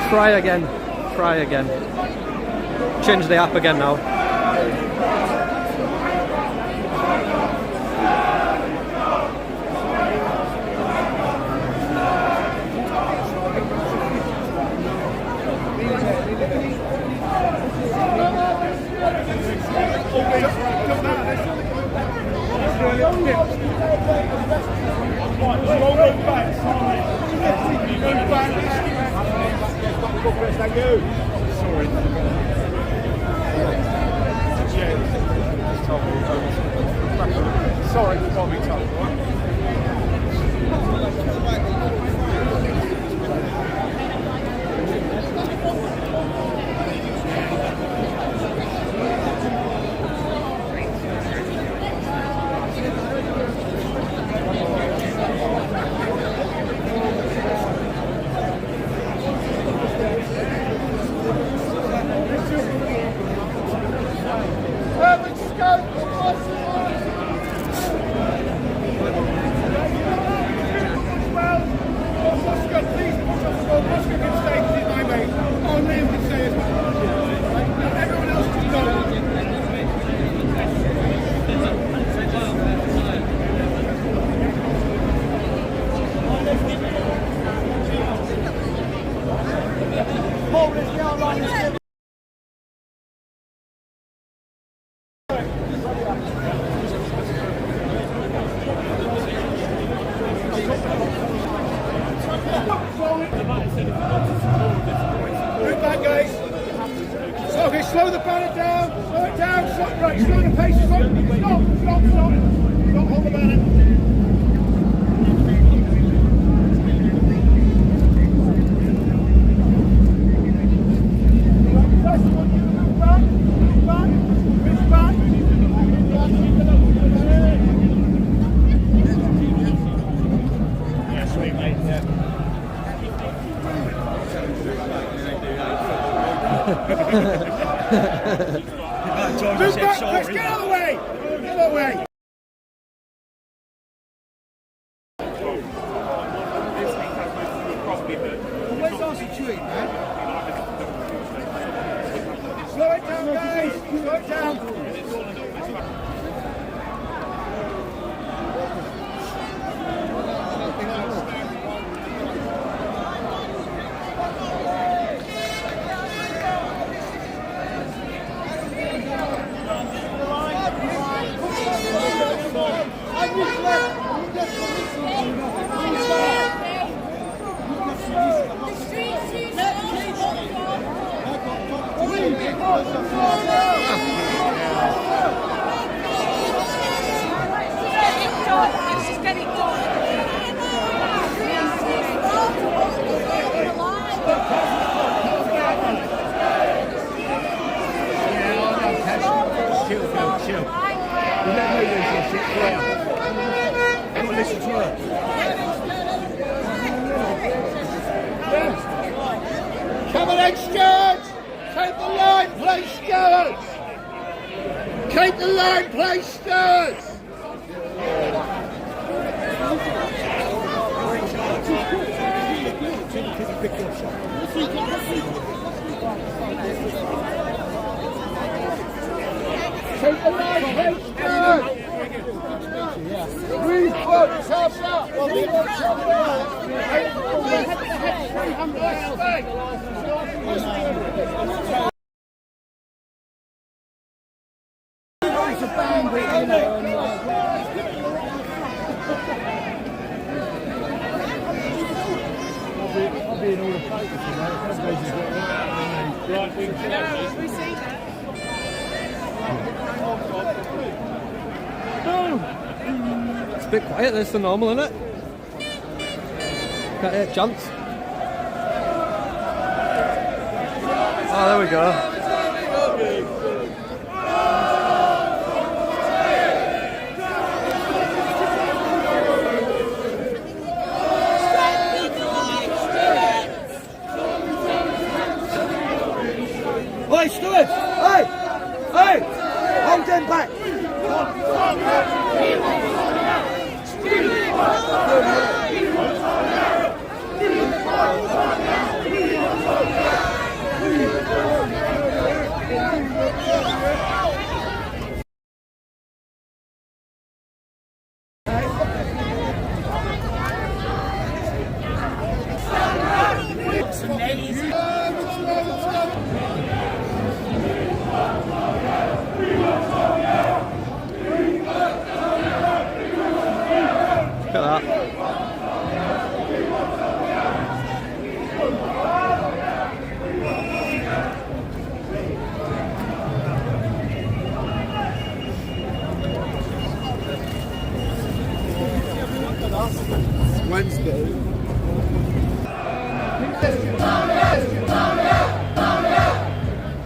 Try again. Try again. Change the app again now. Sorry for Bobby Tuck. Move back, guys. So, okay, slow the banner down. Slow it down. Stop, right, slow the pace. Stop, stop, stop, stop. Stop, hold the banner. Move back, move back, move back. Yeah, sweet, mate, yeah. Move back, Chris, get out of the way! Get out of the way! Where's Darcy chewing, man? Slow it down, guys! Slow it down! Come on then, Stuart! Keep the line, please, Stuart! Keep the line, please, Stuart! Keep the line, please, Stuart! Breathe, blood, it's half up! I'll be in all the papers, you know. Right, we can we see that? It's a bit quiet, that's the normal, isn't it? Can't hear chants. Oh, there we go. Hey, Stuart! Hey! Hey! Hold them back!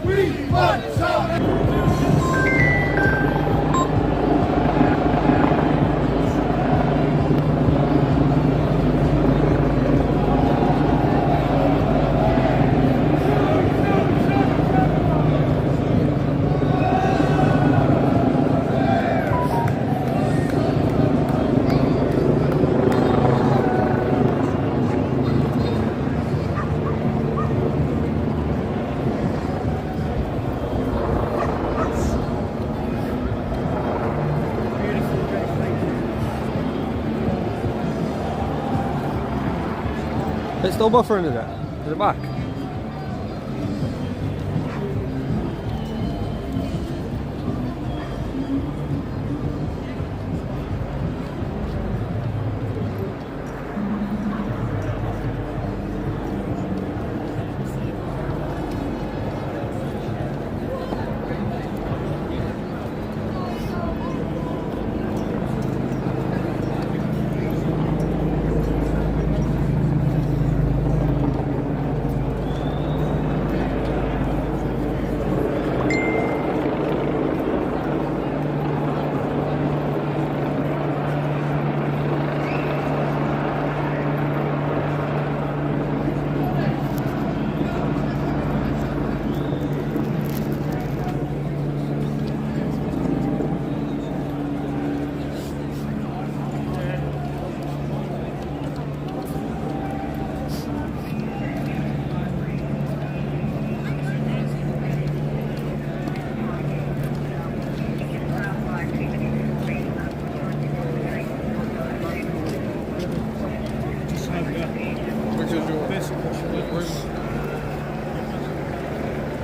We want some. It's still buffering, is it? Is it back?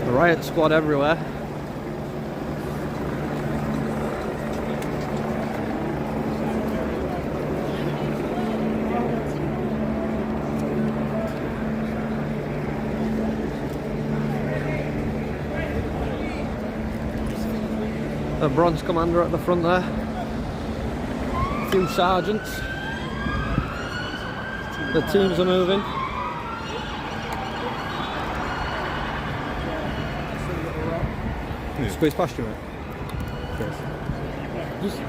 The riot squad everywhere. A bronze commander at the front there. A few sergeants. The teams are moving. Squeeze past you, mate. Just...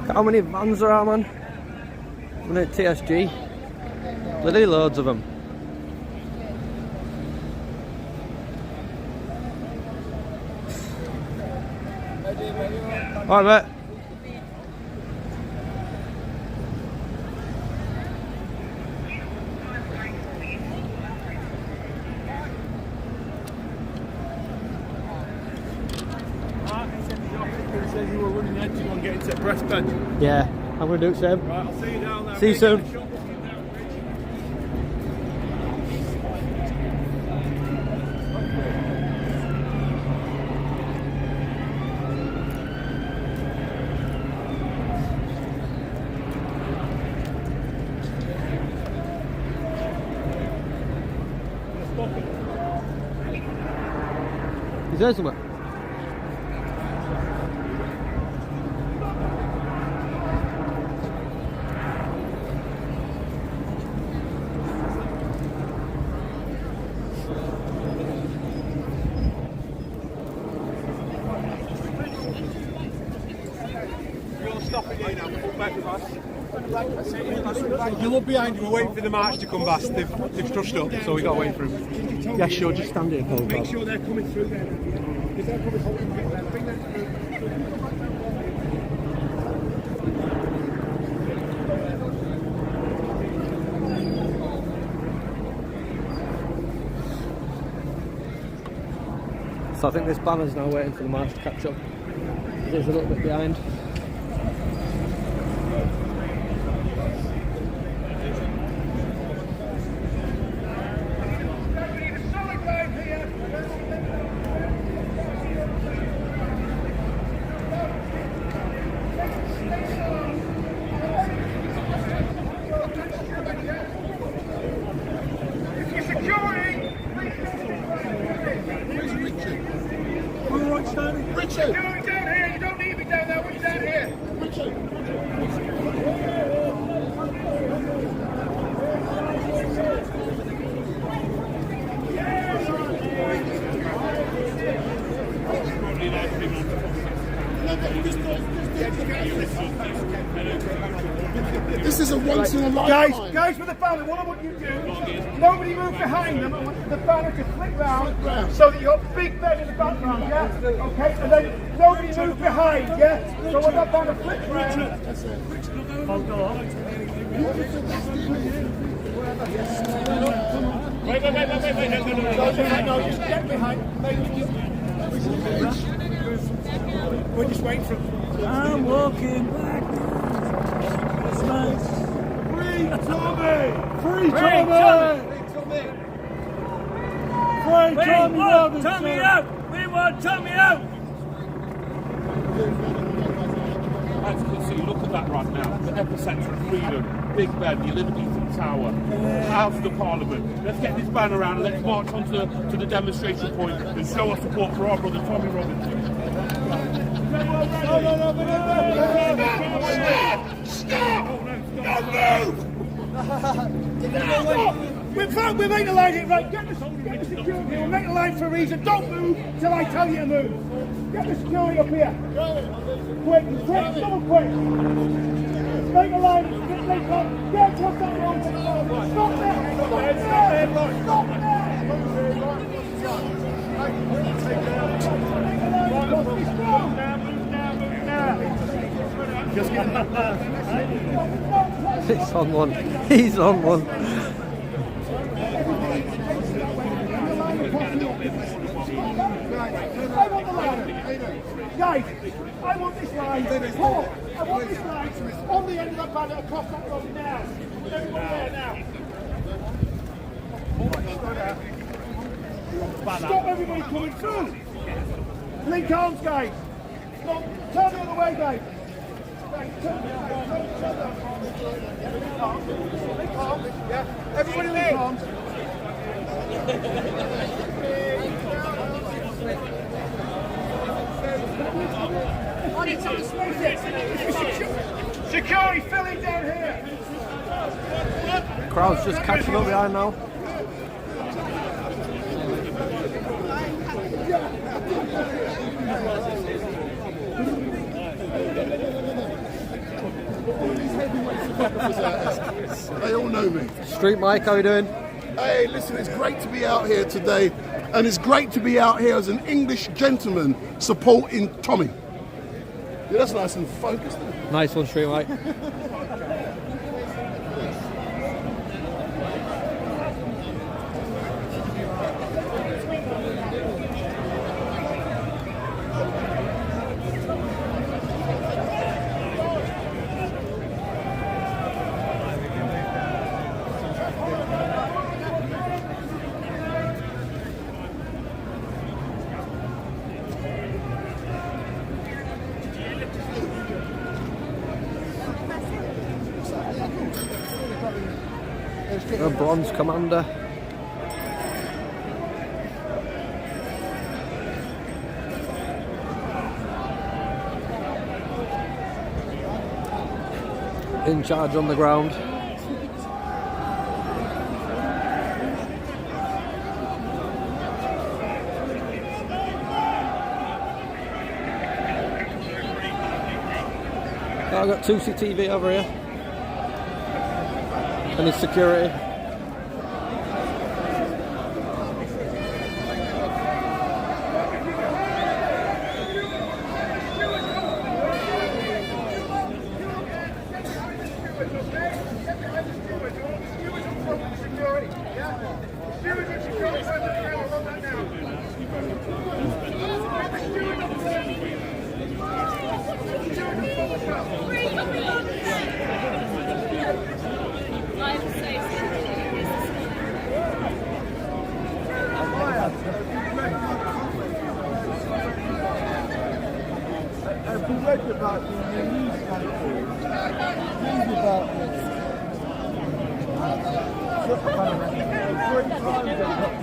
How many vans there are, man? How many TSG? Literally loads of them. Alright, mate. Says you were running ahead to go and get into the breast bench. Yeah, I'm going to do it, Sam. Right, I'll see you down there. See you soon. Is there somewhere? If you look behind you, we're waiting for the march to come past. They've trushed up, so we got to wait for them. Yeah, sure, just stand here, Paul. Make sure they're coming through there. If they're coming through, bring them through. So I think this banner's now waiting for the march to catch up. It's a little bit behind. Richard! Down here, you don't need me down there, we're down here! Richard! This is a once in a lifetime. Guys with the banner, what I want you to do, nobody move behind them. I want the banner to flick round so that you've got big men in the background, yeah? Okay, and then nobody move behind, yeah? So when that banner flicks round. Hold on. Wait, no, just get behind. We're just waiting for him. I'm walking back. That's nice. Free Tommy! Free Tommy! Free Tommy! We want Tommy out! We want Tommy out! As you can see, look at that right now. The epicenter of freedom, Big Ben, the Elizabethan Tower, House of the Parliament. Let's get this banner around and let's march on to the demonstration point and show our support for our brother Tommy Robinson. Stop! Don't move! Stop! We've made a line here, right? Get the security. We'll make a line for a reason. Don't move till I tell you to move. Get the security up here. Quick, someone quick. Make a line. Get across that road. Stop there. Stop there. He's on one. He's on one. Guys, I want this line. Paul, I want this line on the end of that banner across that road now. Everyone there now. Stop everybody coming through. Link arms, guys. Stop. Turn the other way, guys. Link arms. Yeah. Everybody link arms. Security filling down here. Crowd's just catching up behind now. They all know me. Street Mike, how you doing? Hey, listen, it's great to be out here today, and it's great to be out here as an English gentleman supporting Tommy. Yeah, that's nice and focused. Nice one, Street Mike. A bronze commander. In charge on the ground. I've got 2 CTV over here. And his security. Have you read about the news about this? 3 times they've got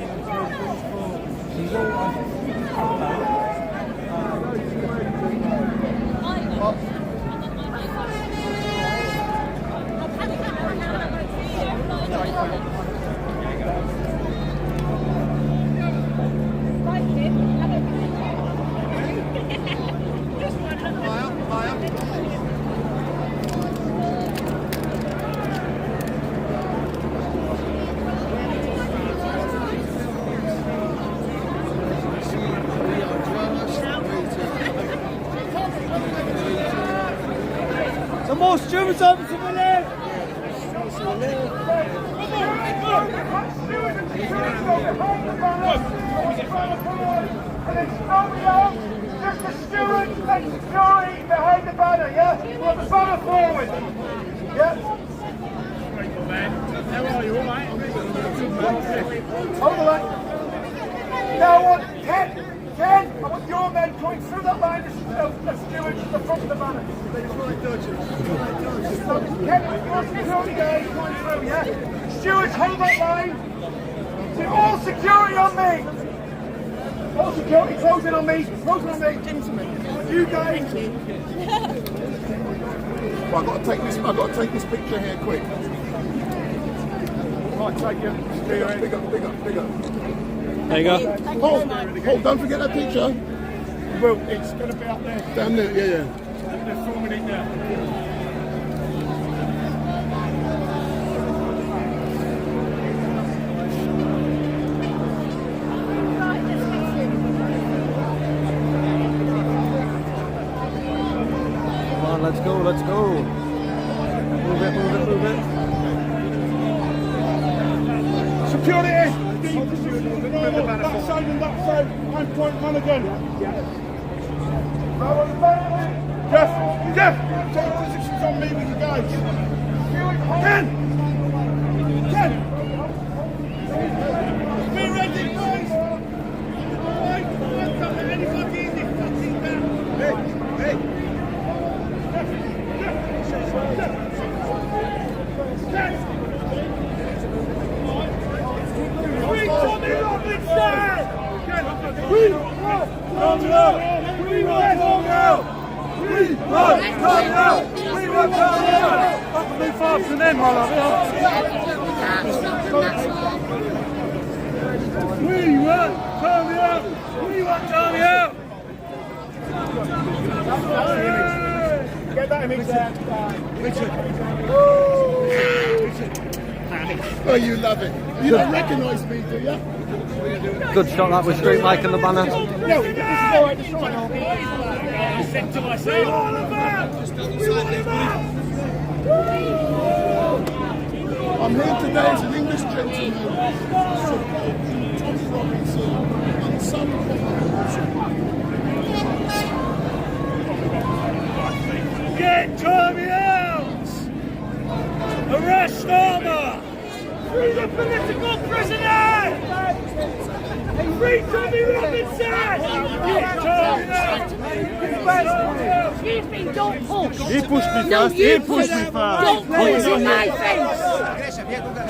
She's all some more students over to the left! Just the stewards and security behind the banner, yeah? Put the banner forward. Yeah? How are you, alright? Hold the line. Now I want 10. I want your men going through that line of stewards to the front of the banner. Ken, your security guys going through, yeah? Stewards, hold that line. All security on me. All security closing on me. Closing on me. You guys. Well, I've got to take this picture here quick. Right, take you. Big up. There you go. Paul, don't forget that picture. Well, it's going to be up there. Down there, yeah. They're filming it now. Come on, let's go. Move it. Security! That side and that side. I'm Point Monaghan. Jeff! Take positions on me with you guys. Ken! Be ready, boys! Anybody in this fucking man? Hey! Get that image there. Richard. Oh, you love it. You don't recognise me, do you? Good shot that with straight like in the banner. No, this is all right, this one. I said to myself, I'm here today as an English gentleman supporting Tommy Robinson and some Get Tommy out! Arrest Armour! Free the political prisoners! Free Tommy Robinson! Get Tommy out! Excuse me, don't push. He pushed me No, first. you He pushed me first. Don't push in my face.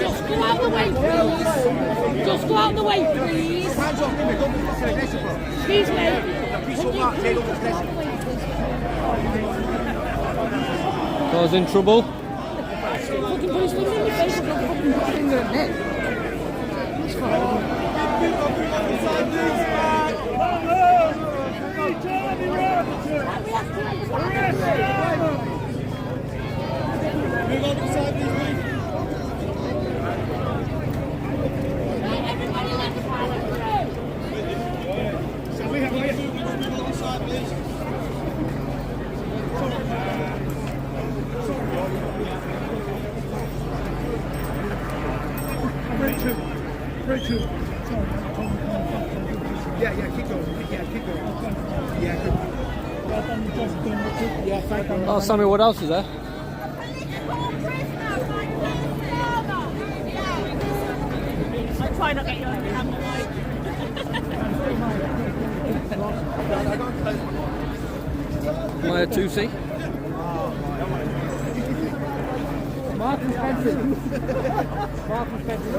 Just go out the way, please. Just go out the way, please. Excuse me. Those in trouble. Fucking put his finger in your face and put fucking finger in it. It's fine. Free Tommy Robinson! Arrest Armour! Move on to the side, please. Everybody let the pilot through. So we have move on to the side, please. Richard. Yeah, keep going. Yeah, keep going. Yeah, good. Well done, Richard. Oh, Sammy, what else is there? I try not to get you on camera. Maya 2C. Martin Spencer. Martin Spencer.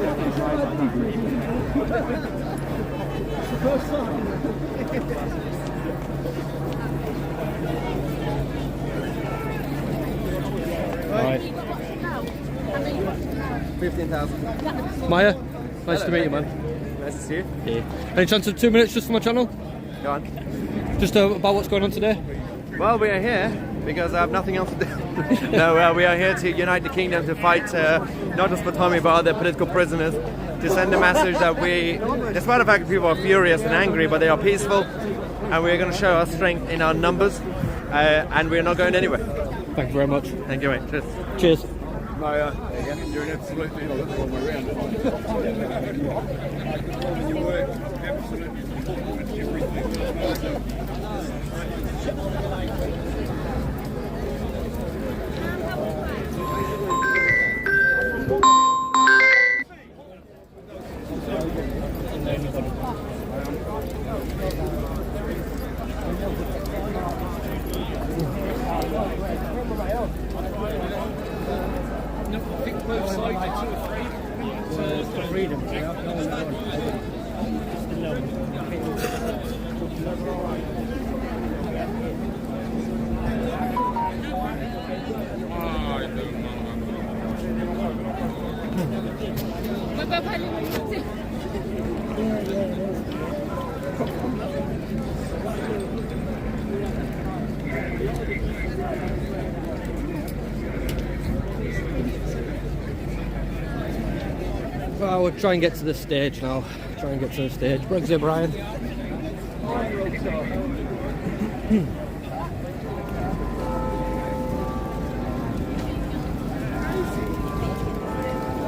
Right. 15,000. Maya, nice to meet you, man. Nice to see you. Any chance of 2 minutes just for my channel? Go on. Just about what's going on today? Well, we are here because I have nothing else to do. No, we are here to unite the kingdom to fight not just for Tommy but other political prisoners, to send a message that we, despite the fact that people are furious and angry, but they are peaceful, and we're going to show our strength in our numbers, and we're not going anywhere. Thank you very much. Thank you, mate. Cheers. Cheers. Maya, you're an absolute deal. That's all we're around. You work Well, we'll try and get to the stage now. Try and get to the stage. Brexit, Brian.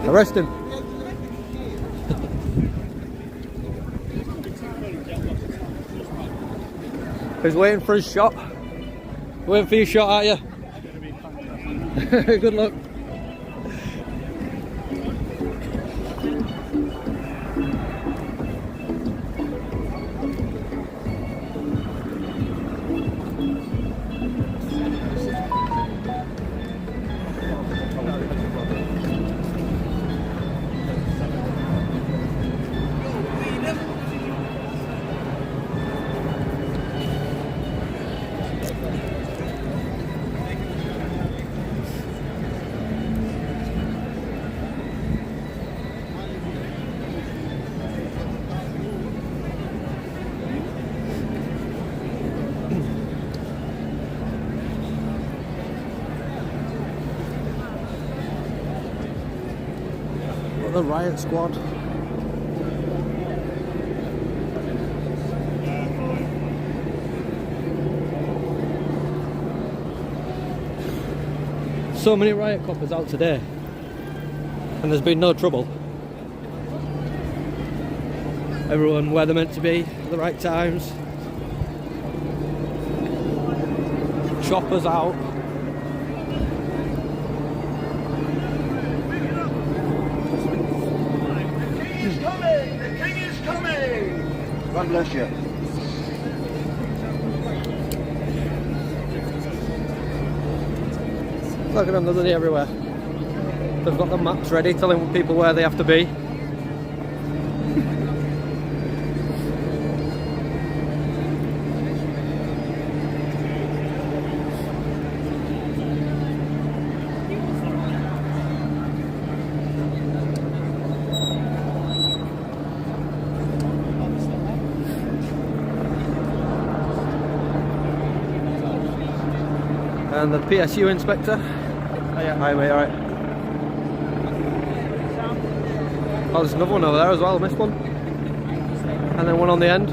Arrest him. He's waiting for his shot. Waiting for your shot, aren't you? Good luck. The riot squad. So many riot coppers out today, and there's been no trouble. Everyone where they're meant to be at the right times. Choppers out. God bless you. Look at them, they're bloody everywhere. They've got the maps ready, telling people where they have to be. And the PSU inspector. Oh yeah, hi mate, alright. Oh, there's another one over there as well, I missed one. And then one on the end.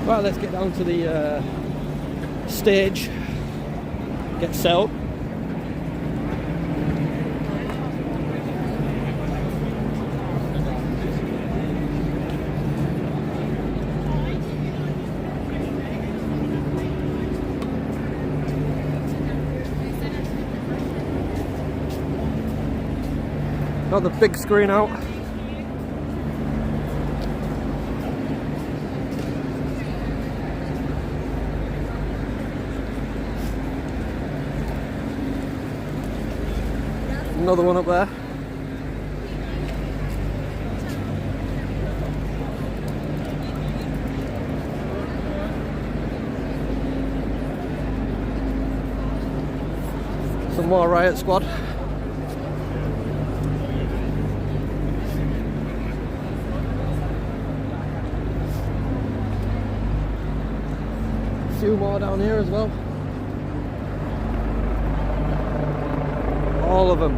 Right, let's get down to the stage, get set up. Got the big screen out. Another one up there. Some more riot squad. A few more down here as well. All of them.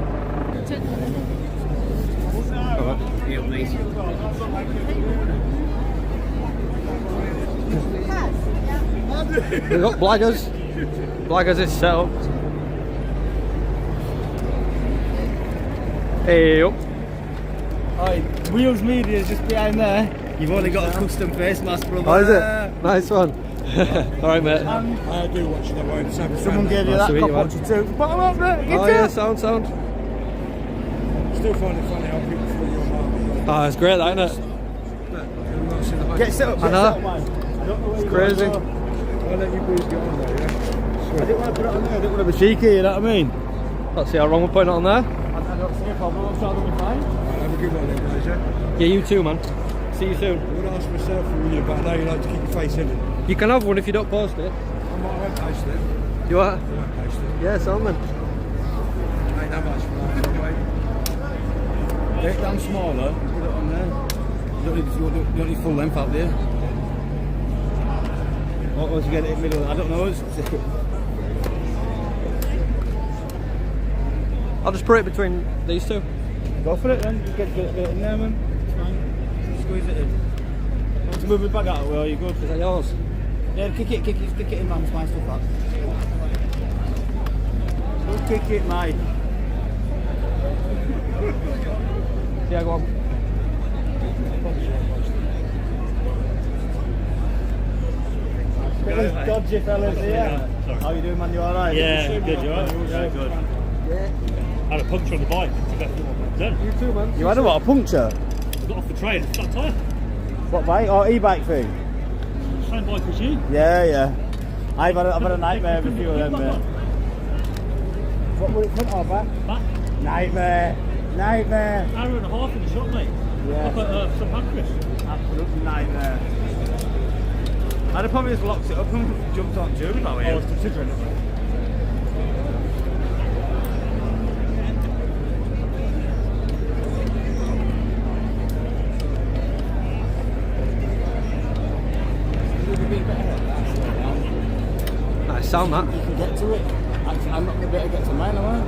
We've got blaggers. Blaggers is set up. Hey up. Alright, Wheels Media is just behind there. You've only got a custom face mask, brother. Oh, is it? Nice one. Alright, mate. I do watch the way. Someone gave you Nice that to meet cop you, man. watch too. Bottom up, mate. Oh yeah, sound. Still find it funny how people throw your mark. Oh, it's great, that, isn't it? Get set up, I know. man. I don't know where It's you're crazy. I'll let you boys get on there, yeah? I didn't want to put it on there. I didn't want to be cheeky, you know what I mean? Let's see how wrong we're putting it on there. I don't see a problem. I'm sure that'll be fine. Have a good one then, guys, yeah? Yeah, you too, man. See you soon. I would ask for a selfie with you, but I know you like to keep your face hidden. You can have one if you don't post it. I won't post it. You are? I won't post it. Yeah, sound man. Ain't that much for that, anyway. Get it down smaller. Put it on there. You don't need full length out there. Or you get it in the middle. I don't know. I'll just put it between these two. Go for it then. Get it in there, man. It's fine. Squeeze it in. Want to move the bag out of the way? Are you good? Is that yours? Yeah, kick it in, man. It's my stuff back. Don't kick it, mate. Yeah, go on. Dodgy fellas here. How you doing, man? You alright? Yeah, good, you alright? Yeah, good. I had a puncture on the bike. Done. You too, man. You had a what? A puncture? I got off the train, it's flat tyre. What bike? Or e-bike thing? Same bike as you. Yeah. I've had a nightmare with a few of them, mate. What were it, front or back? Back. Nightmare. Hour and a half in the shop, mate. Yeah. Up at St Pancras. Absolutely nightmare. I'd have probably just locked it up and jumped on tube that way. I was considering it. Nice sound, that. You can get to it. I'm not going to be able to get to mine, am I?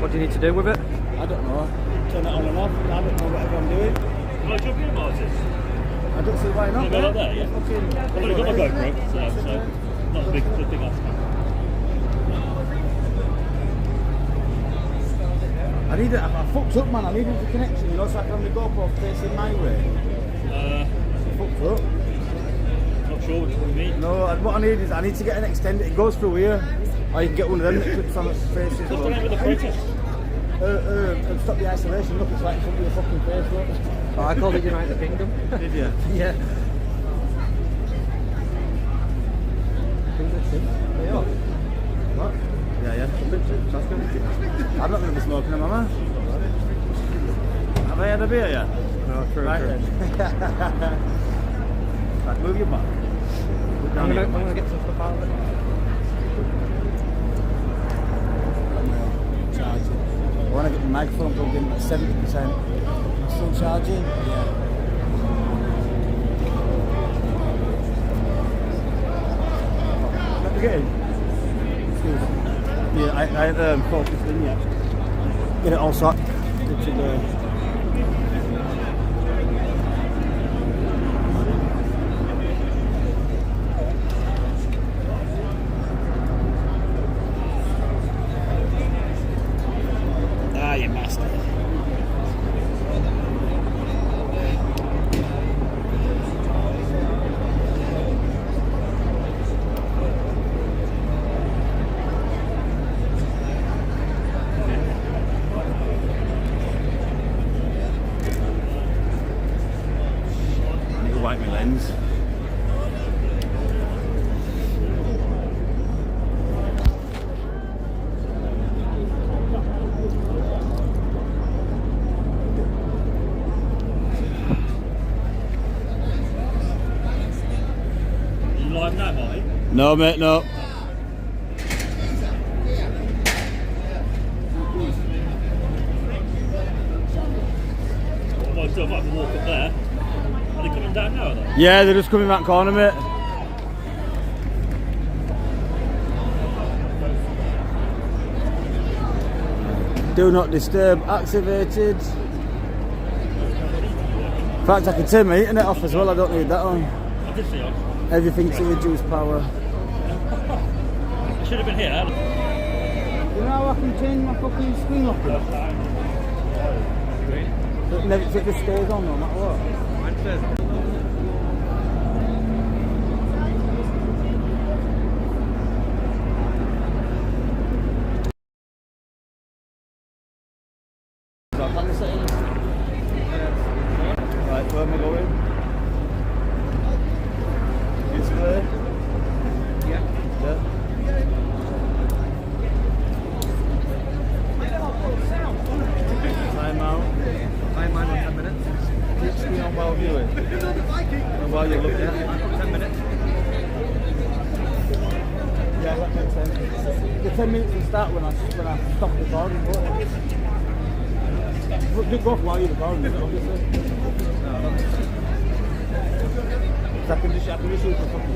What do you need to do with it? I don't know. Turn it on and off. I don't know whatever I'm doing. Can I jump in, Martin? I don't see why not. Can I go like that, yeah? I've only got my GoPro, so not a big ass. I fucked up, man. I needed the connection, you know, so I can only GoPro facing my way. Fucked up. Not sure what you mean. No, what I need is I need to get an extended. It goes through here. Or you can get one of them that clips on its faces. What's going on with the protest? And stop the isolation. Look, it's like something with a fucking face. Look. Oh, I called it United Kingdom. Did you? Yeah. What? Yeah. That's good. I'm not going to be smoking them, am I? Have I had a beer yet? No, true. Right then. Right, move your back. I'm gonna get some stuff out of it. Charging. I want to get the microphone plugged in at 70%. Still charging? Yeah. Let me get in. Excuse me. Yeah, I ain't focused in yet. Get it all set. Good to go. You bastard. No, mate, no. Well, still might have to walk up there. Are they coming down now, are they? Yeah, they're just coming back corner, mate. Do not disturb activated. In fact, I can turn my internet off as well, I don't need that on. I did see on. Everything to reduce power. I should have been here. You know how I can change my fucking screen locker? It just stays on no matter what. Right, where am I going? This way? Yeah. Time out. Time on 10 minutes. Keep screen on while viewing. And while you're looking at it. 10 minutes. Yeah, that makes sense. The 10 minutes will start when I stop recording. Just go while you're recording, obviously. So I can just use the fucking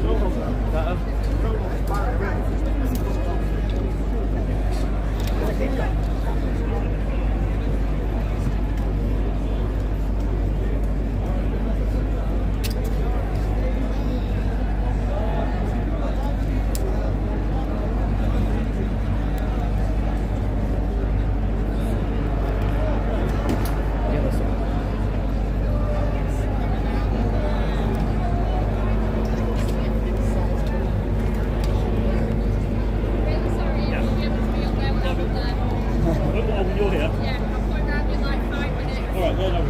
You're here. Yeah, I'll put down in like 5 minutes. Alright, well, no.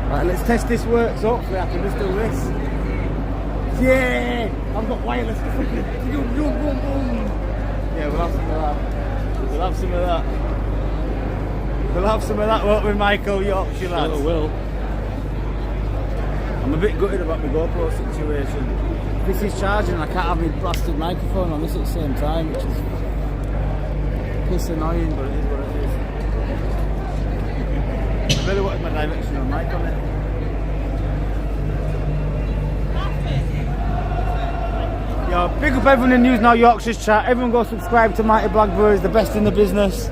Right, let's test this works. Hopefully I can just do this. Yeah! I've got wireless. Boom, boom, boom, boom. Yeah, we'll have some of that. We'll have some of that. We'll have some of that, won't we, Michael? Yorkshire lads. Sure will. I'm a bit gutted about my GoPro situation. This is charging and I can't have my blasted microphone on this at the same time, which is piss annoying, but it is what it is. I really wanted my directional mic on it. Yo, big up everyone in News Now Yorkshire's chat. Everyone go subscribe to Mighty Black Brewers, the best in the business.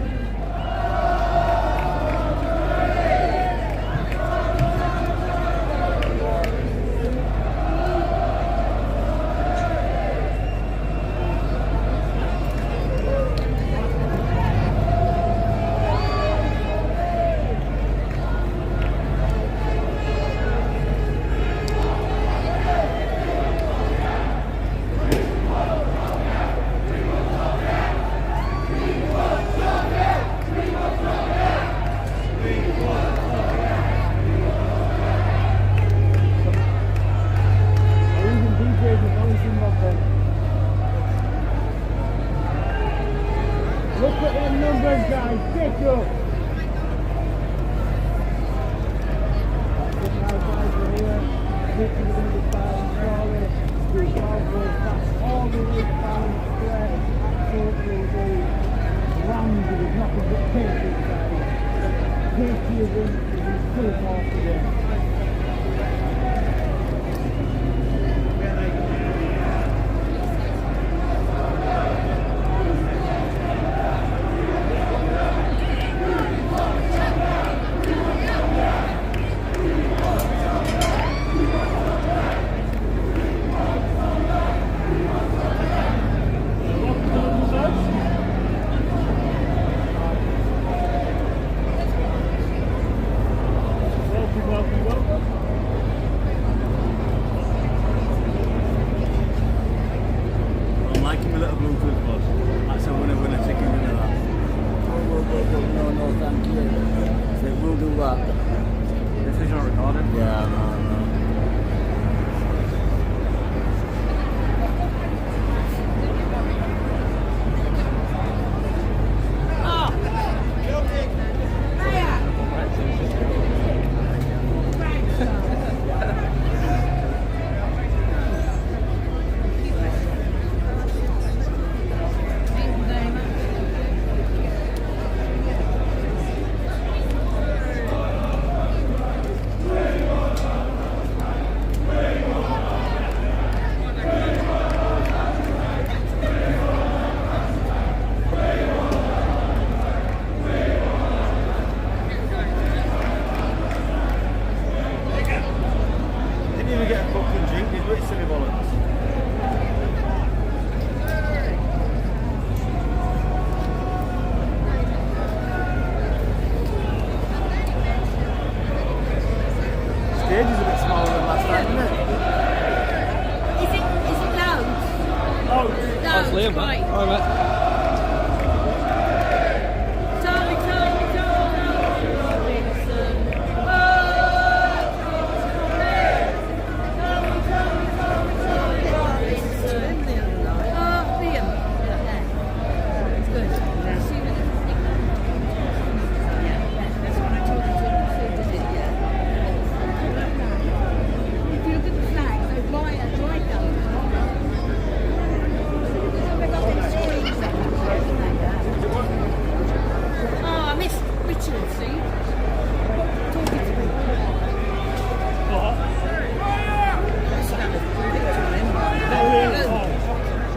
Look at them numbers, guys. Get up. All the way down square. Absolutely rammed with nothing but cake inside. Patriotism is full force again. That's Liam, mate. All right, mate.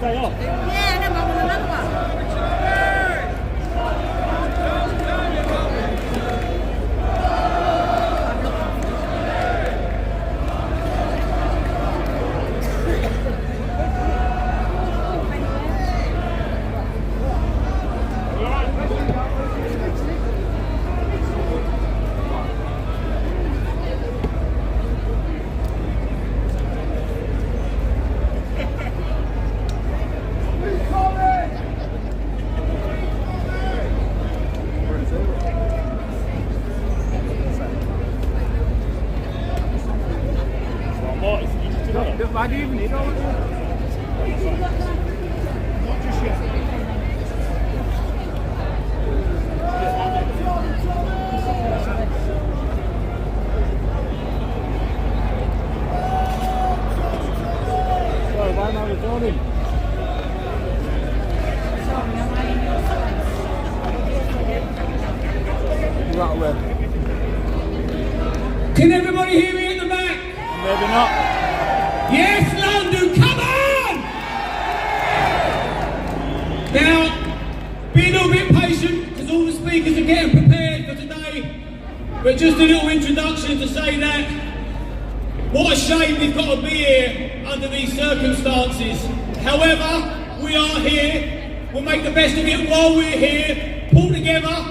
Stay off. Yeah, no, I want another one. Why do you even need all of that? Not just yet. Sorry, why am I recording? Right away. Can everybody hear me in the back? Maybe not. Yes, London, come on! Now, be a little bit patient, because all the speakers are getting prepared for today. But just a little introduction to say that, what a shame we've got to be here under these circumstances. However, we are here. We'll make the best of it while we're here. Pull together,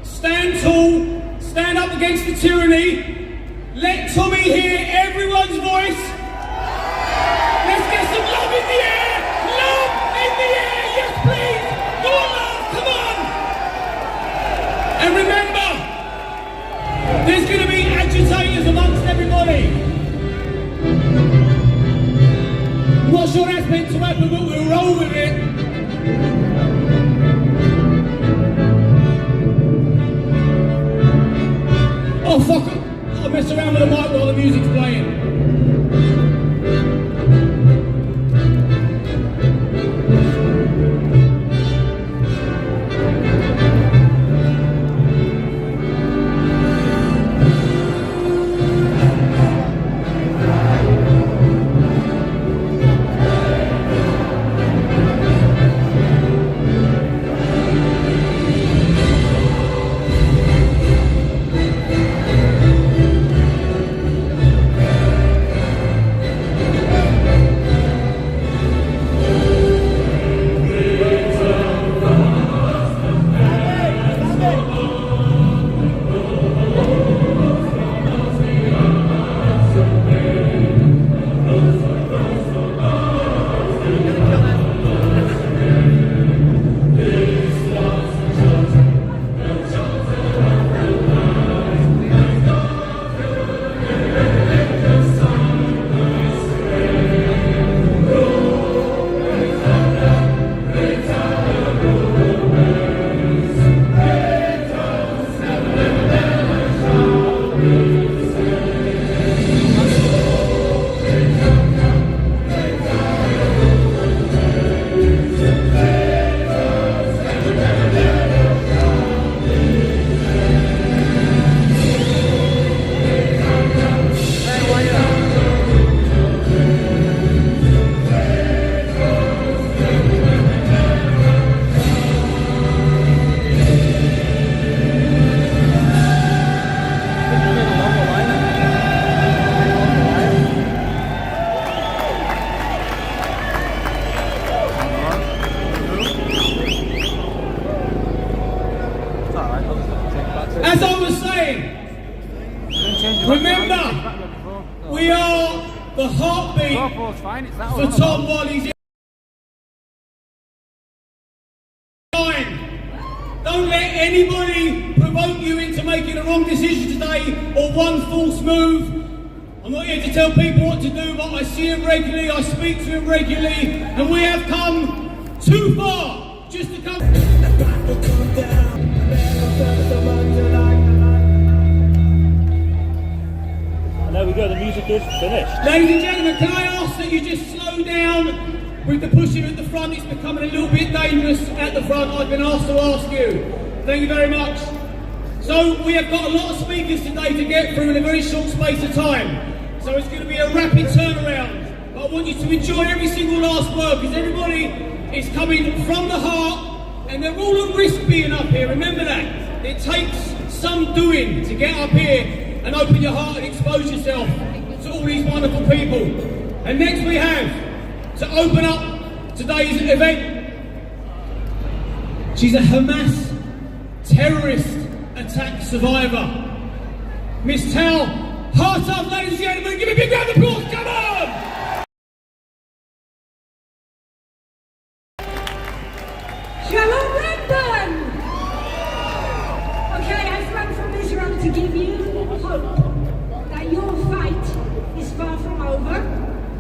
stand tall, stand up against the tyranny. Let Tommy hear everyone's voice. Let's get some love in the air! Love in the air! Yes, please! Go on, love! Come on! And remember, there's going to be agitators amongst everybody. I'm not sure that's meant to happen, but we'll roll with it. Oh, fuck it. I'll mess around with the mic while the music's playing. As I was saying, remember, we are the heartbeat for Tom while he's in. Don't let anybody provoke you into making a wrong decision today or one false move. I'm not here to tell people what to do, but I see them regularly, I speak to them regularly, and we have come too far just to come. There we go, the music is finished. Ladies and gentlemen, can I ask that you just slow down with the pushing at the front? It's becoming a little bit dangerous at the front. I've been asked to ask you. Thank you very much. So we have got a lot of speakers today to get through in a very short space of time. So it's going to be a rapid turnaround. But I want you to enjoy every single last word, because everybody is coming from the heart and they're all at risk being up here. Remember that. It takes some doing to get up here and open your heart and expose yourself to all these wonderful people. And next we have, to open up today's event, she's a Hamas terrorist attack survivor, Miss Tal Hartov, ladies and gentlemen. Give me a big round of applause, come on! Shalom London! Okay, I've come from Israel to give you hope that your fight is far from over.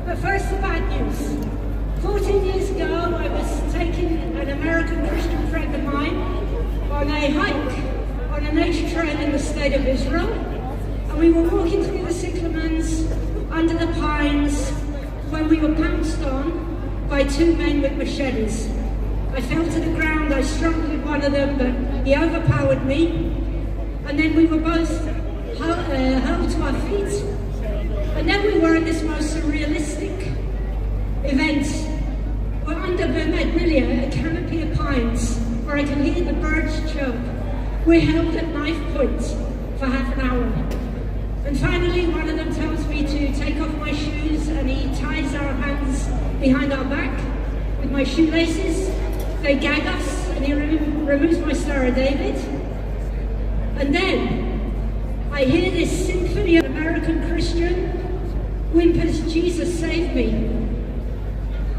But first, the bad news. 14 years ago, I was taking an American Christian friend of mine on a hike on a nature trail in the state of Israel. And we were walking through the cyclamens under the pines when we were pounced on by two men with machetes. I fell to the ground, I struggled with one of them, but he overpowered me. And then we were both held to our feet. And then we were in this most surrealistic event. We're under Vermiglia, a canopy of pines, where I can hear the birds chirp. We're held at knife point for half an hour. And finally, one of them tells me to take off my shoes, and he ties our hands behind our back with my shoelaces. They gag us, and he removes my Star of David. And then I hear this symphony of American Christian whimpers, Jesus save me.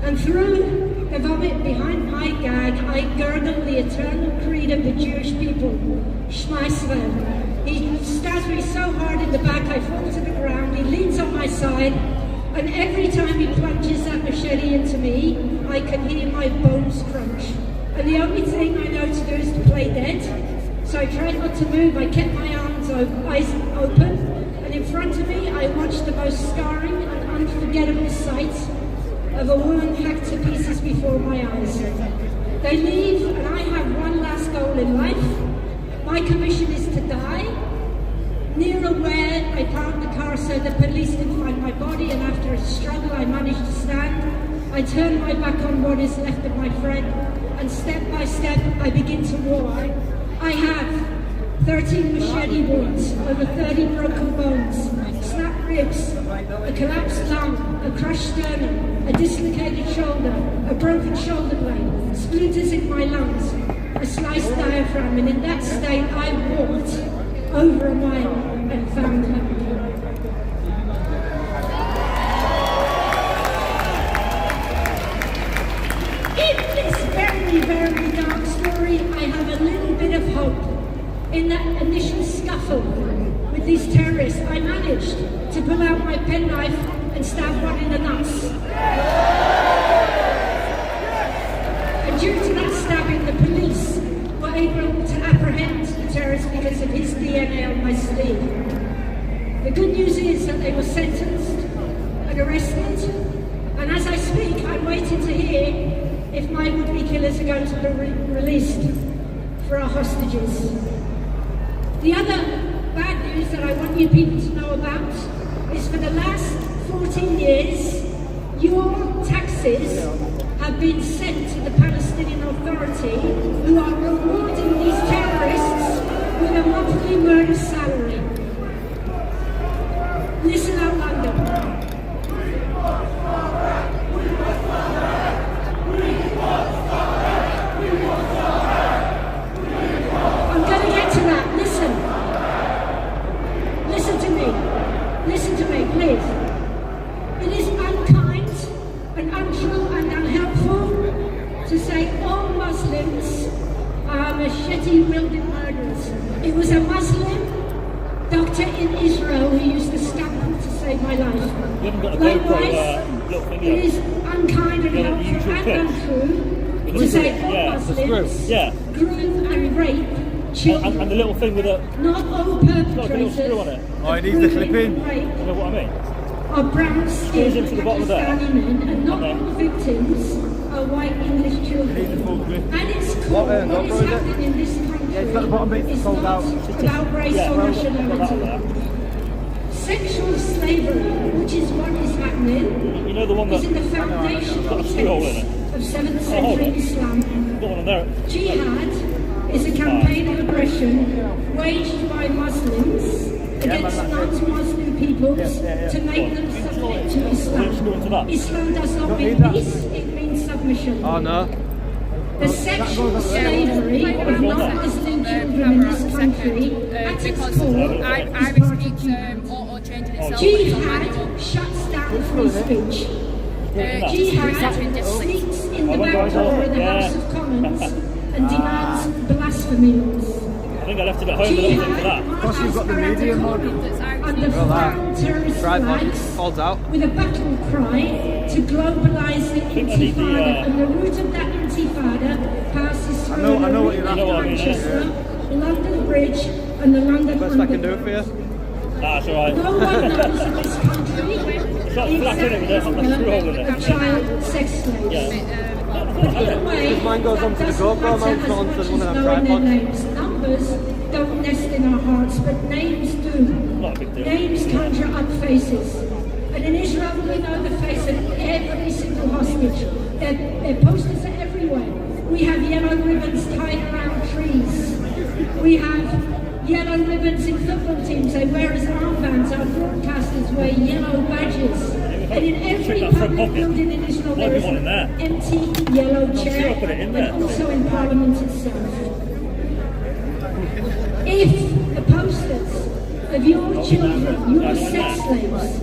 And through the vomit behind my gag, I gurgle the eternal creed of the Jewish people, Shema Yisrael. He stabs me so hard in the back, I fall to the ground. He leans on my side, and every time he plunges that machete into me, I can hear my bones crunch. And the only thing I know to do is to play dead. So I tried not to move. I kept my eyes open, and in front of me, I watched the most scarring and unforgettable sight of a woman hacked to pieces before my eyes. They leave, and I have one last goal in life. My commission is to die. Near where I parked the car so the police can find my body, and after a struggle I managed to stand. I turn my back on what is left of my friend, and step by step I begin to walk. I have 13 machete wounds, over 30 broken bones, snapped ribs, a collapsed lung, a crushed sternum, a dislocated shoulder, a broken shoulder blade, splinters in my lungs, a sliced diaphragm, and in that state I walked over a mile and found her. In this very, very dark story, I have a little bit of hope. In that initial scuffle with these terrorists, I managed to pull out my penknife and stab one in the nuts. And due to that stabbing, the police were able to apprehend the terrorist because of his DNA on my sleeve. The good news is that they were sentenced and arrested, and as I speak, I'm waiting to hear if my would-be killers are going to be released for our hostages. The other bad news that I want you people to know about is for the last 14 years, your taxes have been sent to the Palestinian Authority, who are rewarding these terrorists with a monthly murder salary. Listen out, London. I'm going to get to that. Listen to me, please. It is unkind and untrue and unhelpful to say all Muslims machete-wielding murderers. It was a Muslim doctor in Israel who used the scalpel to save my life. You haven't got a Likewise, GoPro little thing it yet. is unkind and Yeah, helpful usual and clips. untrue to say all Yeah, Muslims Yeah. groom and rape children. And the little thing with a Not all got a little perpetrators screw on it. Oh, it needs the clip in. You know what I mean? are brown Screws skinned into the bottom of there. Pakistani men, and not Okay. all victims are white English children. And its core, what is happening in this country it's got the bottom bit is sold not out. about race Yeah, or well, got that on nationality. there. Sexual slavery, which is what is happening, You know the one is that in the foundation got a screw hole in it. of 7th Oh, hold century on. Islam. Got one on there. Jihad is a campaign of aggression waged by Muslims against non-Muslim peoples to make them submit to Islam. Islam does not mean peace, it means submission. Oh no. The sexual slavery of non-Muslim children in this country, at its core, is part of jihad. Jihad shuts down free speech. Jihad sneaks in the back door of the House of Commons and demands blasphemy laws. I think I left it at home, but I was for that. Plus you've got the medium mode. Under foreign terrorist Tripod flags, folds out. with a battle cry to globalise the think I need the, intifada, and the root of that intifada passes through I know what you're after. Manchester, London Bridge, and the London Best I can do it Underground. for you. That's alright. No one knows in this country It's not flat in it, but there's not a screw hole in it. of child sex slaves. Yeah. But in a way, Mine goes onto the that GoPro doesn't mount, matter not onto as one much of as them knowing their tripods. names. Numbers don't nest in our hearts, but names do. Not a big deal. Names conjure up faces. And in Israel, we know the face of every single hostage. Their posters are everywhere. We have yellow ribbons tied around trees. We have yellow ribbons in football teams. They wear as armbands. Our broadcasters wear yellow badges. And in every public building in Israel, there is an empty yellow chair, and also in Parliament itself. If the posters of your children, your sex slaves,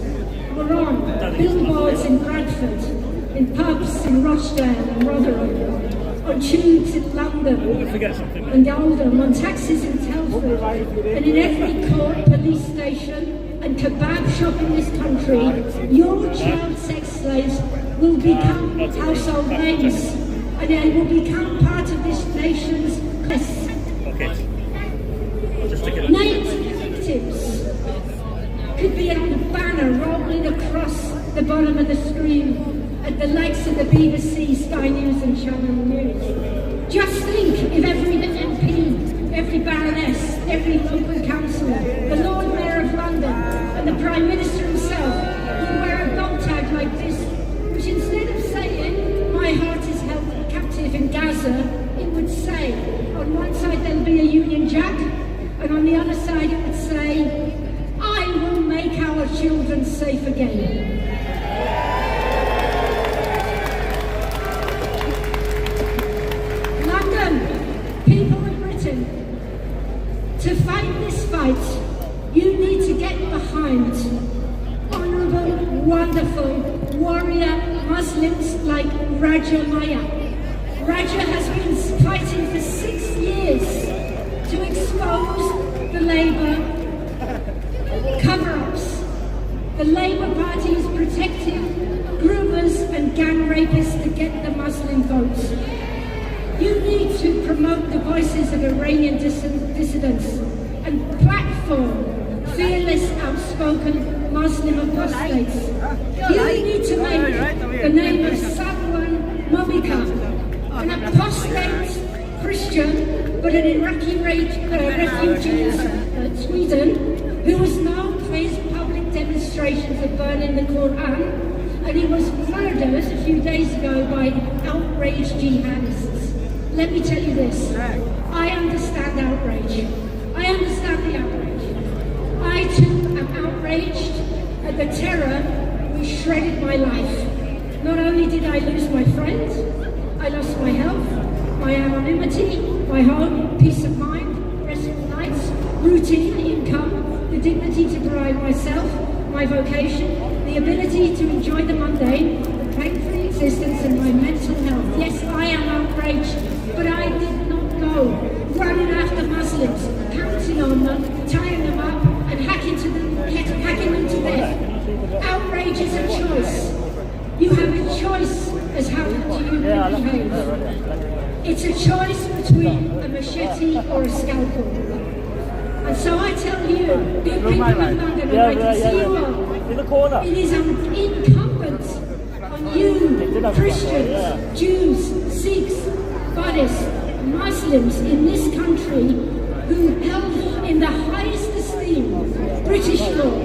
were on billboards in Bradford, in pubs in Rochdale and Rotherham, on tubes in London Forget something. and Oldham, on taxis in Telford, and in every court, police station and kebab shop in this country, your child sex slaves will become household names, and they will become part of this nation's quest. Okay. I'll just stick it in. Named victims could be on a banner rolling across the bottom of the screen at the likes of the BBC, Sky News and Channel News. Just think if every MP, every baroness, every local councillor, the Lord Mayor of London and the Prime Minister himself would wear a dog tag like this, which instead of saying, "My heart is held captive in Gaza," it would say, on one side there'll be a Union Jack, and on the other side it would say, "I will make our children safe again." London, people of Britain, to fight this fight, you need to get behind honourable, wonderful, warrior Muslims like Raja Maya. Raja has been fighting for 6 years to expose the Labour cover-ups. The Labour Party is protecting groomers and gang rapists to get the Muslim votes. You need to promote the voices of Iranian dissidents and platform fearless, outspoken Muslim apostates. You need to make the name of Salwan Momika, an apostate Christian, but an Iraqi refugee in Sweden, who was known for his public demonstrations of burning the Quran, and he was murdered a few days ago by outraged jihadists. Let me tell you this, I understand outrage. I understand the outrage. I too am outraged at the terror which shredded my life. Not only did I lose my friends, I lost my health, my anonymity, my home, peace of mind, restful nights, routine, income, the dignity to provide myself, my vocation, the ability to enjoy the mundane, the pain-free existence, and my mental health. Yes, I am outraged, but I did not go. has happened to you when you behave. It's a choice between a machete or a scalpel. And so I tell you, good people in London, and I can see you all, it is incumbent on you, Christians, Jews, Sikhs, Buddhists, Muslims in this country who held in the highest esteem British law.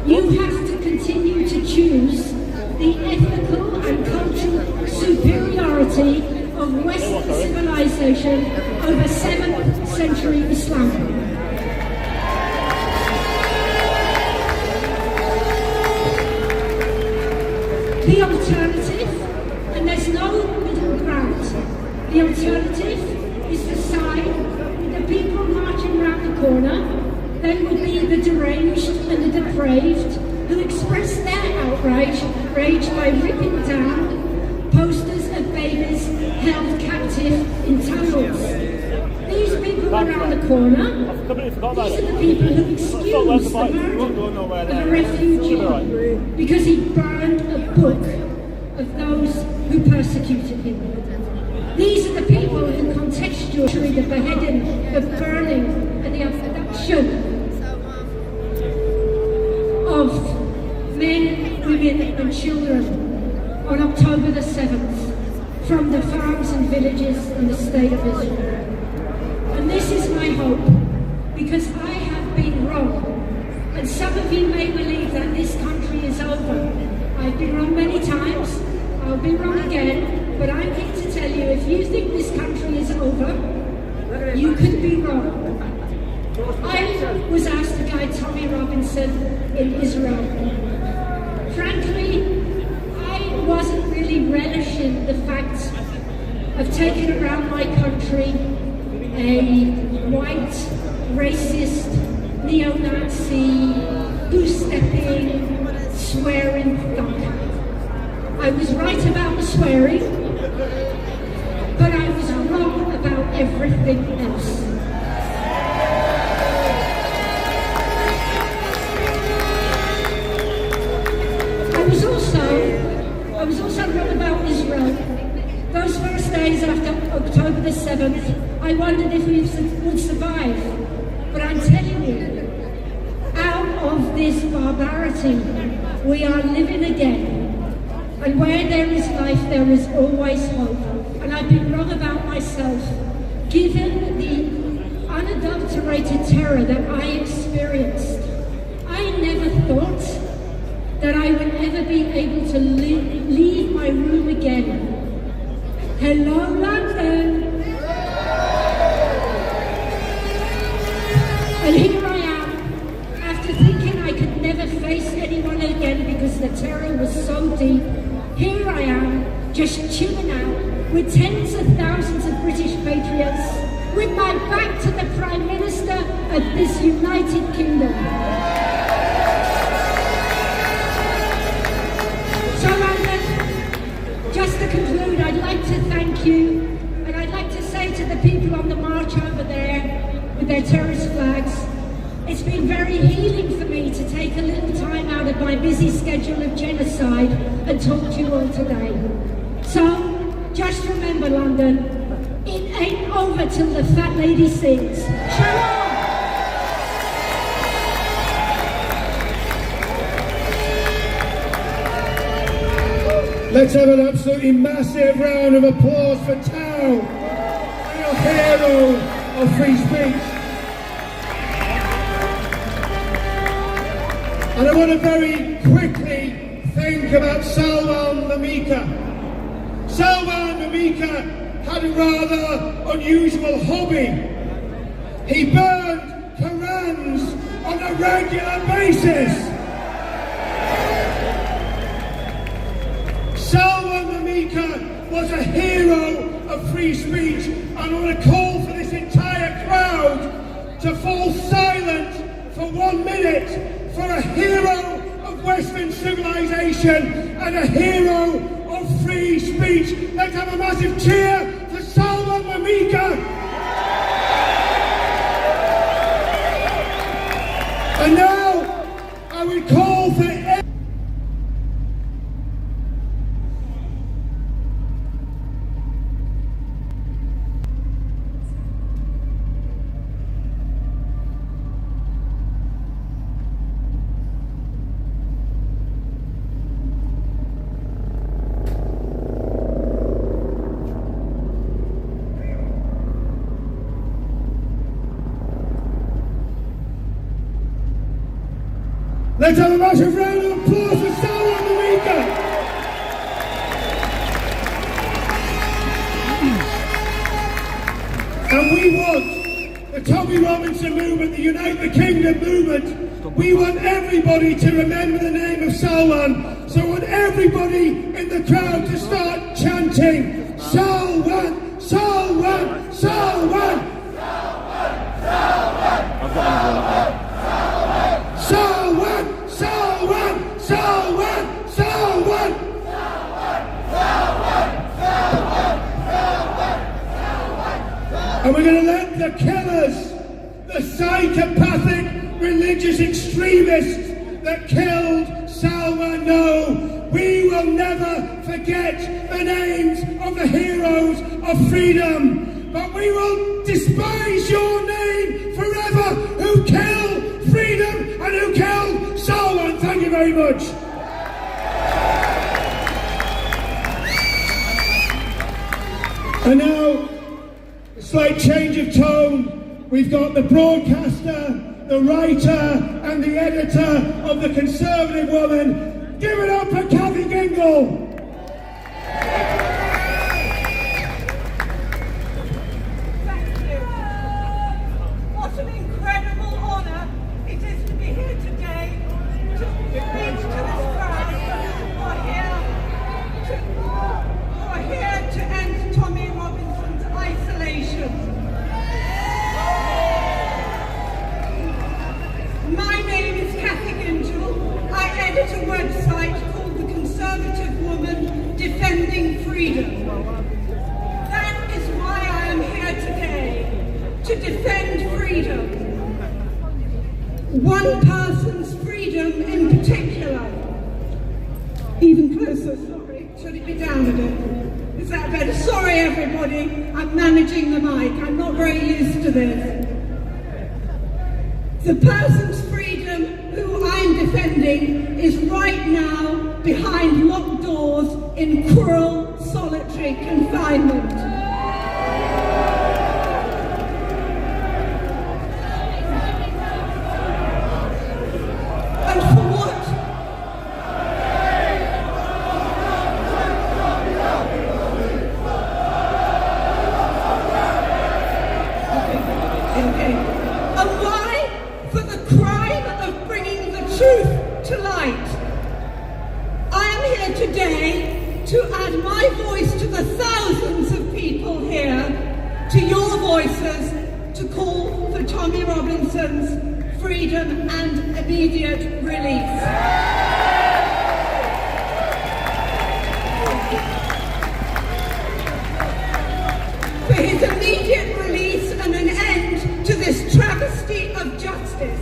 You have to continue to choose the ethical and cultural superiority of Western civilization over 7th century Islam. The alternative, and there's no middle ground, the alternative is to side with the people marching around the corner. They would be the deranged and the depraved who express their outrage by ripping down posters of babies held captive in tunnels. These people around the corner, these are the people who excuse the murder of a refugee because he burned a book of those who persecuted him. These are the people who contextualize the beheading, the burning and the abduction of men, women and children on October the 7th from the farms and villages in the state of Israel. And this is my hope, because I have been wrong. And some of you may believe that this country is over. I've been wrong many times, I'll be wrong again, but I'm here to tell you, if you think this country is over, you could be wrong. I was asked to guide Tommy Robinson in Israel. Frankly, I wasn't really relishing the fact of taking around my country a white, racist, neo-Nazi, goose-stepping, swearing thug. I was right about the swearing, but I was wrong about everything else. I was also wrong about Israel. Those first days after October the 7th, I wondered if we would survive. But I'm telling you, out of this barbarity, we are living again. And where there is life, there is always hope. And I've been wrong about myself. Given the unadulterated terror that I experienced, I never thought that I would ever be able to leave my room again. Hello, London! And here I am, after thinking I could never face anyone again because the terror was so deep. Here I am, just chilling out with tens of thousands of British patriots, with my back to the Prime Minister of this United Kingdom. So London, just to conclude, I'd like to thank you, and I'd like to say to the people on the march over there with their terrorist flags, it's been very healing for me to take a little time out of my busy schedule of genocide and talk to you all today. So, just remember, London, it ain't over till the fat lady sings. Shalom! Let's have an absolutely massive round of applause for Tao, our hero of free speech. And I want to very quickly think about Salwan Mamika. Salwan Mamika had a rather unusual hobby. He burned Qurans on a regular basis. Salwan Mamika was a hero of free speech, and I want to call for this entire crowd to fall silent for 1 minute for a hero of Western civilization and a hero of free speech. Let's have a massive cheer for Salwan Mamika. And now I will call for Let's have a massive round of applause for Salwan the Weaker. And we want the Tommy Robinson movement, the Unite the Kingdom movement. We want everybody to remember the name of Salwan. So I want everybody in the crowd to start chanting, Salwan, Salwan, Salwan. Salwan, Salwan, Salwan, Salwan. And we're going to let the killers, the psychopathic religious extremists that killed Salwan know we will never forget the names of the heroes of freedom. But we will despise your name forever who killed freedom and who killed Salwan. Thank you very much. And now, a slight change of tone. We've got the broadcaster, the writer and the editor of The Conservative Woman. Give it up for Kathy Gingle. What an incredible honour it is to be here today to speak to this crowd who are here to end Tommy Robinson's isolation. My name is Kathy Gingle. I edit a website called The Conservative Woman Defending Freedom. That is why I am here today, to defend freedom. One person's freedom in particular. Even closer, sorry. Should it be down a bit? Is that better? Sorry everybody, I'm managing the mic. I'm not very used to this. The person's freedom who I'm defending is right now behind locked doors in cruel, solitary confinement. And for what? Okay. And why? For the crime of bringing the truth to light. I am here today to add my voice to the thousands of people here, to your voices, to call for Tommy Robinson's freedom and immediate release. For his immediate release and an end to this travesty of justice.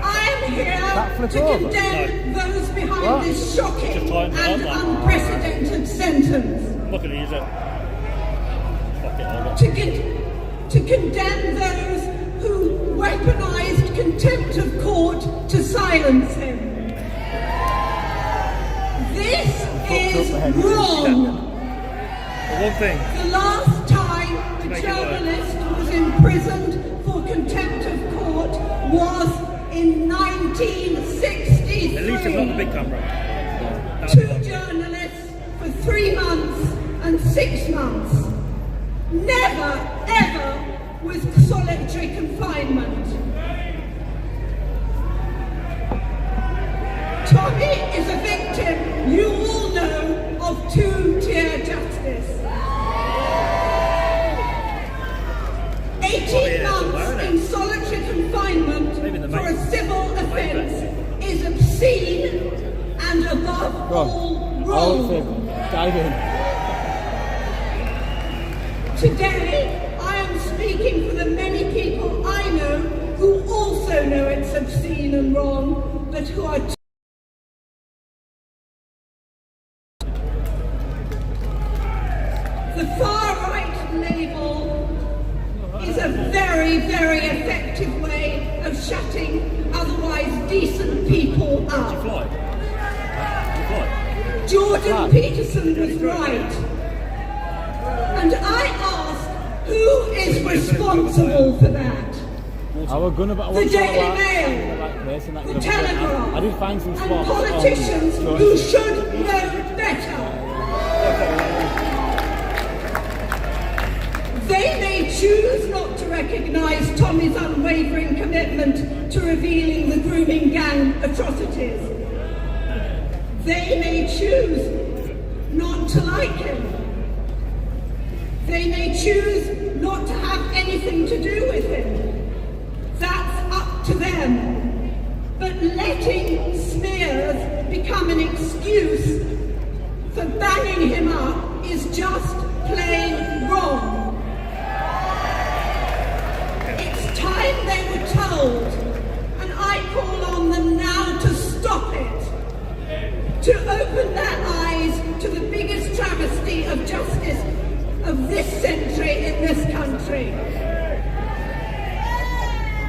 I am here to condemn those behind this shocking and unprecedented sentence. Look at it, To condemn those who weaponized contempt of court to silence him. This is wrong. One thing. The last time the journalist was imprisoned for contempt of court was in 1963. At least it's not the big camera. Two journalists for 3 months and 6 months. Never, ever with solitary confinement. Tommy is a victim, you all know, of two-tier justice. 18 months in solitary confinement for a civil offence is obscene and above all wrong. Dive in. Today, I am speaking for the many people I know who also know it's obscene and wrong, but who are the far-right label is a very, very effective way of shutting otherwise decent people up. Jordan Peterson was right. And I ask, who is responsible for that? I was gonna, but I The wasn't Daily sure about Mail, like place and that. the would have been- Telegraph, I did find some and spots. politicians who should know better. They may choose not to recognise Tommy's unwavering commitment to revealing the grooming gang atrocities. They may choose not to like him. They may choose not to have anything to do with him. That's up to them. But letting smears become an excuse for banging him up is just plain wrong. It's time they were told, and I call on them now to stop it. To open their eyes to the biggest travesty of justice of this century in this country.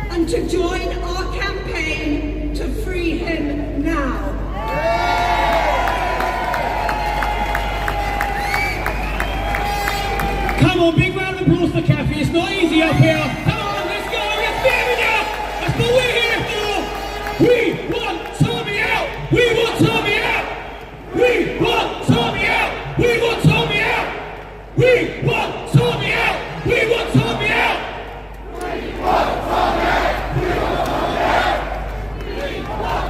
And to join our campaign to free him now. Come on, big round of applause for Kathy. It's not easy up here. Come on, let's go, let's get it up. That's what we're here for. We want Tommy out. We want Tommy out. We want Tommy out. We want Tommy out. We want Tommy out. We want Tommy out. We want Tommy out. We want Tommy out. We want Tommy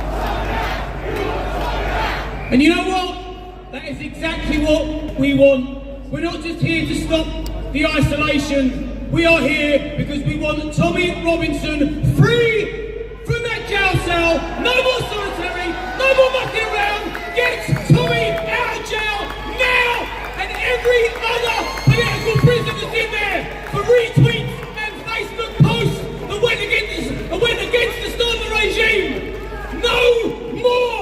out. We want Tommy out. And you know what? That is exactly what we want. We're not just here to stop the isolation. We are here because we want Tommy Robinson free from that jail cell. No more solitary, no more mucking around. Get Tommy out of jail now, and every other political prisoner in there for retweets and Facebook posts that went against the Starmer regime. No more.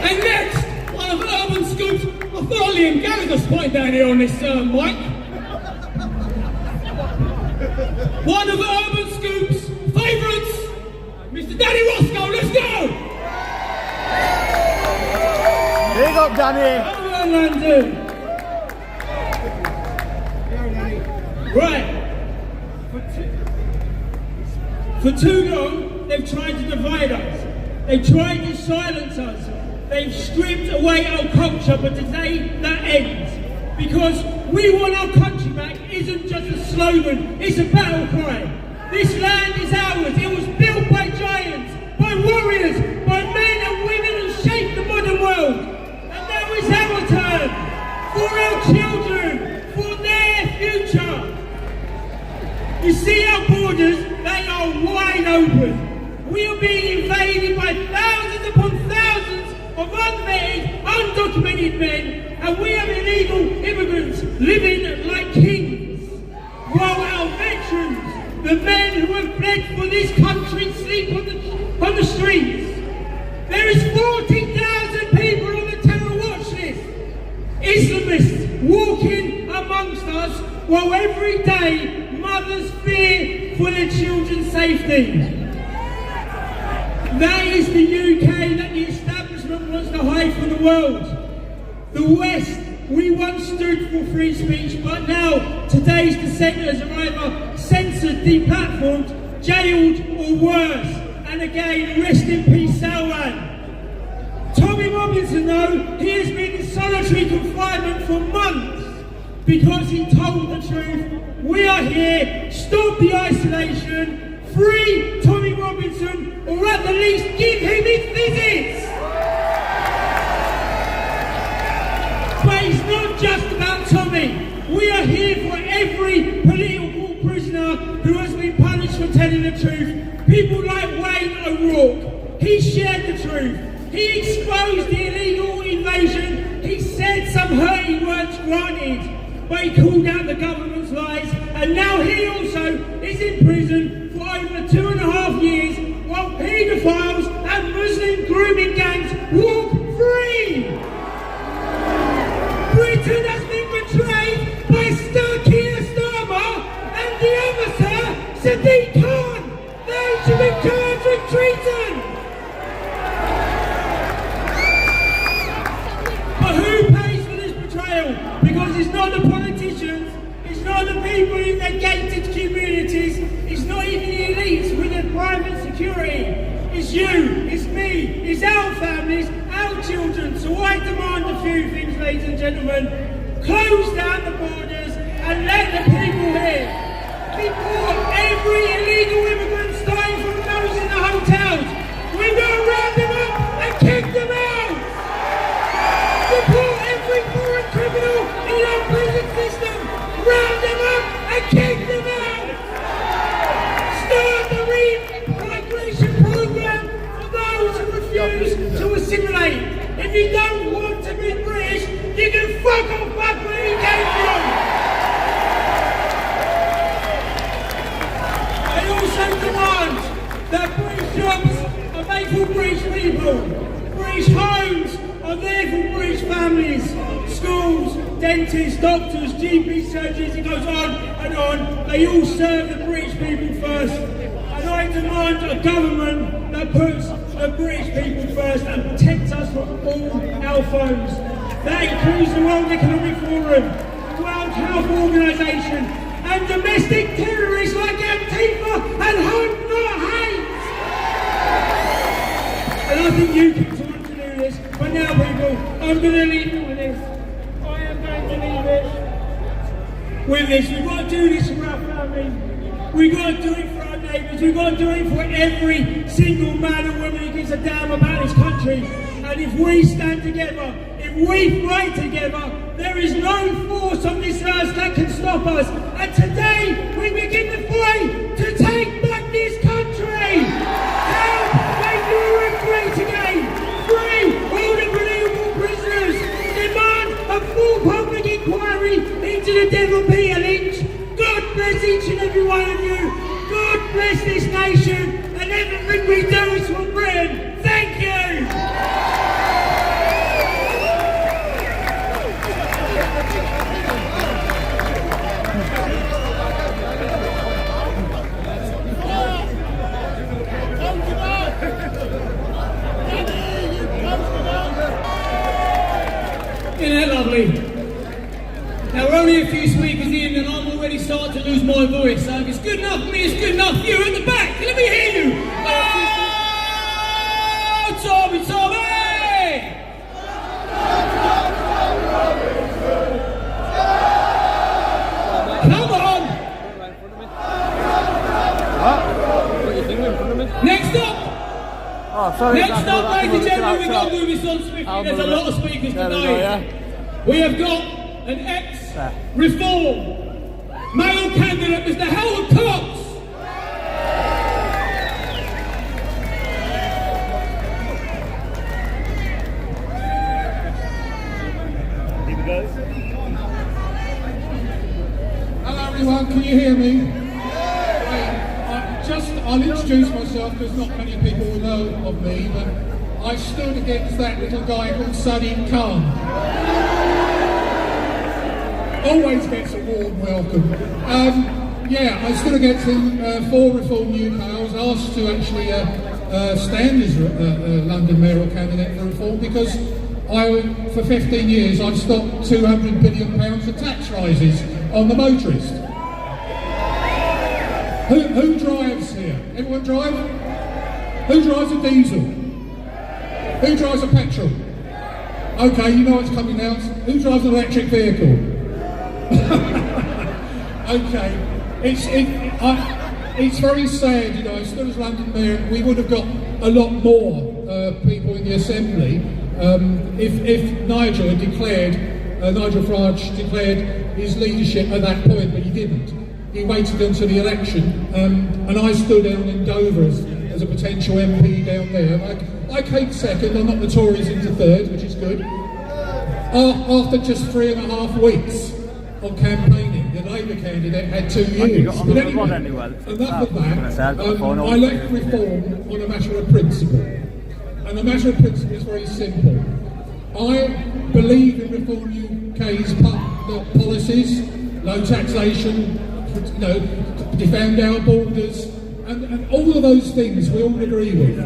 And next, one of Urban Scoop's, I thought Liam Gallagher's pointing down here on this mic. One of Urban Scoop's favourites, Mr. Danny Roscoe, let's go! Big up, Danny! Come on, London! Right. For too long, they've tried to divide us. They've tried to silence us. They've stripped away our culture, but today that ends. Because we want our country back isn't just a slogan, it's a battle cry. This land is ours. It was built by giants, by warriors, by men and women who shaped the modern world. And now it's our turn. For our children, for their future. You see our borders, they are wide open. We are being invaded by thousands upon thousands of unvetted, undocumented men, and we have illegal immigrants living like kings. While our veterans, the men who have fled for this country, sleep on the streets. There is 40,000 people on the terror watch list. Islamists walking amongst us, while every day mothers fear for their children's safety. That is the UK that the establishment wants to hide from the world. The West, we once stood for free speech, but now today's dissenters are either censored, deplatformed, jailed or worse. And again, rest in peace, Salwan. Tommy Robinson, though, he has been in solitary confinement for months because he told the truth. We are here, stop the isolation, free Tommy Robinson, or at the least give him his visits. But it's not just about Tommy. We are here for every political prisoner who has been punished for telling the truth. People like Wayne O'Rourke. He shared the truth. He exposed the illegal invasion. He said some hurting words granted. But he called out the government's lies. And now he also is in prison for over 2.5 years while paedophiles and Muslim grooming gangs walk free. Britain has been betrayed by Sir Keir Starmer and the other Sir Sadiq Khan. They should be charged with treason. But who pays for this betrayal? Because it's not the politicians, it's not are the people in the gated communities. It's not even the elites with their private security. It's you, it's me, it's our families, our children. So I demand a few things, ladies and gentlemen. Close down the borders and let the people in. Before every illegal immigrant starting from those in the hotels, we're going to round them up and kick them out. Deport every foreign criminal in our prison system, round them up and kick them out. Start the re-migration program for those who refuse to assimilate. If you don't want to be British, you can fuck off back where you came from. I also demand that British jobs are made for British people. British homes are there for British families. Schools, dentists, doctors, GP surgeries, it goes on and on. They all serve the British people first. And I demand a government that puts the British people first and protects us from all our foes. That includes the World Economic Forum, the World Health Organization, and domestic terrorists like Antifa and Hope Not Hate. And I think you can want to do this, but now people, I'm going to leave it with this. I am going to leave it with this. We've got to do this for our family. We've got to do it for our neighbours. We've got to do it for every single man and woman who gives a damn about this country. And if we stand together, if we fight together, there is no force on this earth that can stop us. And today, we begin the fight to take back this country. Help make Europe great again. Free all the political prisoners. Demand a full public inquiry into the Devil Peter Lynch. God bless each and every one of you. God bless this nation. And everything we do is for Britain. Thank you. Isn't that lovely? Now we're only a few speakers in and I'm already starting to lose my voice, so if it's good enough for me, it's good enough for you at the back. Let me hear you! Oh, Tommy, Tommy! Come on! What are you thinking in front of me? Next up! Oh, sorry. Next up, ladies and gentlemen, we've got to move this on swiftly. There's a lot of speakers today. We have got an ex-reform male candidate, Mr. Howard Cox. Here we go. Hello everyone, can you hear me? I'll introduce myself because not many people will know of me, but I stood against that little guy called Sadiq Khan. Always gets a warm welcome. I stood against him for Reform UK. I was asked to actually stand as London mayoral candidate for Reform because for 15 years I've stopped £200 billion of tax rises on the motorist. Who drives here? Everyone drive? Who drives a diesel? Who drives a petrol? Okay, you know what's coming now. Who drives an electric vehicle? Okay, it's very sad, you know. I stood as London Mayor, we would have got a lot more people in the Assembly if Nigel had declared, Nigel Farage declared his leadership at that point, but he didn't. He waited until the election, and I stood down in Dover as a potential MP down there. I came second, I knocked the Tories into third, which is good. After just 3.5 weeks of campaigning, the Labour candidate had 2 years. But anyway, enough of that. I left Reform on a matter of principle. And the matter of principle is very simple. I believe in Reform UK's policies, low taxation, defend our borders, and all of those things we all agree with.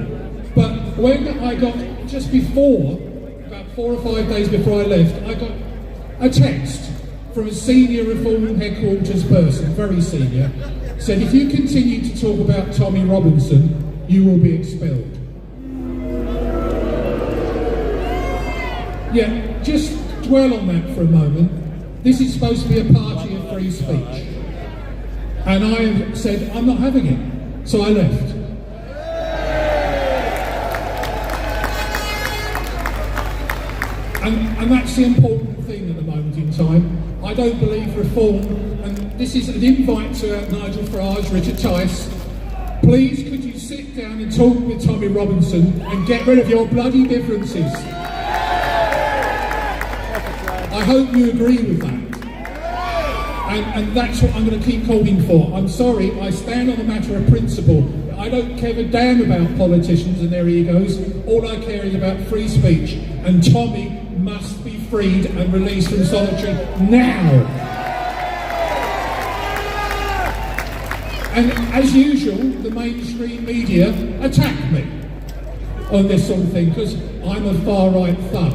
But when I got, just before, about 4 or 5 days before I left, I got a text from a senior Reform headquarters person, very senior, said if you continue to talk about Tommy Robinson, you will be expelled. Yeah, just dwell on that for a moment. This is supposed to be a party of free speech. And I said, I'm not having it. So I left. And that's the important thing at the moment in time. I don't believe reform, and this is an invite to Nigel Farage, Richard Tice. Please, could you sit down and talk with Tommy Robinson and get rid of your bloody differences? I hope you agree with that. And that's what I'm going to keep calling for. I'm sorry, I stand on a matter of principle. I don't care a damn about politicians and their egos. All I care is about free speech. And Tommy must be freed and released from solitary now. And as usual, the mainstream media attack me on this sort of thing because I'm a far-right thug.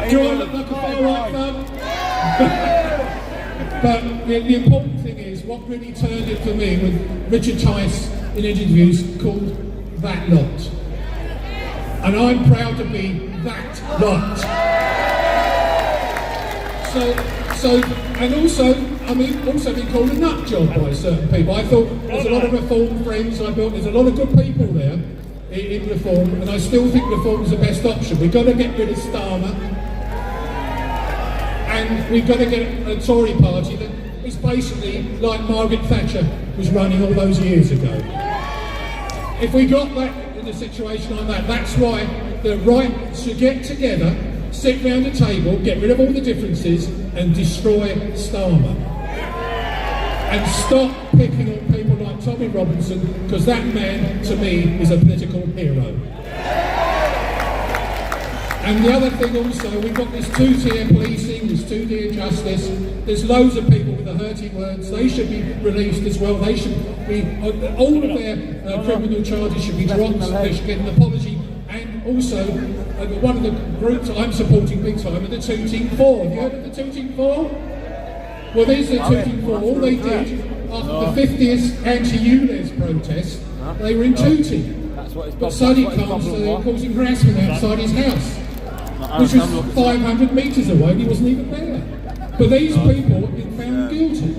Do I look like a far-right thug? But the important thing is, what really turned it for me with Richard Tice in interviews called that lot. And I'm proud to be that lot. So, and also, I mean, also been called a nut job by certain people. I thought there's a lot of Reform friends, I thought there's a lot of good people there in Reform, and I still think Reform is the best option. We've got to get rid of Starmer. And we've got to get a Tory party that is basically like Margaret Thatcher was running all those years ago. If we got that in a situation like that, that's why the right should get together, sit round a table, get rid of all the differences and destroy Starmer. And stop picking on people like Tommy Robinson, because that man, to me, is a political hero. And the other thing also, we've got this two-tier policing, this two-tier justice. There's loads of people with the hurting words. They should be released as well. They should be, all of their criminal charges should be dropped. They should get an apology. And also, one of the groups I'm supporting big time are the Tooting Four. Have you heard of the Tooting Four? Well, there's the Tooting Four. All they did after the 50th anti-ULEZ protest, they were in Tooting. But Sadiq Khan's causing harassment outside his house, which was 500 metres away, and he wasn't even there. But these people have been found guilty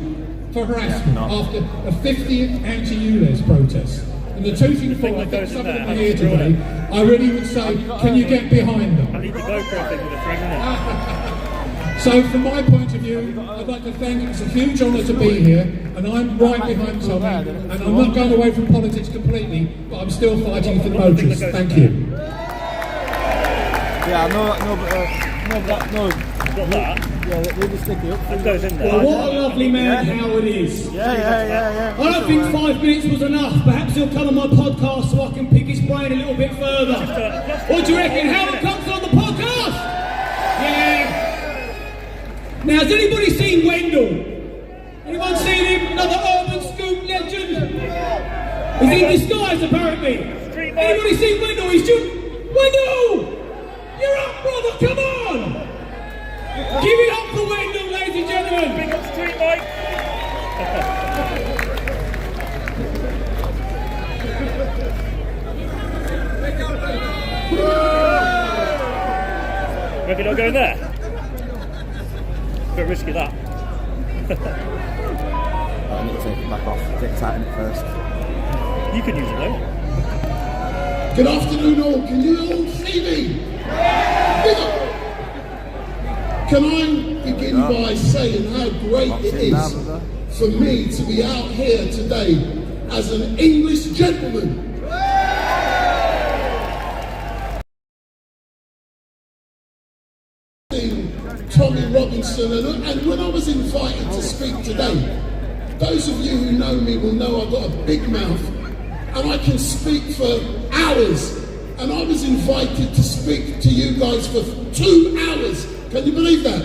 for harassment after a 50th anti-ULEZ protest. And the Tooting Four, I think some of them are here today, I really would say, can you get behind them? I need to go for a thing with a friend. So from my point of view, I'd like to thank you. It's a huge honour to be here, and I'm right behind Tommy, and I'm not going away from politics completely, but I'm still fighting for the motorists. Thank you. Yeah, no. Yeah, they just stick it up. That goes in there. Well, what a lovely man Howard is. Yeah. I don't think 5 minutes was enough. Perhaps he'll come on my podcast so I can pick his brain a little bit further. What do you reckon? Howard comes on the podcast? Yeah. Now, has anybody seen Wendell? Anyone seen him? Another urban scoop legend? He's in disguise, apparently. Anybody seen Wendell? He's just... Wendell! You're up, brother, come on! Give it up for Wendell, ladies and gentlemen! Big up Street Mike! Reckon I'll go in there? Bit risky that. I need to take it back off, get tighten it first. You could use it though. Good afternoon all, can you all see me? Can I begin by saying how great it is for me to be out here today as an English gentleman. Tommy Robinson, and when I was invited to speak today, those of you who know me will know I've got a big mouth and I can speak for hours, and I was invited to speak to you guys for 2 hours. Can you believe that?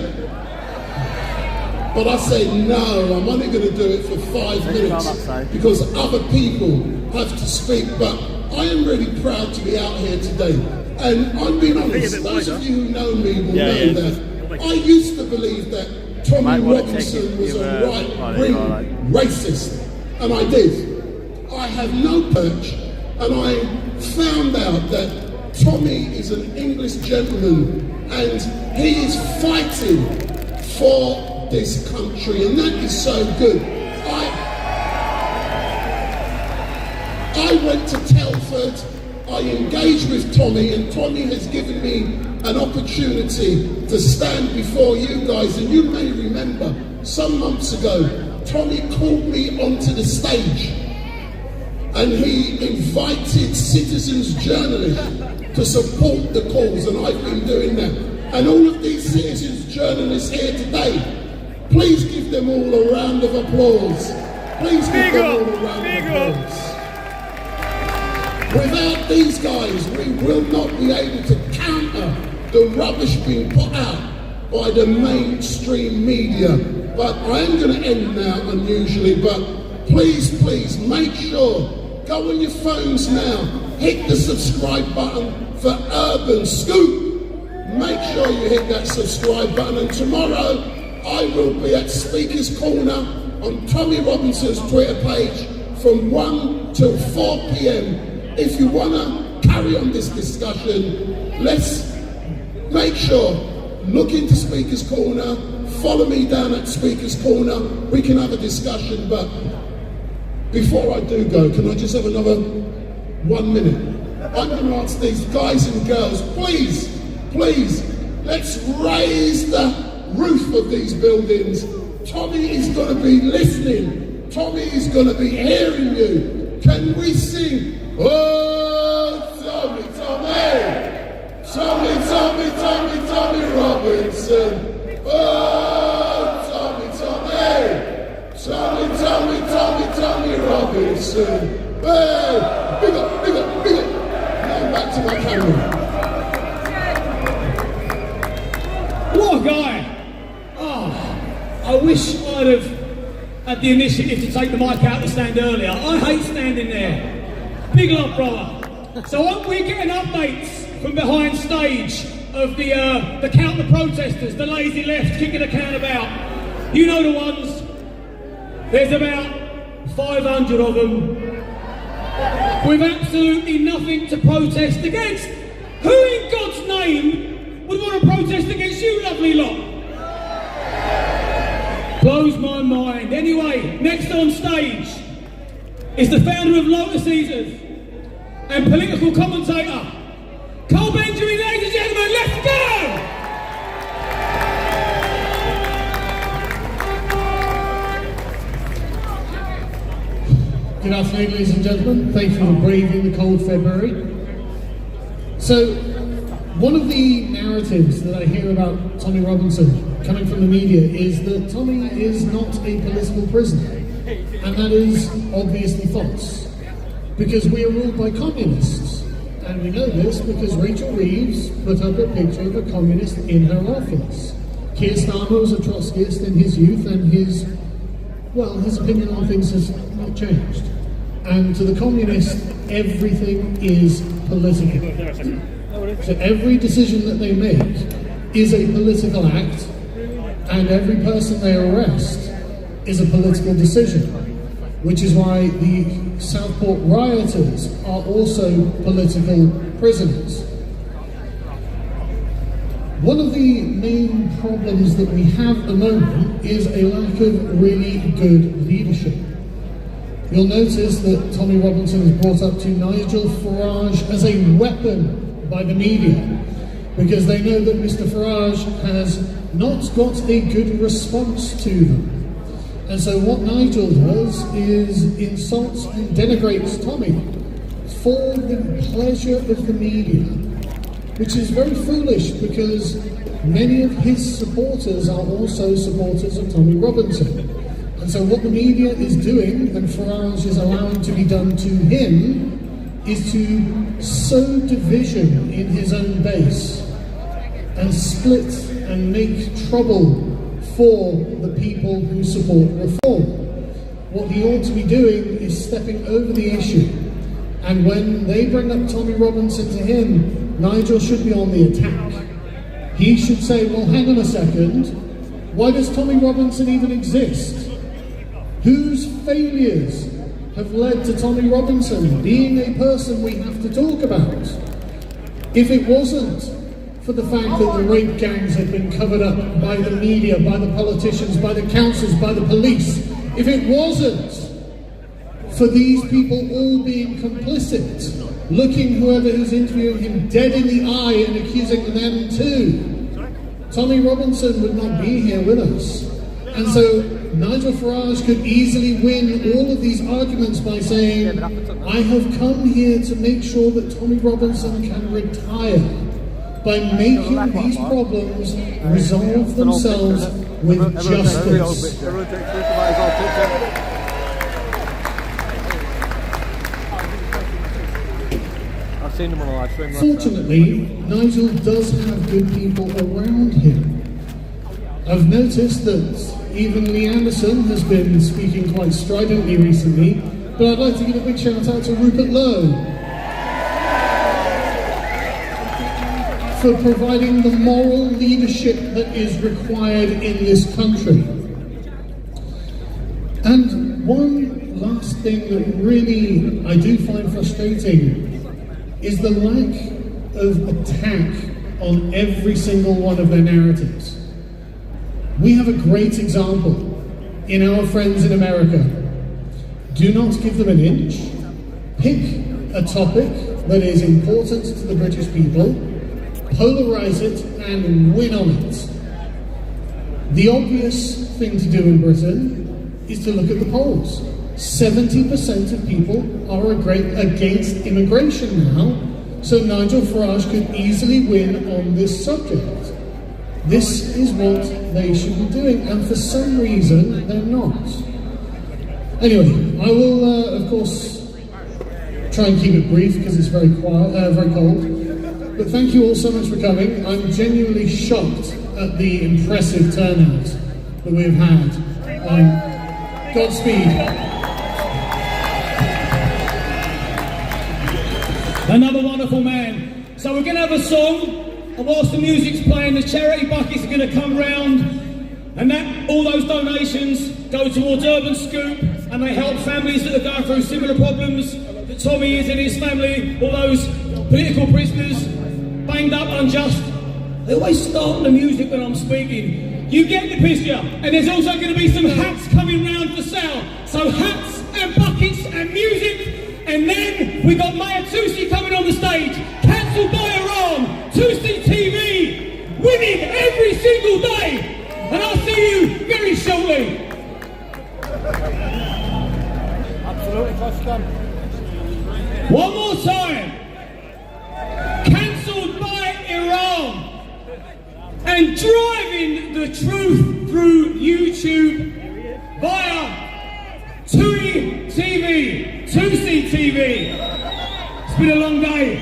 But I said no, I'm only going to do it for 5 minutes because other people have to speak. But I am really proud to be out here today, and I'm being honest, those of you who know me will know that I used to believe that Tommy Robinson was a right-wing racist, and I did. I have no perch, and I found out that Tommy is an English gentleman, and he is fighting for this country, and that is so good. I went to Telford, I engaged with Tommy, and Tommy has given me an opportunity to stand before you guys. And you may remember, some months ago, Tommy called me onto the stage and he invited citizens journalists to support the cause, and I've been doing that. And all of these citizens journalists here today, please give them all a round of applause. Please give them all a round of applause. Without these guys, we will not be able to counter the rubbish being put out by the mainstream media. But I am going to end now unusually, but please, please make sure, go on your phones now, hit the subscribe button for Urban Scoop. Make sure you hit that subscribe button, and tomorrow I will be at Speaker's Corner on Tommy Robinson's Twitter page from 1 till 4 p.m. If you want to carry on this discussion, let's make sure, look into Speaker's Corner, follow me down at Speaker's Corner, we can have a discussion. But before I do go, can I just have another 1 minute? I'm going to ask these guys and girls, please, please, let's raise the roof of these buildings. Tommy is going to be listening. Tommy is going to be hearing you. Can we sing? Oh, Tommy, Tommy, Tommy, Tommy, Tommy, Tommy Robinson. Oh, Tommy, Tommy, Tommy, Tommy, Tommy, Tommy Robinson. Hey, big up, big up, big up. Now back to my camera. What a guy! Oh, I wish I'd have had the initiative to take the mic out the stand earlier. I hate standing there. Big love, brother. So aren't we getting updates from behind stage of the counter protesters, the lazy left kicking the can about? You know the ones. There's about 500 of them with absolutely nothing to protest against. Who in God's name would want to protest against you, lovely lot? Blows my mind. Anyway, next on stage is the founder of Lotus Eaters and political commentator, Cole Benjamin. Ladies and gentlemen, let's go! Good afternoon, ladies and gentlemen. Thank you for braving the cold February. So, one of the narratives that I hear about Tommy Robinson coming from the media is that Tommy is not a political prisoner. And that is obviously false. Because we are ruled by communists. And we know this because Rachel Reeves put up a picture of a communist in her office. Keir Starmer was a Trotskyist in his youth, and his opinion on things has not changed. And to the communists, everything is political. So every decision that they make is a political act, and every person they arrest is a political decision, which is why the Southport rioters are also political prisoners. One of the main problems that we have at the moment is a lack of really good leadership. You'll notice that Tommy Robinson is brought up to Nigel Farage as a weapon by the media, because they know that Mr. Farage has not got a good response to them. And so what Nigel does is insults and denigrates Tommy for the pleasure of the media, which is very foolish because many of his supporters are also supporters of Tommy Robinson. And so what the media is doing, and Farage is allowing to be done to him, is to sow division in his own base and split and make trouble for the people who support reform. What he ought to be doing is stepping over the issue. And when they bring up Tommy Robinson to him, Nigel should be on the attack. He should say, well, hang on a second, Why does Tommy Robinson even exist? Whose failures have led to Tommy Robinson being a person we have to talk about? If it wasn't for the fact that the rape gangs had been covered up by the media, by the politicians, by the councils, by the police, if it wasn't for these people all being complicit, looking whoever who's interviewing him dead in the eye and accusing them too, Tommy Robinson would not be here with us. And so Nigel Farage could easily win all of these arguments by saying, I have come here to make sure that Tommy Robinson can retire, by making these problems resolve themselves with justice. Fortunately, Nigel does have good people around him. I've noticed that even Lee Anderson has been speaking quite stridently recently, but I'd like to give a big shout out to Rupert Lowe for providing the moral leadership that is required in this country. And one last thing that really I do find frustrating is the lack of attack on every single one of their narratives. We have a great example in our friends in America. Do not give them an inch. Pick a topic that is important to the British people, polarize it, and win on it. The obvious thing to do in Britain is to look at the polls. 70% of people are against immigration now, so Nigel Farage could easily win on this subject. This is what they should be doing, and for some reason they're not. Anyway, I will, of course, try and keep it brief because it's very quiet, very cold. But thank you all so much for coming. I'm genuinely shocked at the impressive turnout that we've had. Godspeed. Another wonderful man. So we're going to have a song, and whilst the music's playing, the charity buckets are going to come round, and all those donations go towards Urban Scoop, and they help families that are going through similar problems that Tommy is and his family, all those political prisoners, banged up, unjust. They always start the music when I'm speaking. You get the picture, and there's also going to be some hats coming round for sale. So hats and buckets and music. And then we got Maya Tusi coming on the stage, cancelled by Iran, Tusi TV, winning every single day. And I'll see you very shortly. Absolutely, Costa. One more time. Cancelled by Iran. And driving the truth through YouTube via Tusi TV. It's been a long day.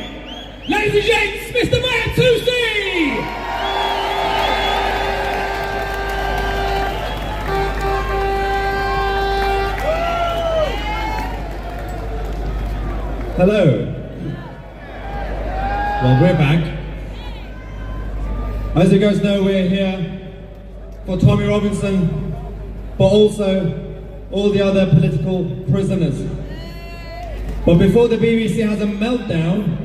Ladies and gents, Mr. Maya Tusi! Hello. Well, we're back. As you guys know, we're here for Tommy Robinson, but also all the other political prisoners. But before the BBC has a meltdown,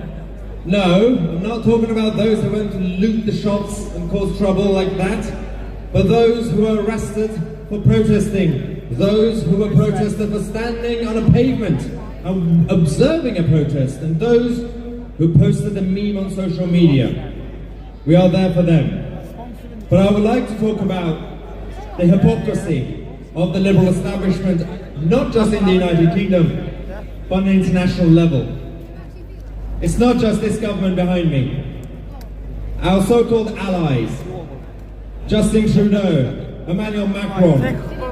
no, I'm not talking about those who went to loot the shops and cause trouble like that, but those who were arrested for protesting, those who were protested for standing on a pavement and observing a protest, and those who posted a meme on social media. We are there for them. But I would like to talk about the hypocrisy of the liberal establishment, not just in the United Kingdom, but on an international level. It's not just this government behind me. Our so-called allies, Justin Trudeau, Emmanuel Macron,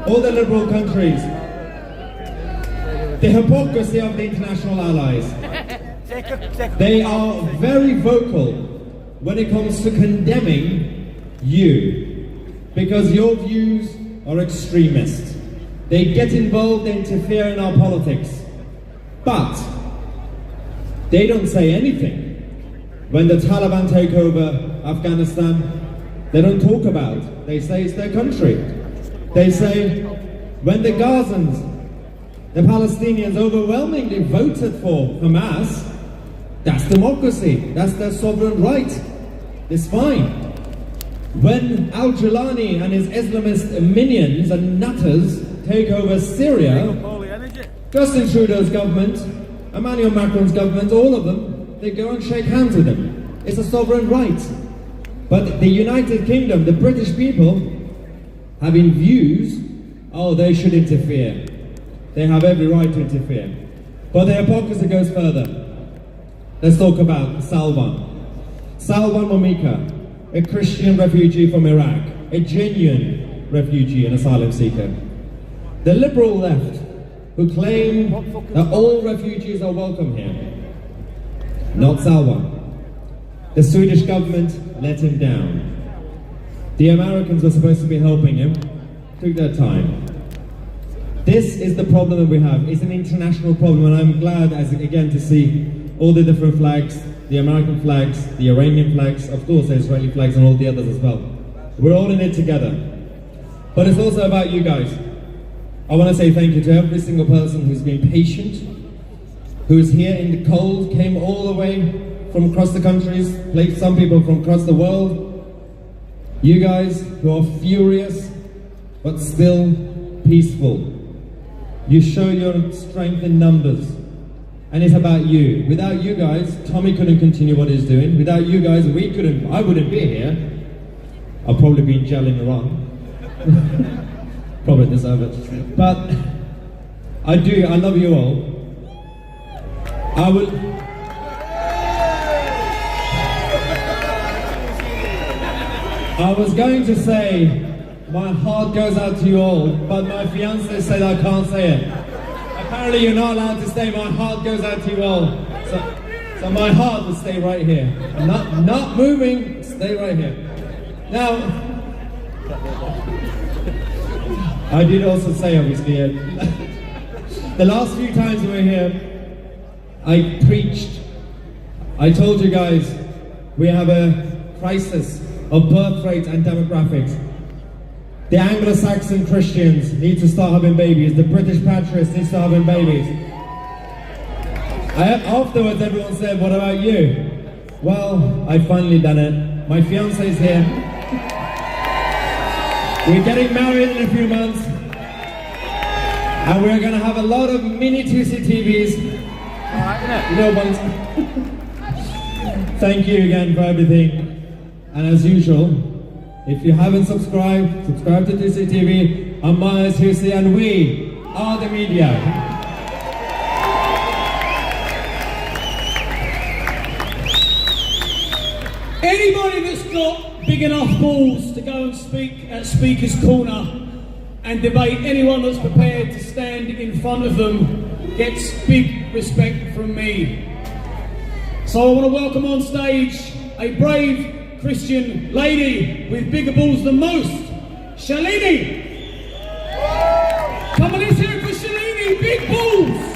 all the liberal countries, the hypocrisy of the international allies. They are very vocal when it comes to condemning you, because your views are extremist. They get involved, they interfere in our politics. But they don't say anything when the Taliban take over Afghanistan, they don't talk about. They say it's their country. They say when the Gazans, the Palestinians overwhelmingly voted for Hamas, that's democracy, that's their sovereign right. It's fine. When Al-Jilani and his Islamist minions and nutters take over Syria, Justin Trudeau's government, Emmanuel Macron's government, all of them, they go and shake hands with them. It's a sovereign right. But the United Kingdom, the British people, having views, oh, they should interfere. They have every right to interfere. But the hypocrisy goes further. Let's talk about Salwan. Salwan Momika, a Christian refugee from Iraq, a genuine refugee and asylum seeker. The liberal left, who claim that all refugees are welcome here. Not Salwan. The Swedish government let him down. The Americans were supposed to be helping him, took their time. This is the problem that we have. It's an international problem, and I'm glad, again, to see all the different flags, the American flags, the Iranian flags, of course the Israeli flags, and all the others as well. We're all in it together. But it's also about you guys. I want to say thank you to every single person who's been patient, who's here in the cold, came all the way from across the countries, some people from across the world. You guys who are furious, but still peaceful. You show your strength in numbers. And it's about you. Without you guys, Tommy couldn't continue what he's doing. Without you guys, I wouldn't be here. I'll probably be in jail in Iran. Probably deserve it. But I love you all. I was going to say, my heart goes out to you all, but my fiancé said I can't say it. Apparently you're not allowed to say my heart goes out to you all. So my heart will stay right here. I'm not moving, stay right here. Now, I did also say, obviously, the last few times we were here, I preached. I told you guys, we have a crisis of birth rate and demographics. The Anglo-Saxon Christians need to start having babies. The British patriots need to start having babies. Afterwards, everyone said, what about you? Well, I've finally done it. My fiancé is here. We're getting married in a few months. And we're going to have a lot of mini 2C TVs. Little ones. Thank you again for everything. And as usual, if you haven't subscribed, subscribe to 2C TV. I'm Myers 2C and we are the media. Anybody that's got big enough balls to go and speak at Speaker's Corner and debate anyone that's prepared to stand in front of them gets big respect from me. So I want to welcome on stage a brave Christian lady with bigger balls than most, Shalini. Come on, let's hear it for Shalini, big balls.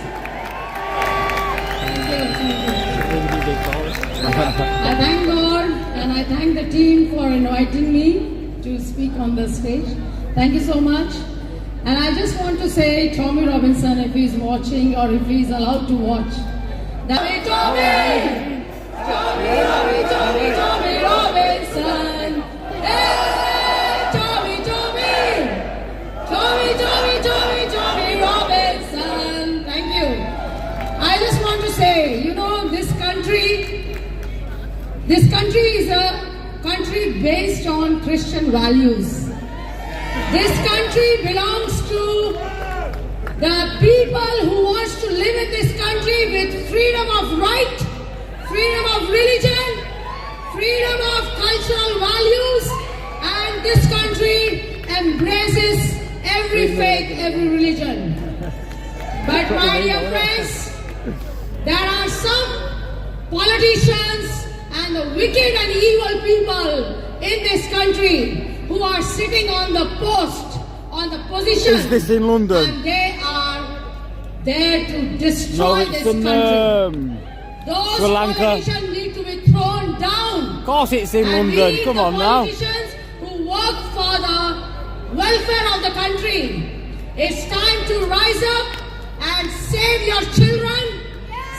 I thank God and I thank the team for inviting me to speak on this stage. Thank you so much. And I just want to say, Tommy Robinson, if he's watching or if he's allowed to watch, that Tommy Robinson, hey, Tommy Robinson, thank you. I just want to say, you know, this country is a country based on Christian values. This country belongs to the people who want to live in this country with freedom of right, freedom of religion, freedom of cultural values, and this country embraces every faith, every religion. But my dear friends, there are some politicians and the wicked and evil people in this country who are sitting on the post, on the position. Is this in London? And they are there to destroy this country. Those Sri Lanka. politicians need to be thrown down. Of course it's in and London, we, come the on now. Politicians welfare of the country. It's time to rise up and save your children,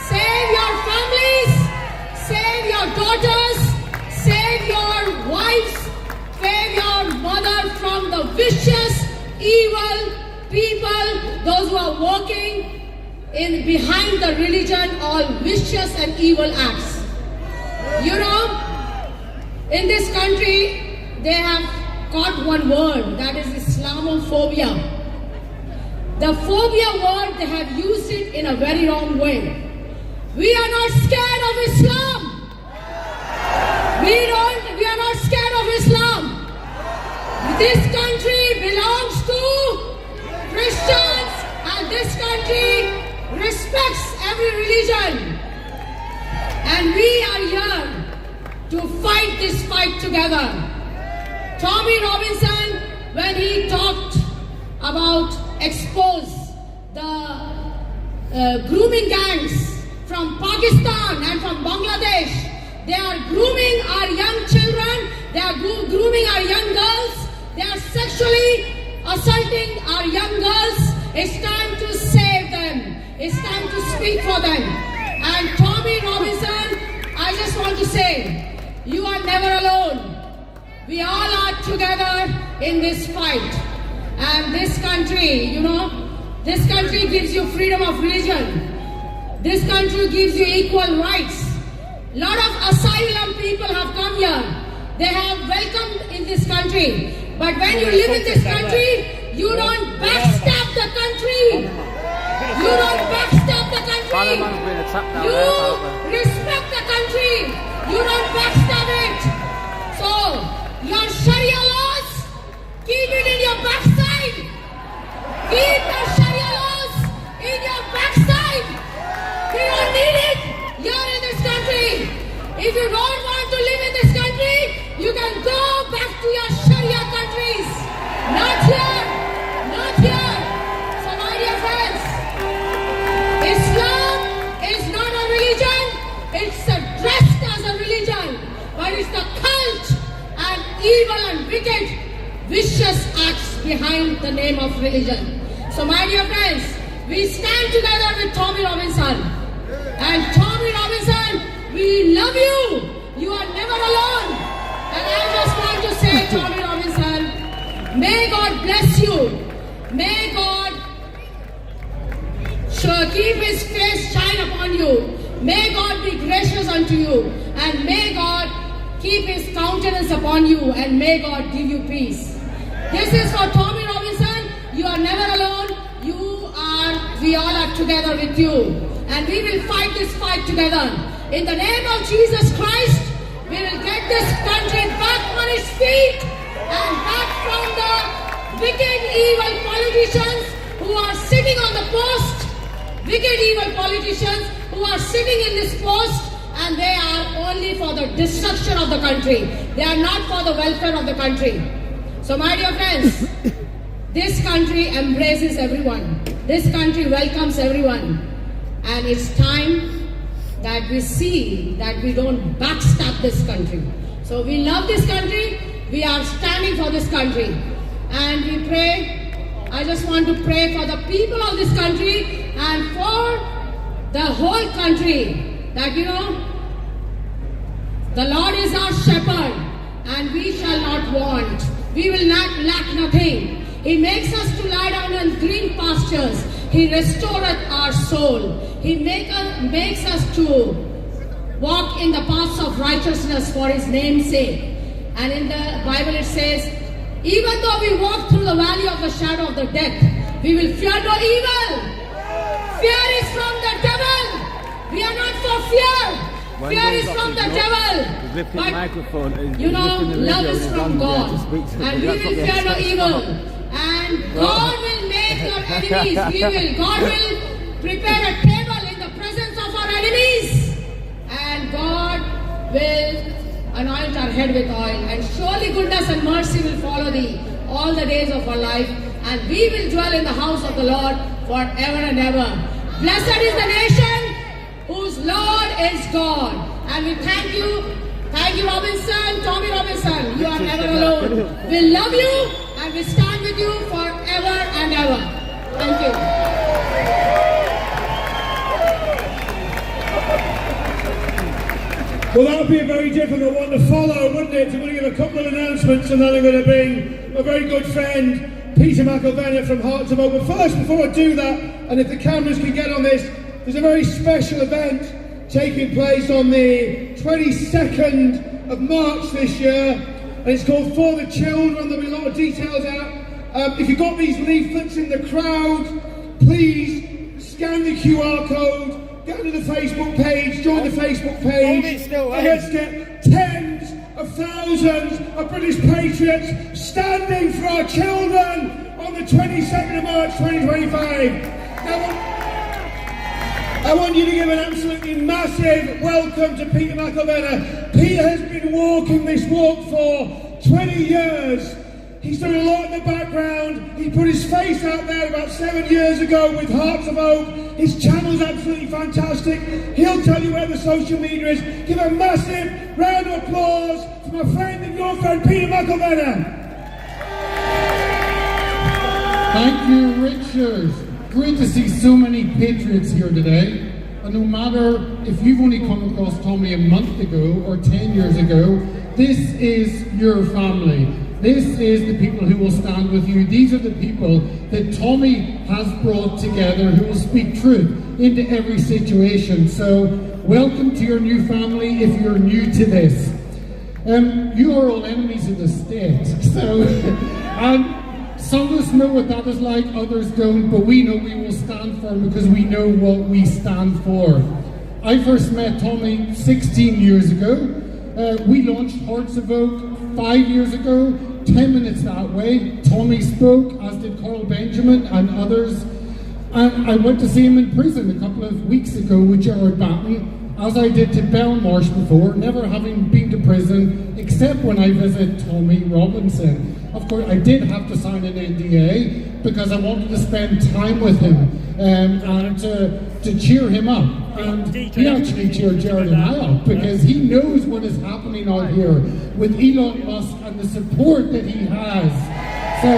save your families, save your daughters, save your wives, save your mother from the vicious, evil people, those who are working in behind the religion, all vicious and evil acts. You know, in this country, they have got one word, that is Islamophobia. The phobia word, they have used it in a very wrong way. We are not scared of Islam. We are not scared of Islam. This country belongs to Christians, and this country respects every religion. And we are here to fight this fight together. Tommy Robinson, when he talked about expose the grooming gangs from Pakistan and from Bangladesh, they are grooming our young children, they are grooming our young girls, they are sexually assaulting our young girls. It's time to save them. It's time to speak for them. And Tommy Robinson, I just want to say, you are never alone. We all are together in this fight. And this country, you know, this country gives you freedom of religion. This country gives you equal rights. A lot of asylum people have come here. They have welcomed in this country. But when you live in this country, you don't backstab the country. You don't backstab the country. You respect the country. You don't backstab it. So, your Sharia laws, keep it in your backside. Keep your Sharia laws in your backside. We don't need it here in this country. If you don't want to live in this country, you can go back to your Sharia countries. Not here. Not here. So my dear friends, Islam is not a religion. It's dressed as a religion. But it's the cult and evil and wicked, vicious acts behind the name of religion. So my dear friends, we stand together with Tommy Robinson. And Tommy Robinson, we love you. You are never alone. And I just want to say, Tommy Robinson, may God bless you. May God keep His face shine upon you. May God be gracious unto you. And may God keep His countenance upon you. And may God give you peace. This is for Tommy Robinson. You are never alone. We all are together with you. And we will fight this fight together. In the name of Jesus Christ, we will get this country back on its feet and back from the wicked, evil politicians who are sitting on the post. Wicked, evil politicians who are sitting in this post, and they are only for the destruction of the country. They are not for the welfare of the country. So my dear friends, this country embraces everyone. This country welcomes everyone. And it's time that we see that we don't backstab this country. So we love this country. We are standing for this country. And we pray, I just want to pray for the people of this country and for the whole country, that you know, the Lord is our shepherd and we shall not want. We will not lack nothing. He makes us to lie down in green pastures. He restoreth our soul. He makes us to walk in the paths of righteousness for His name's sake. And in the Bible it says, even though we walk through the valley of the shadow of the death, we will fear no evil. Fear is from the devil. We are not for fear. Fear is from the devil. But you know, love is from God. And we will fear no evil. And God will make your enemies. God will prepare a table in the presence of our enemies. And God will anoint our head with oil. And surely goodness and mercy will follow thee all the days of our life. And we will dwell in the house of the Lord forever and ever. Blessed is the nation whose Lord is God. And we thank you. Thank you, Robinson, Tommy Robinson. You are never alone. We love you. And I will stand with you forever and ever. Thank you. Well, that would be a very difficult one to follow, wouldn't it? I'm going to give a couple of announcements and then I'm going to bring a very good friend, Peter McElvenna from Hearts of Oak. But first, before I do that, and if the cameras can get on this, there's a very special event taking place on the 22nd of March this year, and it's called For the Children. There'll be a lot of details out. If you've got these leaflets in the crowd, please scan the QR code. Get to the Facebook page, join the Facebook page, and let's get tens of thousands of British patriots standing for our children on the 22nd of March 2025. Now, I want you to give an absolutely massive welcome to Peter McElvenna. Peter has been walking this walk for 20 years. He's done a lot in the background. He put his face out there about 7 years ago with Hearts of Oak. His channel's absolutely fantastic. He'll tell you where the social media is. Give a massive round of applause for my friend and your friend, Peter McElvenna. Thank you, Richard. Great to see so many patriots here today. And no matter if you've only come across Tommy a month ago or 10 years ago, this is your family. This is the people who will stand with you. These are the people that Tommy has brought together who will speak truth into every situation. So welcome to your new family if you're new to this. You are all enemies of the state. So some of us know what that is like, others don't, but we know we will stand for him because we know what we stand for. I first met Tommy 16 years ago. We launched Hearts of Oak 5 years ago. 10 minutes that way, Tommy spoke, as did Carl Benjamin and others. And I went to see him in prison a couple of weeks ago with Gerard Batten, as I did to Belmarsh before, never having been to prison, except when I visit Tommy Robinson. Of course, I did have to sign an NDA because I wanted to spend time with him and to cheer him up. And he actually cheered Gerard and I up because he knows what is happening out here with Elon Musk and the support that he has. So,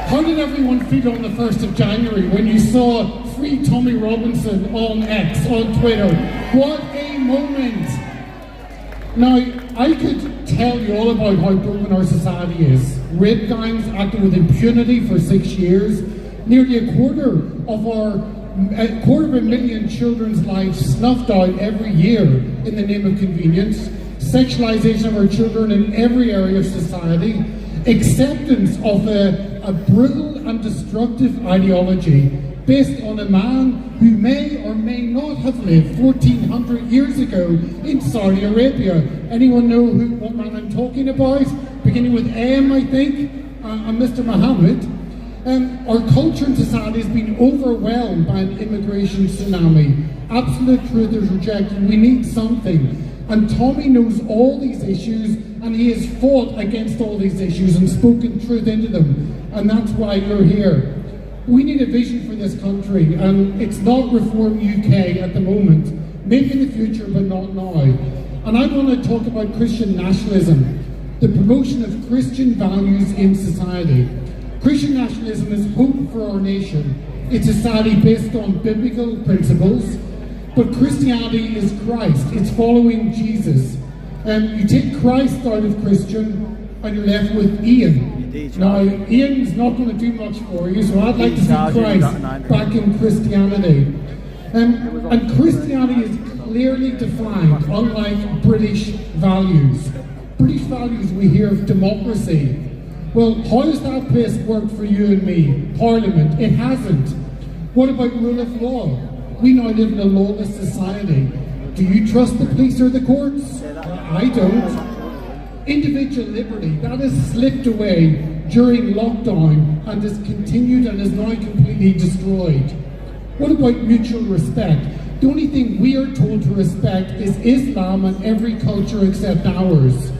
how did everyone feel on the 1st of January when you saw Free Tommy Robinson on X, on Twitter? What a moment! Now, I could tell you all about how broken our society is. Rape gangs acting with impunity for 6 years. Nearly a quarter of 250,000 children's lives snuffed out every year in the name of convenience. Sexualization of our children in every area of society. Acceptance of a brutal and destructive ideology based on a man who may or may not have lived 1400 years ago in Saudi Arabia. Anyone know what man I'm talking about? Beginning with M, I think, and Mr. Mohammed. Our culture and society has been overwhelmed by an immigration tsunami. Absolute truth is rejected. We need something. And Tommy knows all these issues, and he has fought against all these issues and spoken truth into them. And that's why you're here. We need a vision for this country, and it's not Reform UK at the moment. Maybe in the future, but not now. And I want to talk about Christian nationalism, the promotion of Christian values in society. Christian nationalism is hope for our nation. It's a society based on biblical principles, but Christianity is Christ. It's following Jesus. You take Christ out of Christian, and you're left with Ian. Now, Ian's not going to do much for you, so I'd like to see Christ back in Christianity. And Christianity is clearly defined, unlike British values. British values, we hear of democracy. Well, how does that place work for you and me? Parliament, it hasn't. What about rule of law? We now live in a lawless society. Do you trust the police or the courts? I don't. Individual liberty, that has slipped away during lockdown and has continued and is now completely destroyed. What about mutual respect? The only thing we are told to respect is Islam and every culture except ours.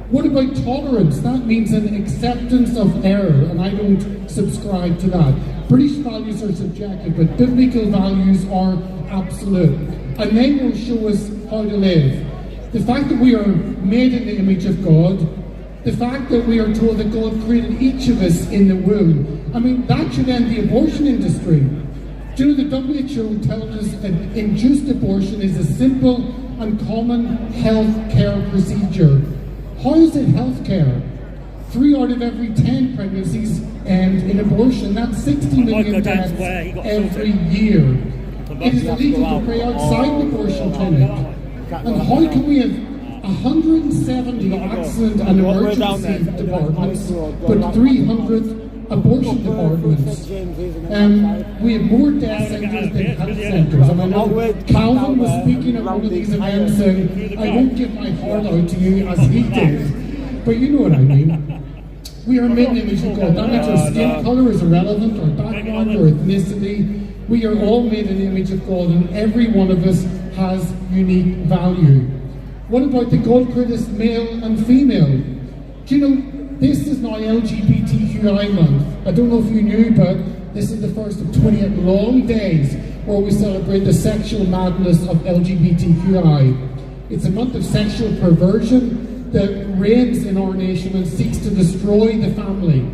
What about tolerance? That means an acceptance of error, and I don't subscribe to that. British values are subjective, but biblical values are absolute. And they will show us how to live. The fact that we are made in the image of God, The fact that we are told that God created each of us in the womb, I mean, that should end the abortion industry. Do you know the WHO tells us that induced abortion is a simple and common health care procedure? How is it health care? 3 out of every 10 pregnancies end in abortion. That's 60 million deaths every year. It is illegal to pray outside an abortion clinic. And how can we have 170 accident and emergency departments, but 300 abortion departments? We have more death centres than health centres. And I know Calvin was speaking at one of these events saying, I won't give my heart out to you as he did. But you know what I mean. We are made in the image of God. That means our skin colour is irrelevant, our background, our ethnicity. We are all made in the image of God, and every one of us has unique value. What about the God created male and female? Do you know, this is now LGBTQI month. I don't know if you knew, but this is the first of 28 long days where we celebrate the sexual madness of LGBTQI. It's a month of sexual perversion that reigns in our nation and seeks to destroy the family.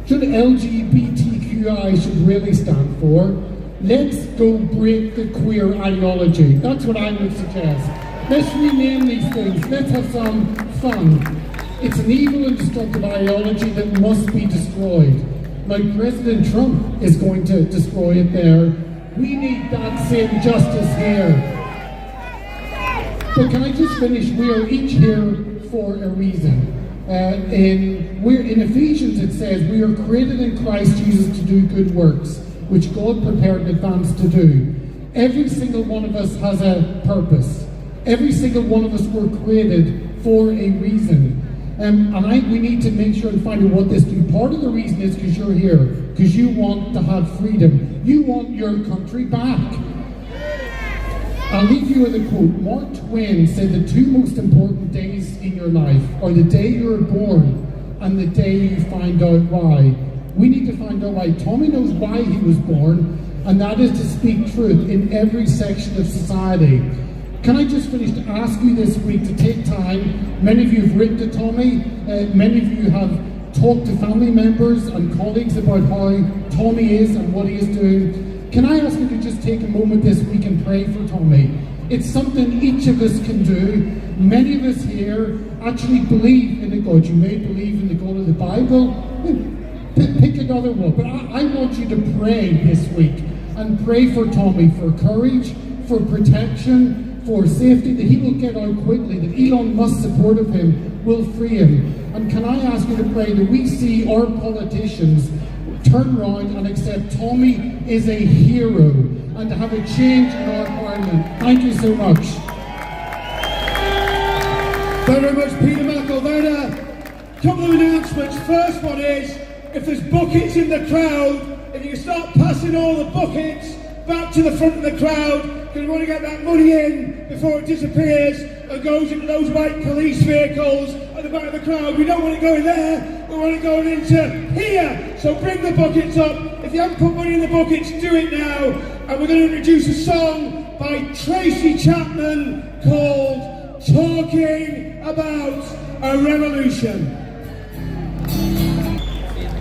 Should LGBTQI should really stand for? Let's go break the queer ideology. That's what I would suggest. Let's rename these things. Let's have some fun. It's an evil and destructive ideology that must be destroyed. Like President Trump is going to destroy it there. We need that same justice here. But can I just finish? We are each here for a reason. In Ephesians it says, we are created in Christ Jesus to do good works, which God prepared in advance to do. Every single one of us has a purpose. Every single one of us were created for a reason. We need to make sure and find out what this do. Part of the reason is because you're here, because you want to have freedom. You want your country back. I'll leave you with a quote. Mark Twain said the 2 most important days in your life are the day you were born and the day you find out why. We need to find out why. Tommy knows why he was born, and that is to speak truth in every section of society. Can I just finish to ask you this week to take time? Many of you have written to Tommy. Many of you have talked to family members and colleagues about how Tommy is and what he is doing. Can I ask you to just take a moment this week and pray for Tommy? It's something each of us can do. Many of us here actually believe in a God. You may believe in the God of the Bible. Pick another one. But I want you to pray this week and pray for Tommy for courage, for protection, for safety, that he will get out quickly, that Elon Musk's support of him will free him. And can I ask you to pray that we see our politicians turn around and accept Tommy is a hero and to have a change in our parliament. Thank you so much. Thank you very much, Peter Mackle. Then a couple of announcements. First one is, if there's buckets in the crowd, if you can start passing all the buckets back to the front of the crowd, because we want to get that money in before it disappears and goes into those white police vehicles at the back of the crowd. We don't want it going there, we want it going into here. So bring the buckets up. If you haven't put money in the buckets, do it now. And we're going to introduce a song by Tracy Chapman called Talking About a Revolution.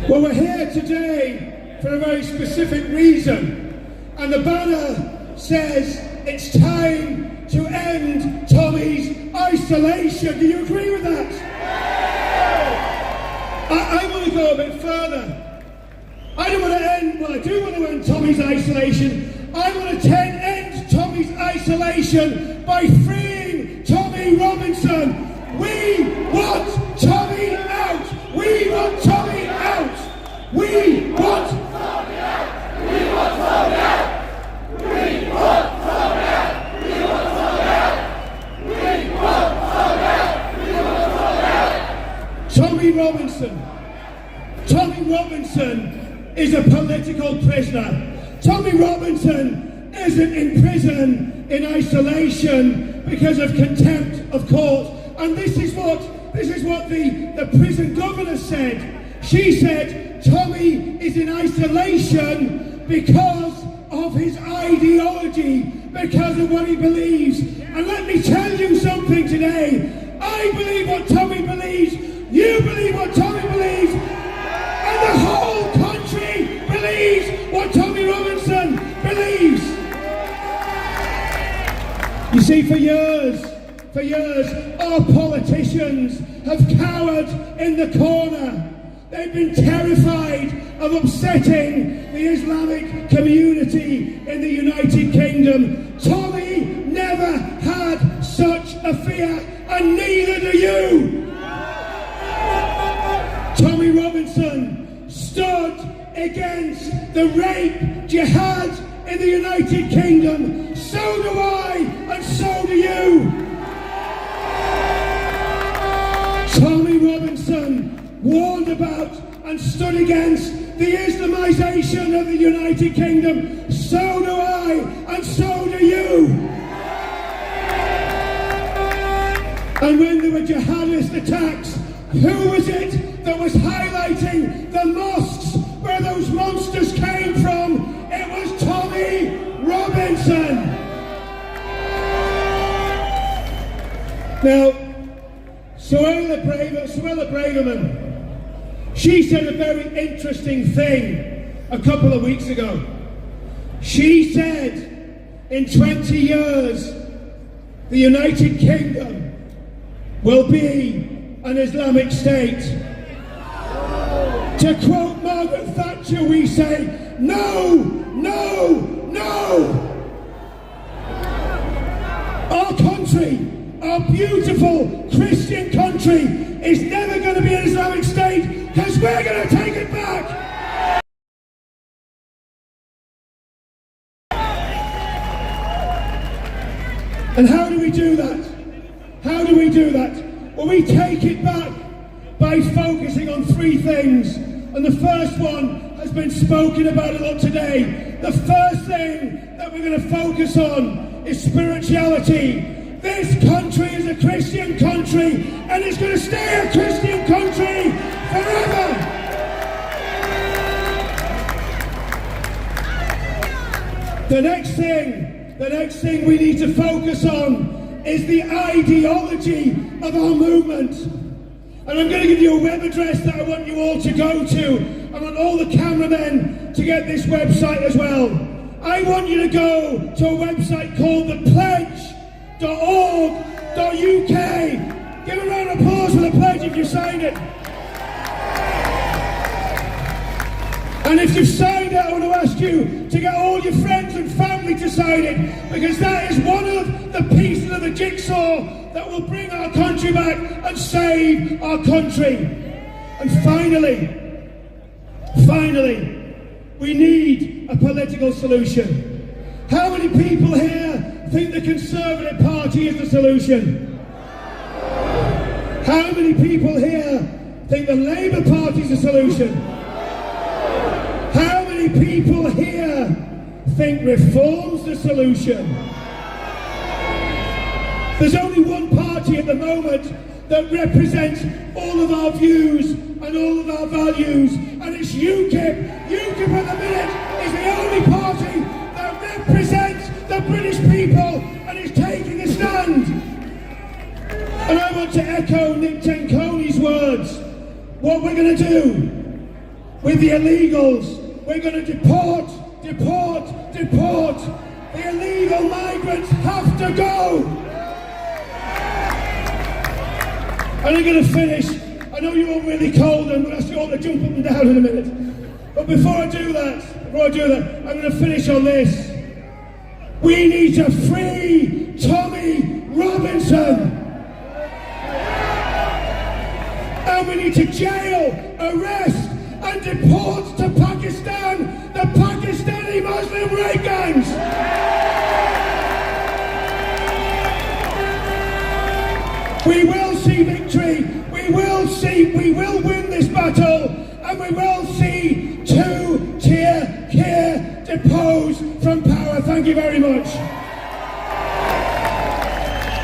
Well, we're here today for a very specific reason. And the banner says it's time to end Tommy's isolation. Do you agree with that? I want to go a bit further. I don't want to end, well, I do want to end Tommy's isolation. I want to end Tommy's isolation by freeing Tommy Robinson. We want Tommy out. We want Tommy out. We want Tommy out. We want Tommy out. We want Tommy out. We want Tommy out. We want Tommy out. We want Tommy out. Tommy Robinson. Tommy Robinson is a political prisoner. Tommy Robinson isn't in prison in isolation because of contempt of court. And this is what the prison governor said. She said Tommy is in isolation because of his ideology, because of what he believes. And let me tell you something today. I believe what Tommy believes. You believe see, for years, our politicians have cowered in the corner. They've been terrified of upsetting the Islamic community in the United Kingdom. Tommy never had such a fear, and neither do you. Tommy Robinson stood against the rape jihad in the United Kingdom. So do I, and so do you. Tommy Robinson warned about and stood against the Islamisation of the United Kingdom. So do I, and so do you. And when there were jihadist attacks, who was it that was highlighting the mosques where those monsters came from? It was Tommy Robinson. Now, Suella Braverman, she said a very interesting thing a couple of weeks ago. She said, in 20 years, the United Kingdom will be an Islamic state. To quote Margaret Thatcher, we say, no, no, no. Our country, our beautiful Christian country, is never going to be an Islamic state, because we're going to take it back. And how do we do that? How do we do that? Well, we take it back by focusing on three things. And the first one has been spoken about a lot today. The first thing that we're going to focus on is spirituality. This country is a Christian country, and it's going to stay a Christian country forever. The next thing we need to focus on is the ideology of our movement. And I'm going to give you a web address that I want you all to go to. I want all the cameramen to get this website as well. I want you to go to a website called thepledge.org.uk. Give a round of applause for the pledge if you signed it. And if you've signed it, I want to ask you to get all your friends and family to sign it, because that is one of the pieces of the jigsaw that will bring our country back and save our country. And finally, we need a political solution. How many people here think the Conservative Party is the solution? How many people here think the Labour Party is the solution? How many people here think reform's the solution? There's only one party at the moment that represents all of our views and all of our values, and it's UKIP. UKIP at the minute is the only party that represents the British people and is taking a stand. And I want to echo Nick Tenconi's words. What we're going to do with the illegals, we're going to deport. The illegal migrants have to go. And I'm going to finish. I know you're all really cold, and I'm going to ask you all to jump up and down in a minute. But before I do that, I'm going to finish on this. We need to free Tommy Robinson. And we need to jail, arrest, and deport to Pakistan the Pakistani Muslim rape gangs. We will see victory. We will win this battle, and we will see two-tier care deposed from power. Thank you very much.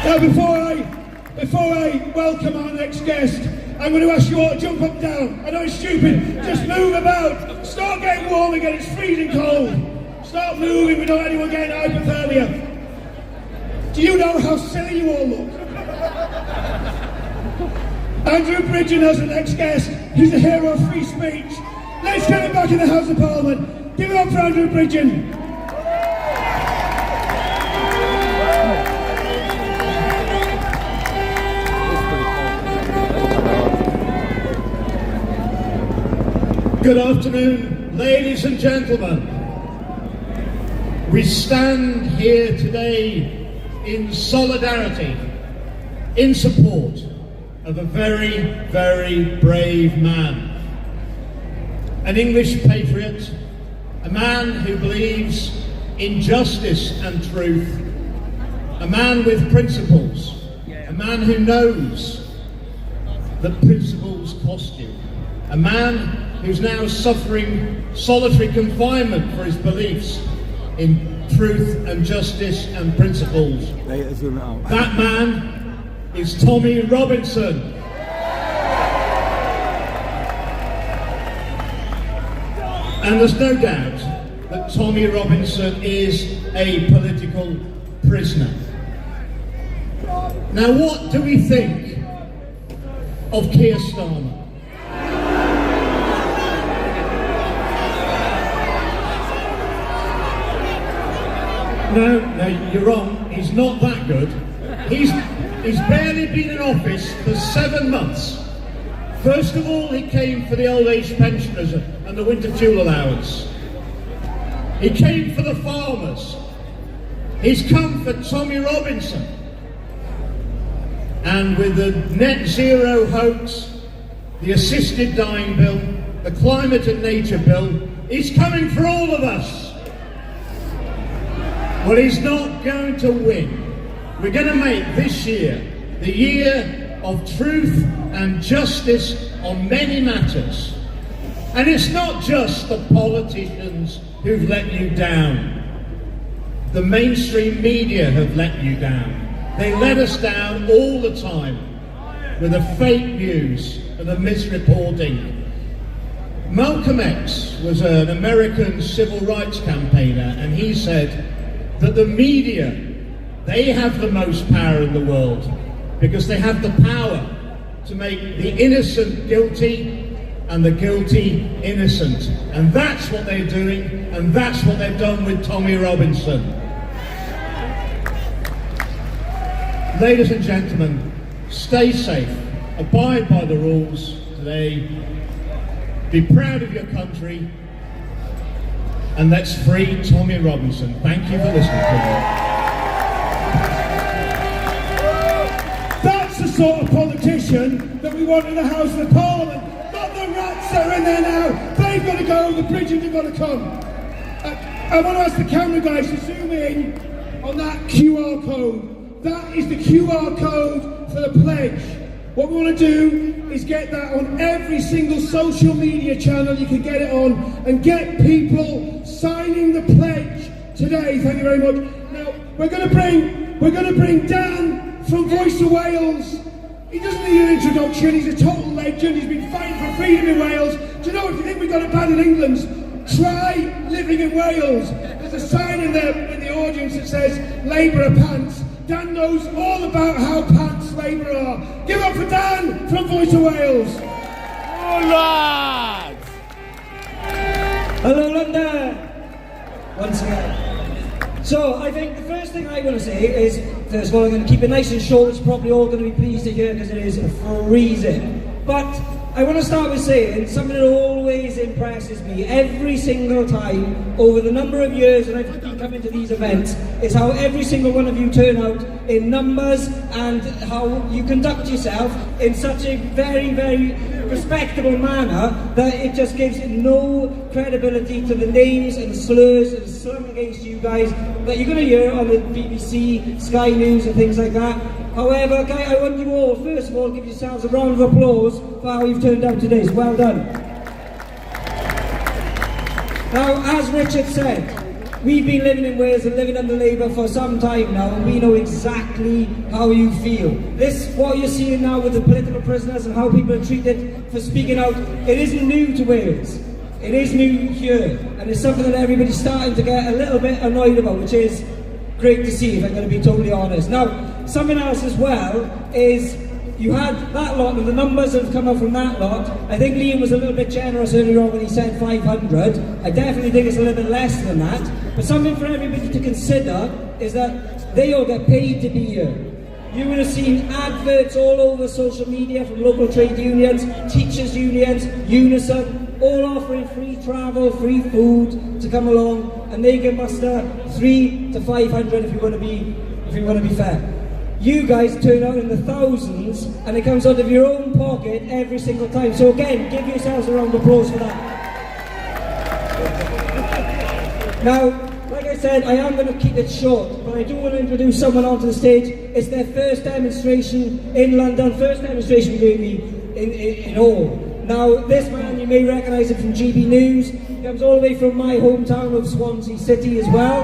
Now, before I welcome our next guest, I'm going to ask you all to jump up and down. I know it's stupid. Just move about. Start getting warm again. It's freezing cold. Start moving without anyone getting hypothermia. Do you know how silly you all look? Andrew Bridgen has the next guest. He's a hero of free speech. Let's get him back in the House of Parliament. Give it up for Andrew Bridgen. Good afternoon, ladies and gentlemen. We stand here today in solidarity, in support of a very, very brave man. An English patriot, a man who believes in justice and truth, a man with principles, a man who knows that principles cost you, a man who's now suffering solitary confinement for his beliefs in truth and justice and principles. That man is Tommy Robinson. And there's no doubt that Tommy Robinson is a political prisoner. Now, what do we think of Keir Starmer? No, you're wrong. He's not that good. He's barely been in office for 7 months. First of all, he came for the old age pensioners and the winter fuel allowance. He came for the farmers. He's come for Tommy Robinson. And with the net zero hoax, the assisted dying bill, the climate and nature bill, he's coming for all of us. Well, he's not going to win. We're going to make this year the year of truth and justice on many matters. And it's not just the politicians who've let you down. The mainstream media have let you down. They let us down all the time with the fake news and the misreporting. Malcolm X was an American civil rights campaigner, and he said that the media, they have the most power in the world because they have the power to make the innocent guilty and the guilty innocent. And that's what they're doing, and that's what they've done with Tommy Robinson. Ladies and gentlemen, stay safe, abide by the rules today, be proud of your country, and let's free Tommy Robinson. Thank you for listening to me. That's the sort of politician that we want in the House of Parliament, not the rats that are in there now. They've got to go over the bridge and they've got to come. I want to ask the camera guys to zoom in on that QR code. That is the QR code for the pledge. What we want to do is get that on every single social media channel you can get it on, and get people signing the pledge today. Thank you very much. Now we're going to bring Dan from Voice of Wales. He doesn't need an introduction. He's a total legend. He's been fighting for freedom in Wales. Do you know, if you think we got it bad in England, try living in Wales. There's a sign in the audience that says Labour are pants. Dan knows all about how pants Labour are. Give up for Dan from Voice of Wales. Oh, lads! Hello, London! Once again. So, I think the first thing I want to say is, first of all, I'm going to keep it nice and short. It's probably all going to be pleased to hear because it is freezing. But I want to start with saying something that always impresses me every single time over the number of years that I've been coming to these events is how every single one of you turn out in numbers and how you conduct yourself in such a very, very respectable manner that it just gives no credibility to the names and slurs and slung against you guys that you're going to hear on the BBC, Sky News and things like that. However, I want you all, first of all, give yourselves a round of applause for how you've turned out today. So well done. Now, as Richard said, we've been living in Wales and living under Labour for some time now, and we know exactly how you feel. This, what you're seeing now with the political prisoners and how people are treated for speaking out, it isn't new to Wales. It is new here, and it's something that everybody's starting to get a little bit annoyed about, which is great to see, if I'm going to be totally honest. Now, something else as well is you had that lot, and the numbers that have come out from that lot. I think Liam was a little bit generous earlier on when he said 500. I definitely think it's a little bit less than that. But something for everybody to consider is that they all get paid to be here. You would have seen adverts all over social media from local trade unions, teachers' unions, Unison, all offering free travel, free food to come along, and they can muster 300 to 500 if you want to be fair. You guys turn out in the thousands, and it comes out of your own pocket every single time. So again, give yourselves a round of applause for that. Now, like I said, I am going to keep it short, but I do want to introduce someone onto the stage. It's their first demonstration in London, first demonstration really in all. Now, this man, you may recognise him from GB News. He comes all the way from my hometown of Swansea City as well.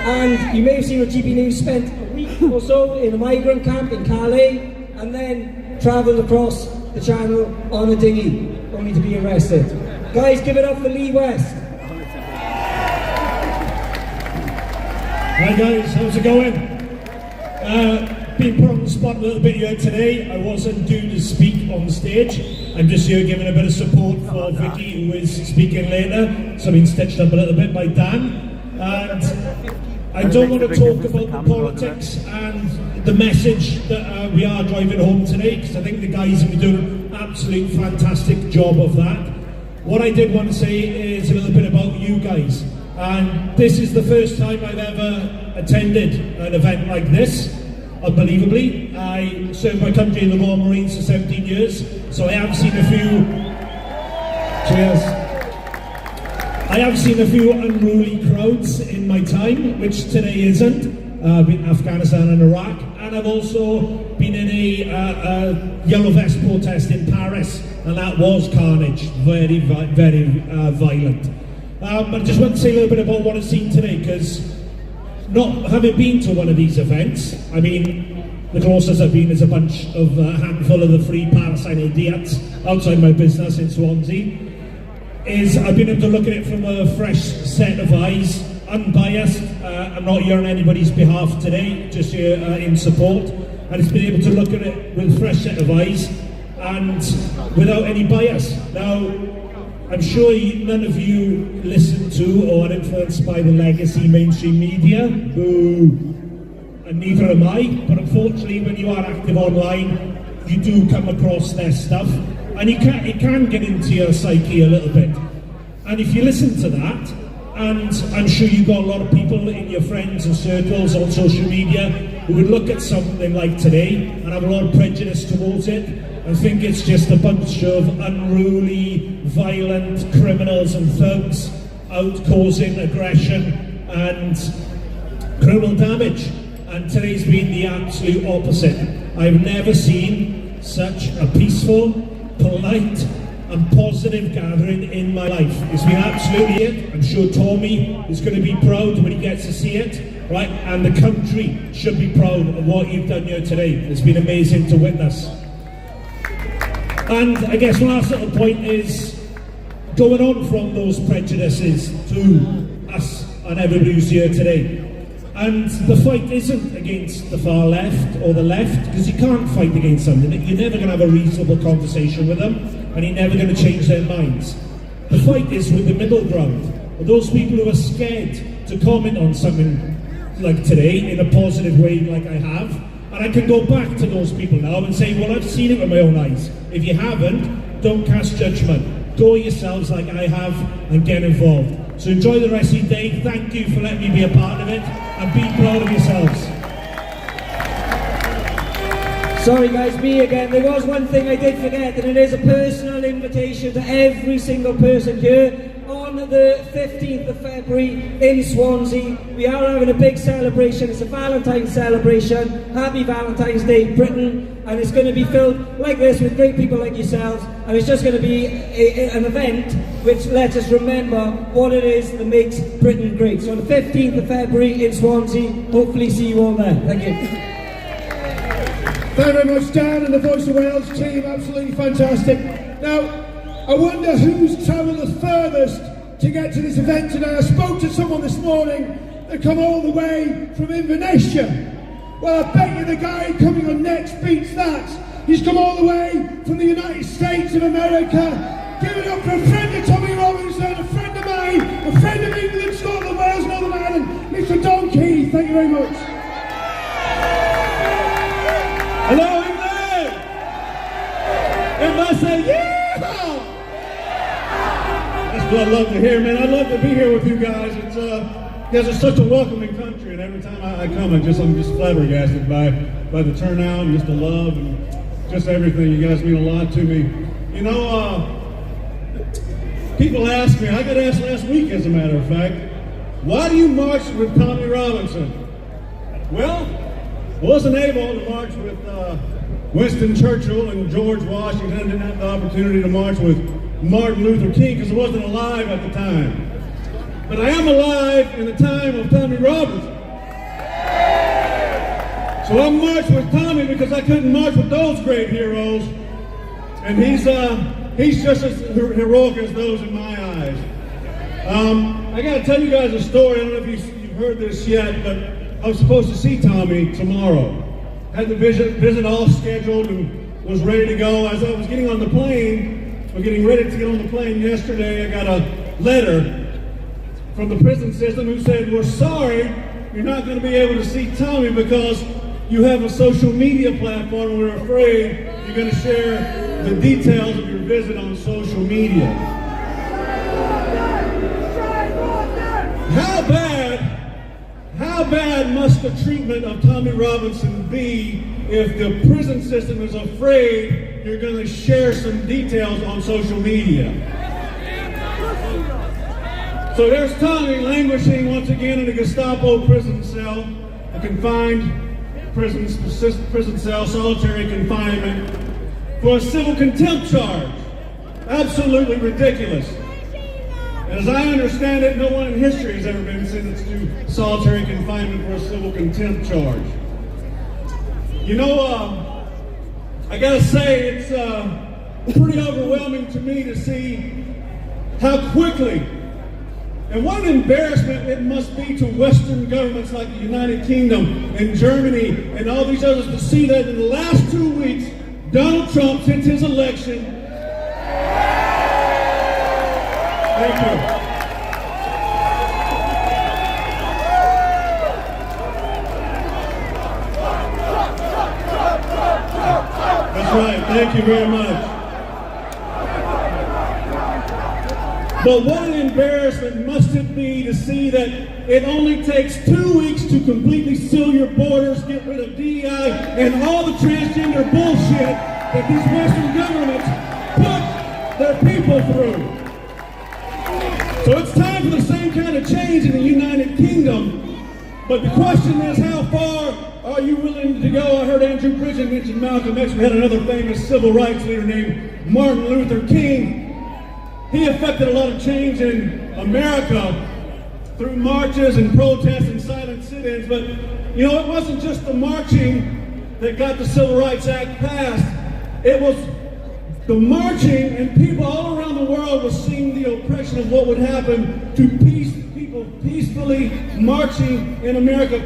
And you may have seen on GB News, spent a week or so in a migrant camp in Calais, and then travelled across the channel on a dinghy, only to be arrested. Guys, give it up for Lee West. Hi guys, how's it going? Been put on the spot a little bit here today. I wasn't due to speak on stage. I'm just here giving a bit of support for Vicky, who is speaking later. So I've been stitched up a little bit by Dan. And I don't want to talk about the politics and the message that we are driving home today, because I think the guys have been doing an absolute fantastic job of that. What I did want to say is a little bit about you guys. And this is the first time I've ever attended an event like this, unbelievably. I served my country in the Royal Marines for 17 years, so I have seen a few... Cheers. I have seen a few unruly crowds in my time, which today isn't. I've been in Afghanistan and Iraq, and I've also been in a yellow vest protest in Paris, and that was carnage, very violent. But I just want to say a little bit about what I've seen today, because not having been to one of these events, I mean, the closest I've been is a handful of the free Palestine idiots outside my business in Swansea, is I've been able to look at it from a fresh set of eyes, unbiased. I'm not here on anybody's behalf today, just here in support, and it's been able to look at it with a fresh set of eyes and without any bias. Now, I'm sure none of you listen to or are influenced by the legacy mainstream media, and neither am I, but unfortunately when you are active online, you do come across their stuff, and it can get into your psyche a little bit. And if you listen to that, and I'm sure you've got a lot of people in your friends and circles on social media who would look at something like today and have a lot of prejudice towards it, and think it's just a bunch of unruly, violent criminals and thugs out causing aggression and criminal damage. And today's been the absolute opposite. I've never seen such a peaceful, polite and positive gathering in my life. It's been absolutely it. I'm sure Tommy is going to be proud when he gets to see it, right? And the country should be proud of what you've done here today. It's been amazing to witness. And I guess one last little point is going on from those prejudices to us and everybody who's here today. And the fight isn't against the far left or the left, because you can't fight against something. You're never going to have a reasonable conversation with them, and you're never going to change their minds. The fight is with the middle ground, or those people who are scared to comment on something like today in a positive way like I have. And I can go back to those people now and say, well, I've seen it with my own eyes. If you haven't, don't cast judgment. Go yourselves like I have and get involved. So enjoy the rest of your day. Thank you for letting me be a part of it, and be proud of yourselves. Sorry guys, me again. There was one thing I did forget, and it is a personal invitation to every single person here. On the 15th of February in Swansea, we are having a big celebration. It's a Valentine's celebration. Happy Valentine's Day, Britain. And it's going to be filled like this with great people like yourselves. And it's just going to be an event which lets us remember what it is that makes Britain great. So on the 15th of February in Swansea, hopefully see you all there. Thank you. Thank you very much, Dan and the Voice of Wales team. Absolutely fantastic. Now, I wonder who's travelled the furthest to get to this event today. I spoke to someone this morning that come all the way from Inverness. Well, I bet you the guy coming on next beats that. He's come all the way from the United States of America. Give it up for a friend of Tommy Robinson, a friend of mine, a friend of England, Scotland, Wales, Northern Ireland, Mr. Don Keith. Thank you very much. Hello, England! Everybody say, yeah! That's what I love to hear, man. I love to be here with you guys. It's you guys are such a welcoming country, and every time I come, I'm just flabbergasted by the turnout and just the love and just everything. You guys mean a lot to me. You know, people ask me. I got asked last week, as a matter of fact, why do you march with Tommy Robinson? Well, I wasn't able to march with Winston Churchill and George Washington. I didn't have the opportunity to march with Martin Luther King because I wasn't alive at the time. But I am alive in the time of Tommy Robinson. So I marched with Tommy because I couldn't march with those great heroes. And he's just as heroic as those in my eyes. I got to tell you guys a story. I don't know if you've heard this yet, but I was supposed to see Tommy tomorrow. Had the visit all scheduled and was ready to go. As I was getting on the plane, or getting ready to get on the plane yesterday, I got a letter from the prison system who said, we're sorry you're not going to be able to see Tommy because you have a social media platform and we're afraid you're going to share the details of your visit on social media. How bad must the treatment of Tommy Robinson be if the prison system is afraid you're going to share some details on social media? So there's Tommy languishing once again in a Gestapo prison cell, a confined prison cell, solitary confinement, for a civil contempt charge. Absolutely ridiculous. And as I understand it, no one in history has ever been sentenced to solitary confinement for a civil contempt charge. You know, I gotta say, it's pretty overwhelming to me to see how quickly, and what an embarrassment it must be to Western governments like the United Kingdom and Germany and all these others to see that in the last 2 weeks, Donald Trump, since his election, thank you. That's right, thank you very much. But what an embarrassment must it be to see that it only takes 2 weeks to completely seal your borders, get rid of DEI, and all the transgender bullshit that these Western governments put their people through. So it's time for the same kind of change in the United Kingdom. But the question is, how far are you willing to go? I heard Andrew Bridgen mention Malcolm X. We had another famous civil rights leader named Martin Luther King. He effected a lot of change in America through marches and protests and silent sit-ins. But, you know, it wasn't just the marching that got the Civil Rights Act passed. It was the marching, and people all around the world were seeing the oppression of what would happen to people peacefully marching in America,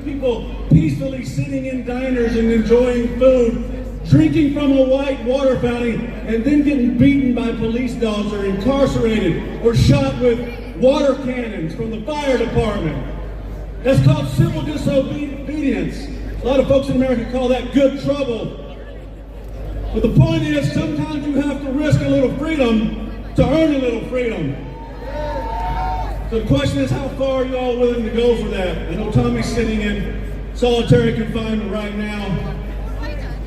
people peacefully sitting in diners and enjoying food, drinking from a white water fountain, and then getting beaten by police dogs or incarcerated or shot with water cannons from the fire department. That's called civil disobedience. A lot of folks in America call that good trouble. But the point is, sometimes you have to risk a little freedom to earn a little freedom. So the question is, how far are you all willing to go for that? I know Tommy's sitting in solitary confinement right now.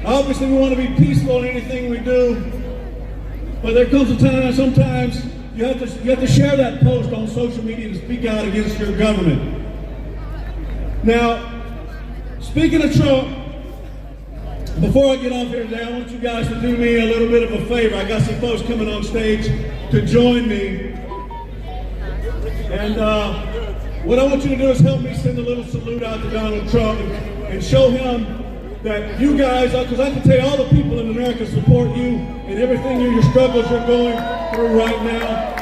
Obviously, we want to be peaceful in anything we do, but there comes a time, sometimes, you have to share that post on social media to speak out against your government. Now, speaking of Trump, before I get off here today, I want you guys to do me a little bit of a favor. I got some folks coming on stage to join me. And what I want you to do is help me send a little salute out to Donald Trump and show him that you guys, because I can tell you all the people in America support you and everything your struggles you're going through right now.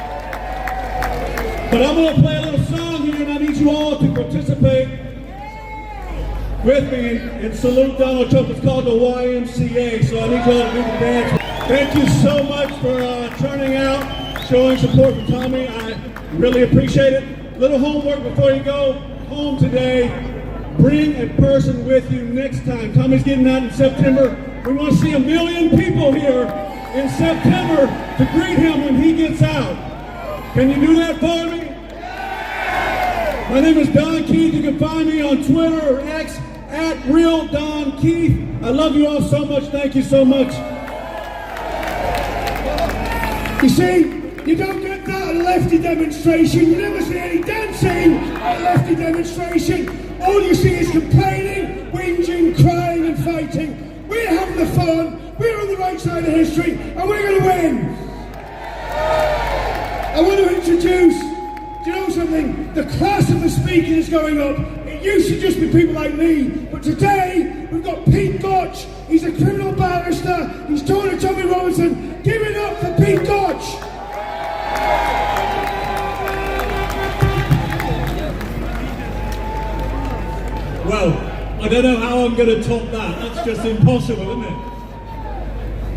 But I'm going to play a little song here, and I need you all to participate with me and salute Donald Trump. It's called the YMCA, so I need you all to do the dance. Thank you so much for turning out, showing support for Tommy. I really appreciate it. Little homework before you go home today. Bring a person with you next time. Tommy's getting out in September. We want to see 1 million people here in September to greet him when he gets out. Can you do that for me? My name is Don Keith. You can find me on Twitter or X at @RealDonKeith. I love you all so much. Thank you so much. You see, you don't get that at a lefty demonstration. You never see any dancing at a lefty demonstration. All you see is complaining, whinging, crying and fighting. We're having the fun, we're on the right side of history, and we're going to win. I want to introduce, do you know something? The class of the speakers is going up. It used to just be people like me, but today we've got Pete Gotch. He's a criminal barrister. He's talking to Tommy Robinson. Give it up for Pete Gotch. Well, I don't know how I'm going to top that. That's just impossible, isn't it?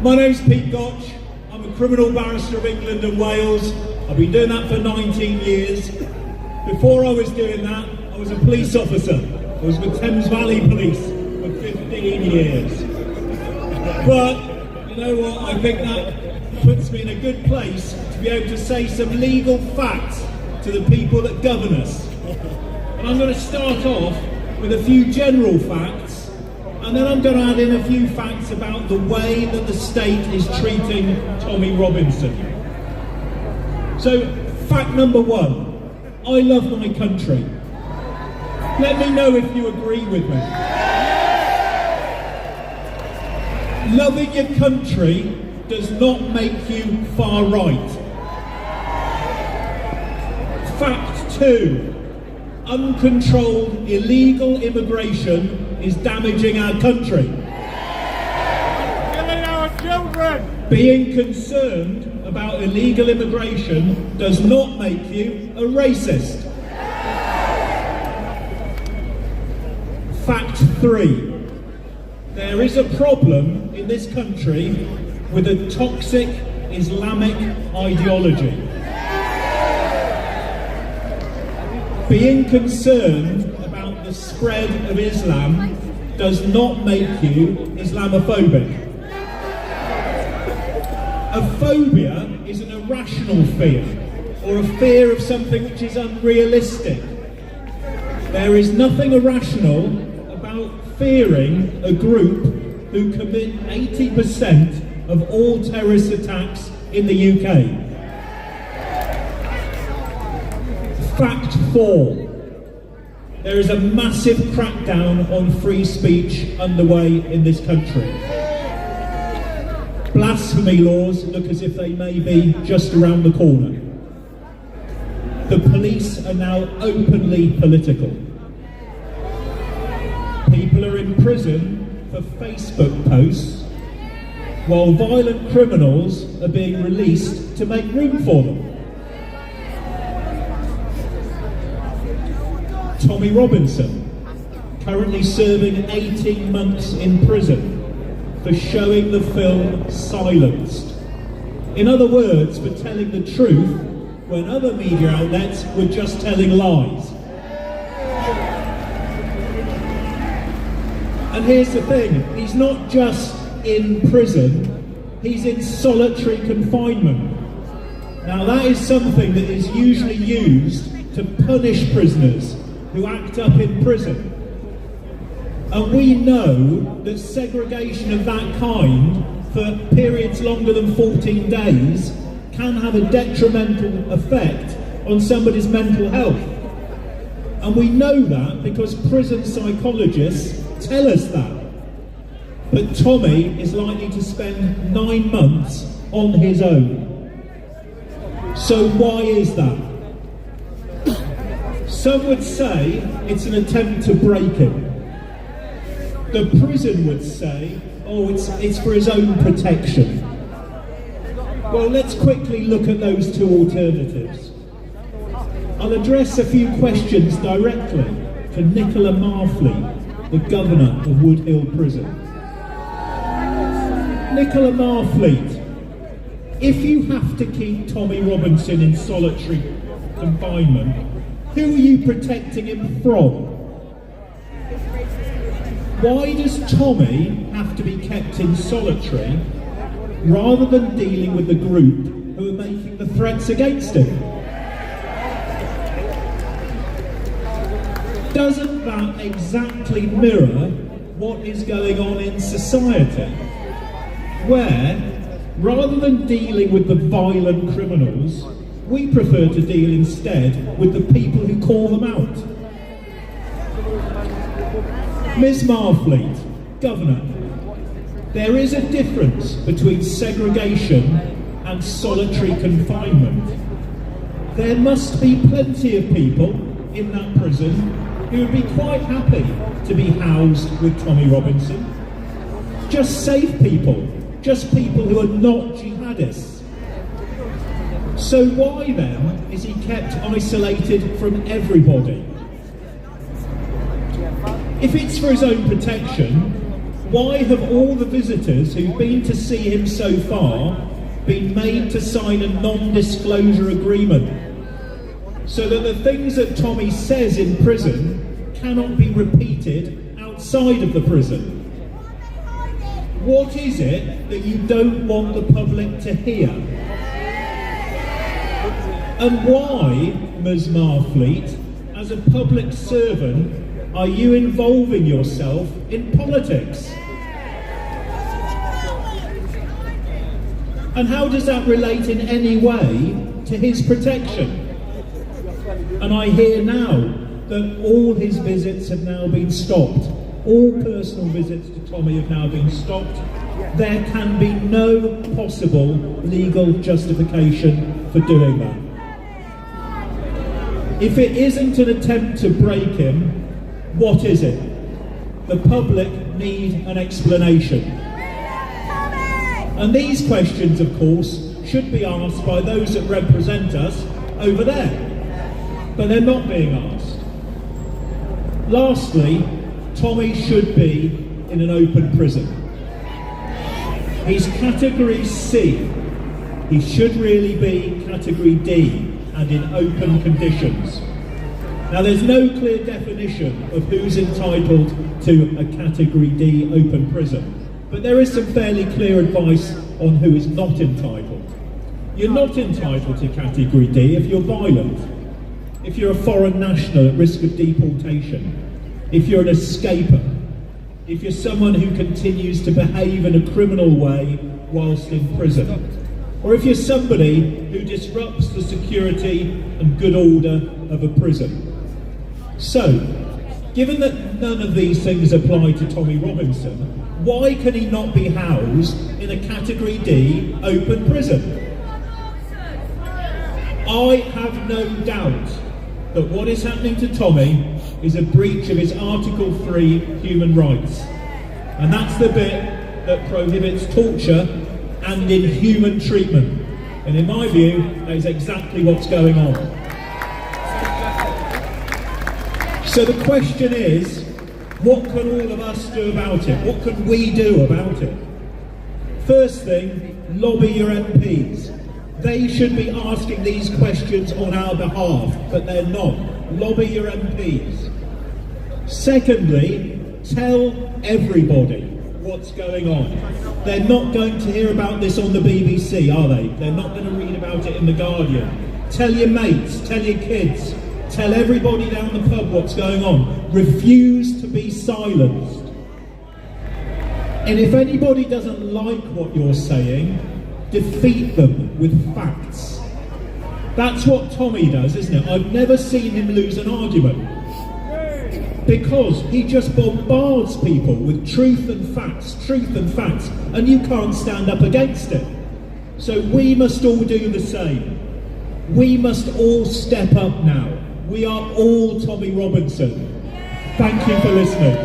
My name's Pete Gotch. I'm a criminal barrister of England and Wales. I've been doing that for 19 years. Before I was doing that, I was a police officer. I was with Thames Valley Police for 15 years. But, you know what, I think that puts me in a good place to be able to say some legal facts to the people that govern us. And I'm going to start off with a few general facts, and then I'm going to add in a few facts about the way that the state is treating Tommy Robinson. So, fact number one, I love my country. Let me know if you agree with me. Loving your country does not make you far right. Fact two, uncontrolled illegal immigration is damaging our country. Killing our children. Being concerned about illegal immigration does not make you a racist. Fact three, there is a problem in this country with a toxic Islamic ideology. Being concerned about the spread of Islam does not make you Islamophobic. A phobia is an irrational fear, or a fear of something which is unrealistic. There is nothing irrational about fearing a group who commit 80% of all terrorist attacks in the UK. Fact four, there is a massive crackdown on free speech underway in this country. Blasphemy laws look as if they may be just around the corner. The police are now openly political. People are in prison for Facebook posts, while violent criminals are being released to make room for them. Tommy Robinson, currently serving 18 months in prison for showing the film Silenced. In other words, for telling the truth when other media outlets were just telling lies. And here's the thing, he's not just in prison, he's in solitary confinement. Now that is something that is usually used to punish prisoners who act up in prison. And we know that segregation of that kind for periods longer than 14 days can have a detrimental effect on somebody's mental health. And we know that because prison psychologists tell us that. But Tommy is likely to spend 9 months on his own. So why is that? Some would say it's an attempt to break him. The prison would say, oh, it's for his own protection. Well, let's quickly look at those two alternatives. I'll address a few questions directly to Nicola Marfleet, the governor of Woodhill Prison. Nicola Marfleet, if you have to keep Tommy Robinson in solitary confinement, who are you protecting him from? Why does Tommy have to be kept in solitary rather than dealing with the group who are making the threats against him? Doesn't that exactly mirror what is going on in society? Where, rather than dealing with the violent criminals, we prefer to deal instead with the people who call them out. Ms Marfleet, Governor, there is a difference between segregation and solitary confinement. There must be plenty of people in that prison who would be quite happy to be housed with Tommy Robinson. Just safe people, just people who are not jihadists. So why then is he kept isolated from everybody? If it's for his own protection, why have all the visitors who've been to see him so far been made to sign a non-disclosure agreement so that the things that Tommy says in prison cannot be repeated outside of the prison? What is it that you don't want the public to hear? And why, Ms Marfleet, as a public servant, are you involving yourself in politics? And how does that relate in any way to his protection? And I hear now that all his visits have now been stopped. All personal visits to Tommy have now been stopped. There can be no possible legal justification for doing that. If it isn't an attempt to break him, what is it? The public need an explanation. And these questions, of course, should be asked by those that represent us over there. But they're not being asked. Lastly, Tommy should be in an open prison. He's category C. He should really be category D and in open conditions. Now, there's no clear definition of who's entitled to a category D open prison, but there is some fairly clear advice on who is not entitled. You're not entitled to category D if you're violent, if you're a foreign national at risk of deportation, if you're an escaper, if you're someone who continues to behave in a criminal way whilst in prison, or if you're somebody who disrupts the security and good order of a prison. So, given that none of these things apply to Tommy Robinson, why can he not be housed in a category D open prison? I have no doubt that what is happening to Tommy is a breach of his Article 3 human rights. And that's the bit that prohibits torture and inhuman treatment. And in my view, that is exactly what's going on. So the question is, what can all of us do about it? What can we do about it? First thing, lobby your MPs. They should be asking these questions on our behalf, but they're not. Lobby your MPs. Secondly, tell everybody what's going on. They're not going to hear about this on the BBC, are they? They're not going to read about it in The Guardian. Tell your mates, tell your kids, tell everybody down the pub what's going on. Refuse to be silenced. And if anybody doesn't like what you're saying, defeat them with facts. That's what Tommy does, isn't it? I've never seen him lose an argument. Because he just bombards people with truth and facts, and you can't stand up against it. So we must all do the same. We must all step up now. We are all Tommy Robinson. Thank you for listening.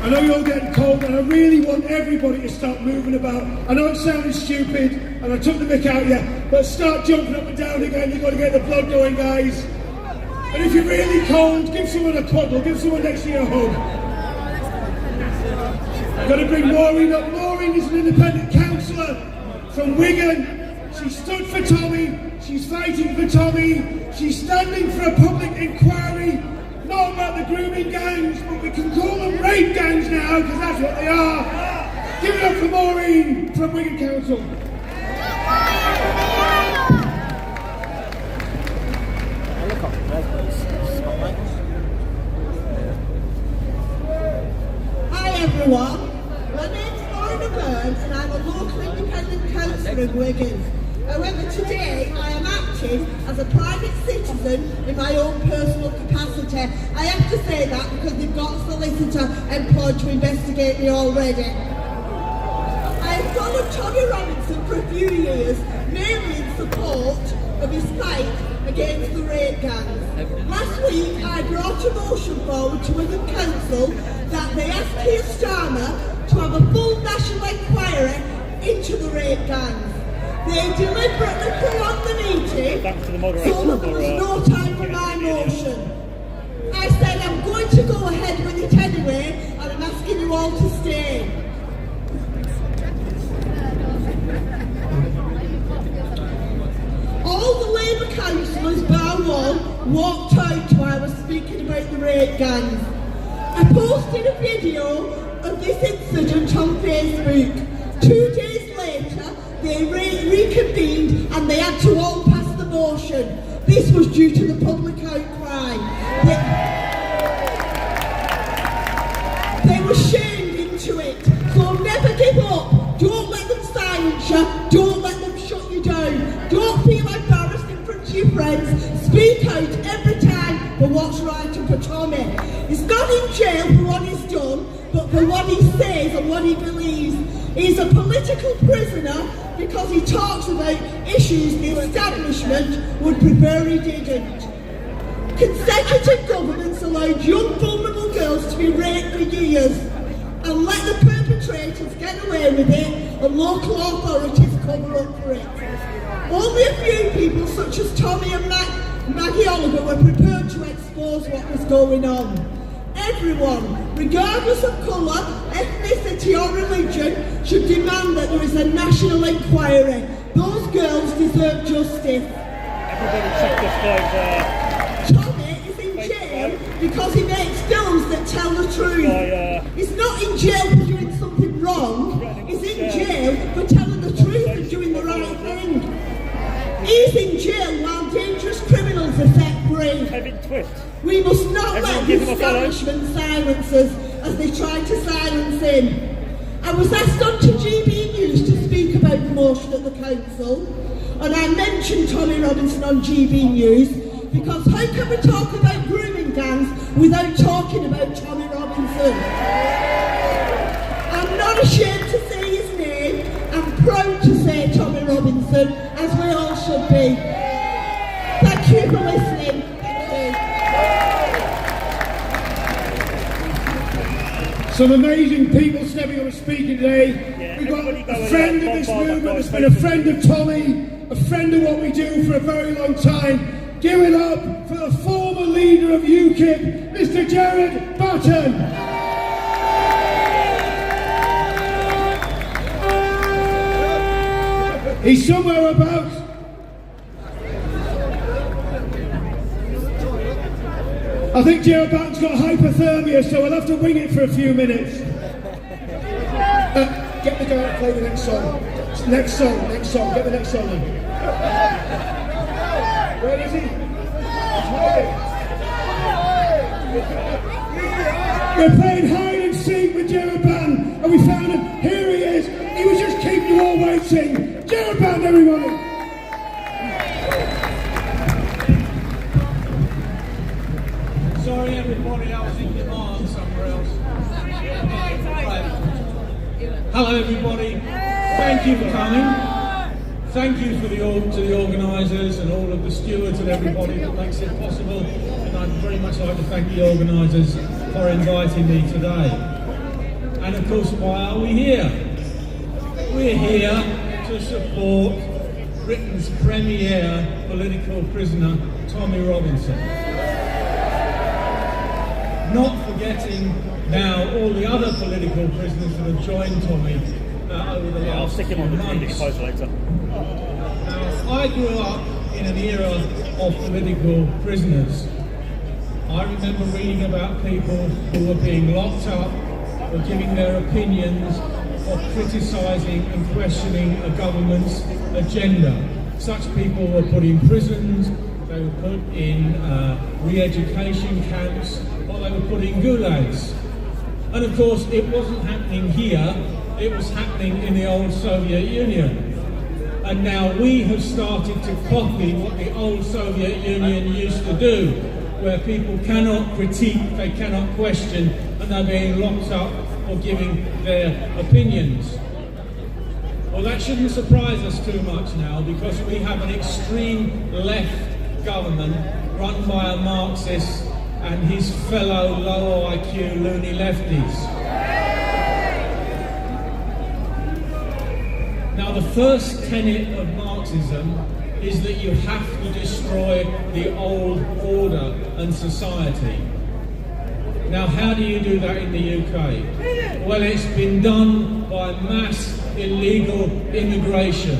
I know you're getting cold, and I really want everybody to start moving about. I know it sounded stupid, and I took the mick out of you, but start jumping up and down again. You've got to get the blood going, guys. And if you're really cold, give someone a cuddle, give someone next to you a hug. I've got to bring Maureen up. Maureen is an independent councillor from Wigan. She stood for Tommy, she's fighting for Tommy, she's standing for a public inquiry. Not about the grooming gangs, but we can call them rape gangs now, because that's what they are. Give it up for Maureen from Wigan Council. Hi everyone, my name's Lorna Burns and I'm a local independent councillor in Wigan. However, today I am acting as a private citizen in my own personal capacity. I have to say that because they've got a solicitor employed to investigate me already. I have followed Tommy Robinson for a few years, mainly in support of his fight against the rape gangs. Last week I brought a motion forward to Wigan Council that they asked Keir Starmer to have a full national inquiry into the rape gangs. They deliberately prolonged the meeting so that there was no time for my motion. I said I'm going to go ahead with it anyway and I'm asking you all to stay. All the Labour councillors bar one walked out while I was speaking about the rape gangs. I posted a video of this incident on Facebook. 2 days later, they reconvened and they had to all pass the motion. This was due to the public outcry. They were shamed into it. So never give up. Don't let them silence you. Don't let them shut you down. Don't feel embarrassed in front of your friends. Speak out every time for what's right and for Tommy. He's not in jail for what he's done, but for what he says and what he believes. He's a political prisoner because he talks about issues the establishment would prefer he didn't. Consecutive governments allowed young vulnerable girls to be raped for years and let the perpetrators get away with it and local authorities cover up for it. Only a few people such as Tommy and Maggie Oliver were prepared to expose what was going on. Everyone, regardless of colour, ethnicity or religion, should demand that there is a national inquiry. Those girls deserve justice. Everybody check this guy's Tommy is in jail because he makes films that tell the truth. He's not in jail for doing something wrong. He's in jail for telling the truth and doing the right thing. He's in jail while dangerous criminals are set free. We must not let the establishment silence us as they try to silence him. I was asked on to GB News to speak about the motion at the council, and I mentioned Tommy Robinson on GB News because how can we talk about grooming gangs without talking about Tommy Robinson? I'm not ashamed to say his name. I'm proud to say Tommy Robinson, as we all should be. Thank you for listening. Some amazing people stepping up and speaking today. We've got a friend of this movement that's been a friend of Tommy, a friend of what we do for a very long time. Give it up for the former leader of UKIP, Mr. Jared Button. He's somewhere about. I think Jared Button's got hypothermia, so we'll have to wing it for a few minutes. Get the guy to play the next song. Next song. Get the next song in. Where is he? We're playing hide and seek with Jared Button, and we found him. Here he is. He was just keeping you all waiting. Jared Button, everybody. Sorry everybody, I was in demand somewhere else. Hello everybody, thank you for coming. Thank you to the organisers and all of the stewards and everybody that makes it possible. And I'd very much like to thank the organisers for inviting me today. And of course, why are we here? We're here to support Britain's premier political prisoner, Tommy Robinson. Not forgetting now all the other political prisoners that have joined Tommy over the last I'll stick him on the months. later. I grew up in an era of political prisoners. I remember reading about people who were being locked up for giving their opinions or criticising and questioning a government's agenda. Such people were put in prisons, they were put in re-education camps, or they were put in gulags. And of course, it wasn't happening here, it was happening in the old Soviet Union. And now we have started to copy what the old Soviet Union used to do, where people cannot critique, they cannot question, and they're being locked up for giving their opinions. Well, that shouldn't surprise us too much now, because we have an extreme left government run by a Marxist and his fellow low IQ loony lefties. Now, the first tenet of Marxism is that you have to destroy the old order and society. Now, how do you do that in the UK? Well, it's been done by mass illegal immigration.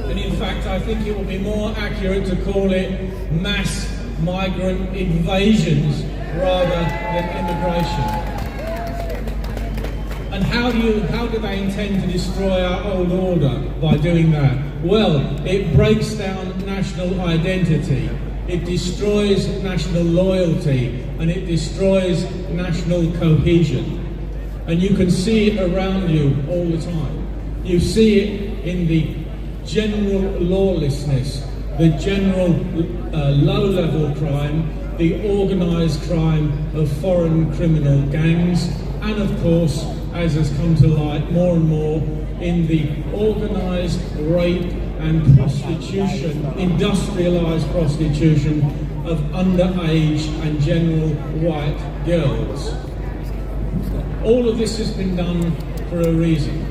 And in fact, I think it would be more accurate to call it mass migrant invasions rather than immigration. And how do they intend to destroy our old order by doing that? Well, it breaks down national identity, it destroys national loyalty, and it destroys national cohesion. And you can see it around you all the time. You see it in the general lawlessness, the general low-level crime, the organised crime of foreign criminal gangs, and of course, as has come to light more and more, in the organised rape and prostitution, industrialised prostitution of underage and general white girls. All of this has been done for a reason,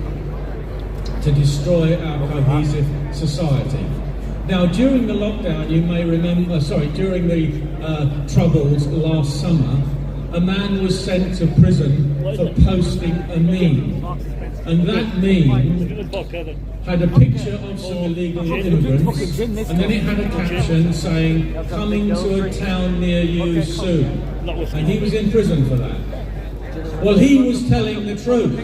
to destroy our cohesive society. Now, during the lockdown, you may remember, during the Troubles last summer, a man was sent to prison for posting a meme. And that meme had a picture of some illegal immigrants, and then it had a caption saying, "Coming to a town near you soon." And he was in prison for that. Well, he was telling the truth.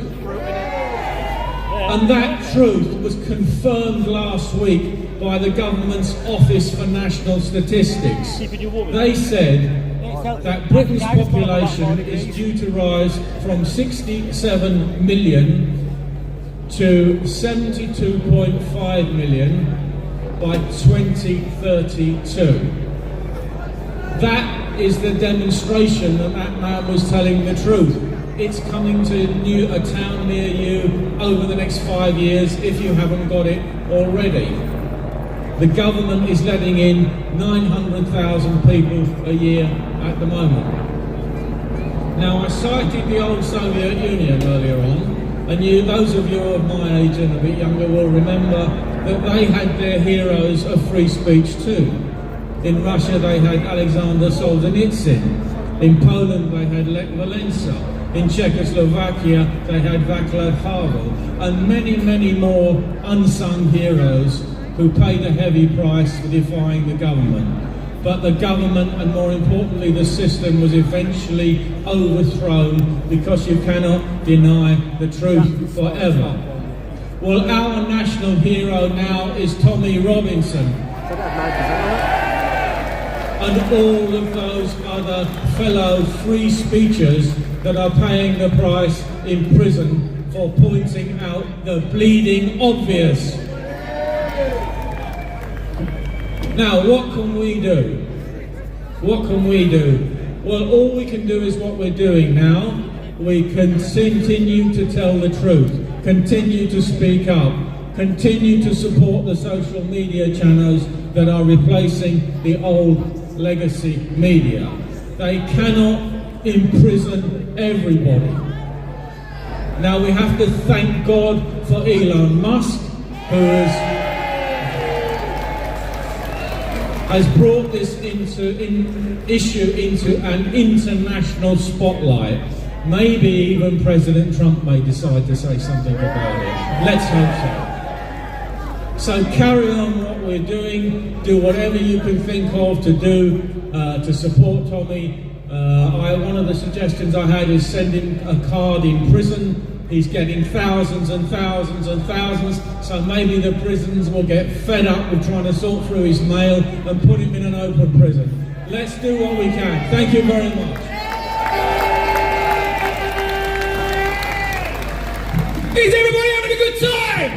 And that truth was confirmed last week by the government's Office for National Statistics. They said that Britain's population is due to rise from 67 million to 72.5 million by 2032. That is the demonstration that that man was telling the truth. It's coming to a town near you over the next 5 years if you haven't got it already. The government is letting in 900,000 people a year at the moment. Now, I cited the old Soviet Union earlier on, and those of you of my age and a bit younger will remember that they had their heroes of free speech too. In Russia they had Alexander Solzhenitsyn, in Poland they had Lech Walesa, in Czechoslovakia they had Václav Havel, and many, many more unsung heroes who paid a heavy price for defying the government. But the government, and more importantly the system, was eventually overthrown because you cannot deny the truth forever. Well, our national hero now is Tommy Robinson. And all of those other fellow free speechers that are paying the price in prison for pointing out the bleeding obvious. Now, what can we do? What can we do? Well, all we can do is what we're doing now. We can continue to tell the truth, continue to speak up, continue to support the social media channels that are replacing the old legacy media. They cannot imprison everybody. Now, we have to thank God for Elon Musk, who has brought this issue into an international spotlight. Maybe even President Trump may decide to say something about it. Let's hope so. So carry on what we're doing, do whatever you can think of to do to support Tommy. One of the suggestions I had is send him a card in prison He's getting thousands and thousands and thousands, so maybe the prisons will get fed up with trying to sort through his mail and put him in an open prison. Let's do what we can. Thank you very much. Is everybody having a good time?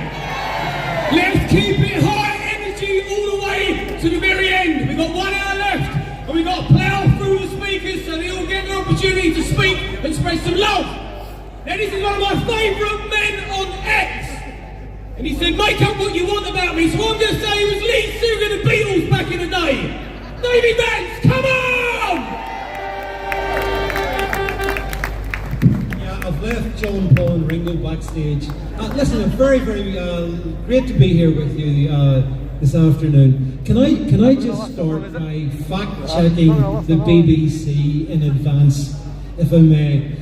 Let's keep it high energy all the way to the very end. We've got 1 hour left, and we've got to plough through the speakers so they all get an opportunity to speak and spread some love. Now this is one of my favourite men on X, and he said, make up what you want about me, so I'm going to say he was lead singer of the Beatles back in the day. Davey Vance, come on! I've left John, Paul and Ringo backstage. Listen, I'm very, very great to be here with you this afternoon. Can I just start by fact-checking the BBC in advance, if I may?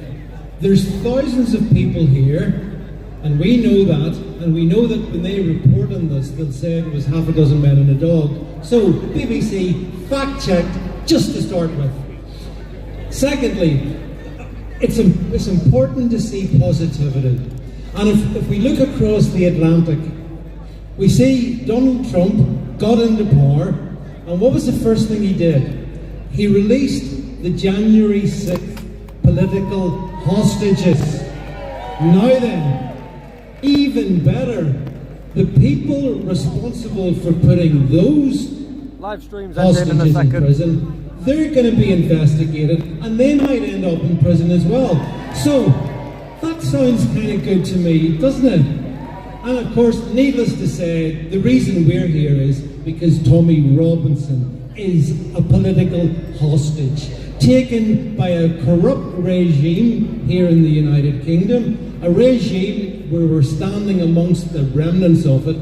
There's thousands of people here, and we know that, and we know that when they report on this, they'll say it was half a dozen men and a dog. So, BBC, fact-checked, just to start with. Secondly, it's important to see positivity. And if we look across the Atlantic, we see Donald Trump got into power, and what was the first thing he did? He released the January 6th political hostages. Now then, even better, the people responsible for putting those live streams hostages in prison, they're going to be investigated, and they might end up in prison as well. So, that sounds kind of good to me, doesn't it? And of course, needless to say, the reason we're here is because Tommy Robinson is a political hostage, taken by a corrupt regime here in the United Kingdom, a regime where we're standing amongst the remnants of it,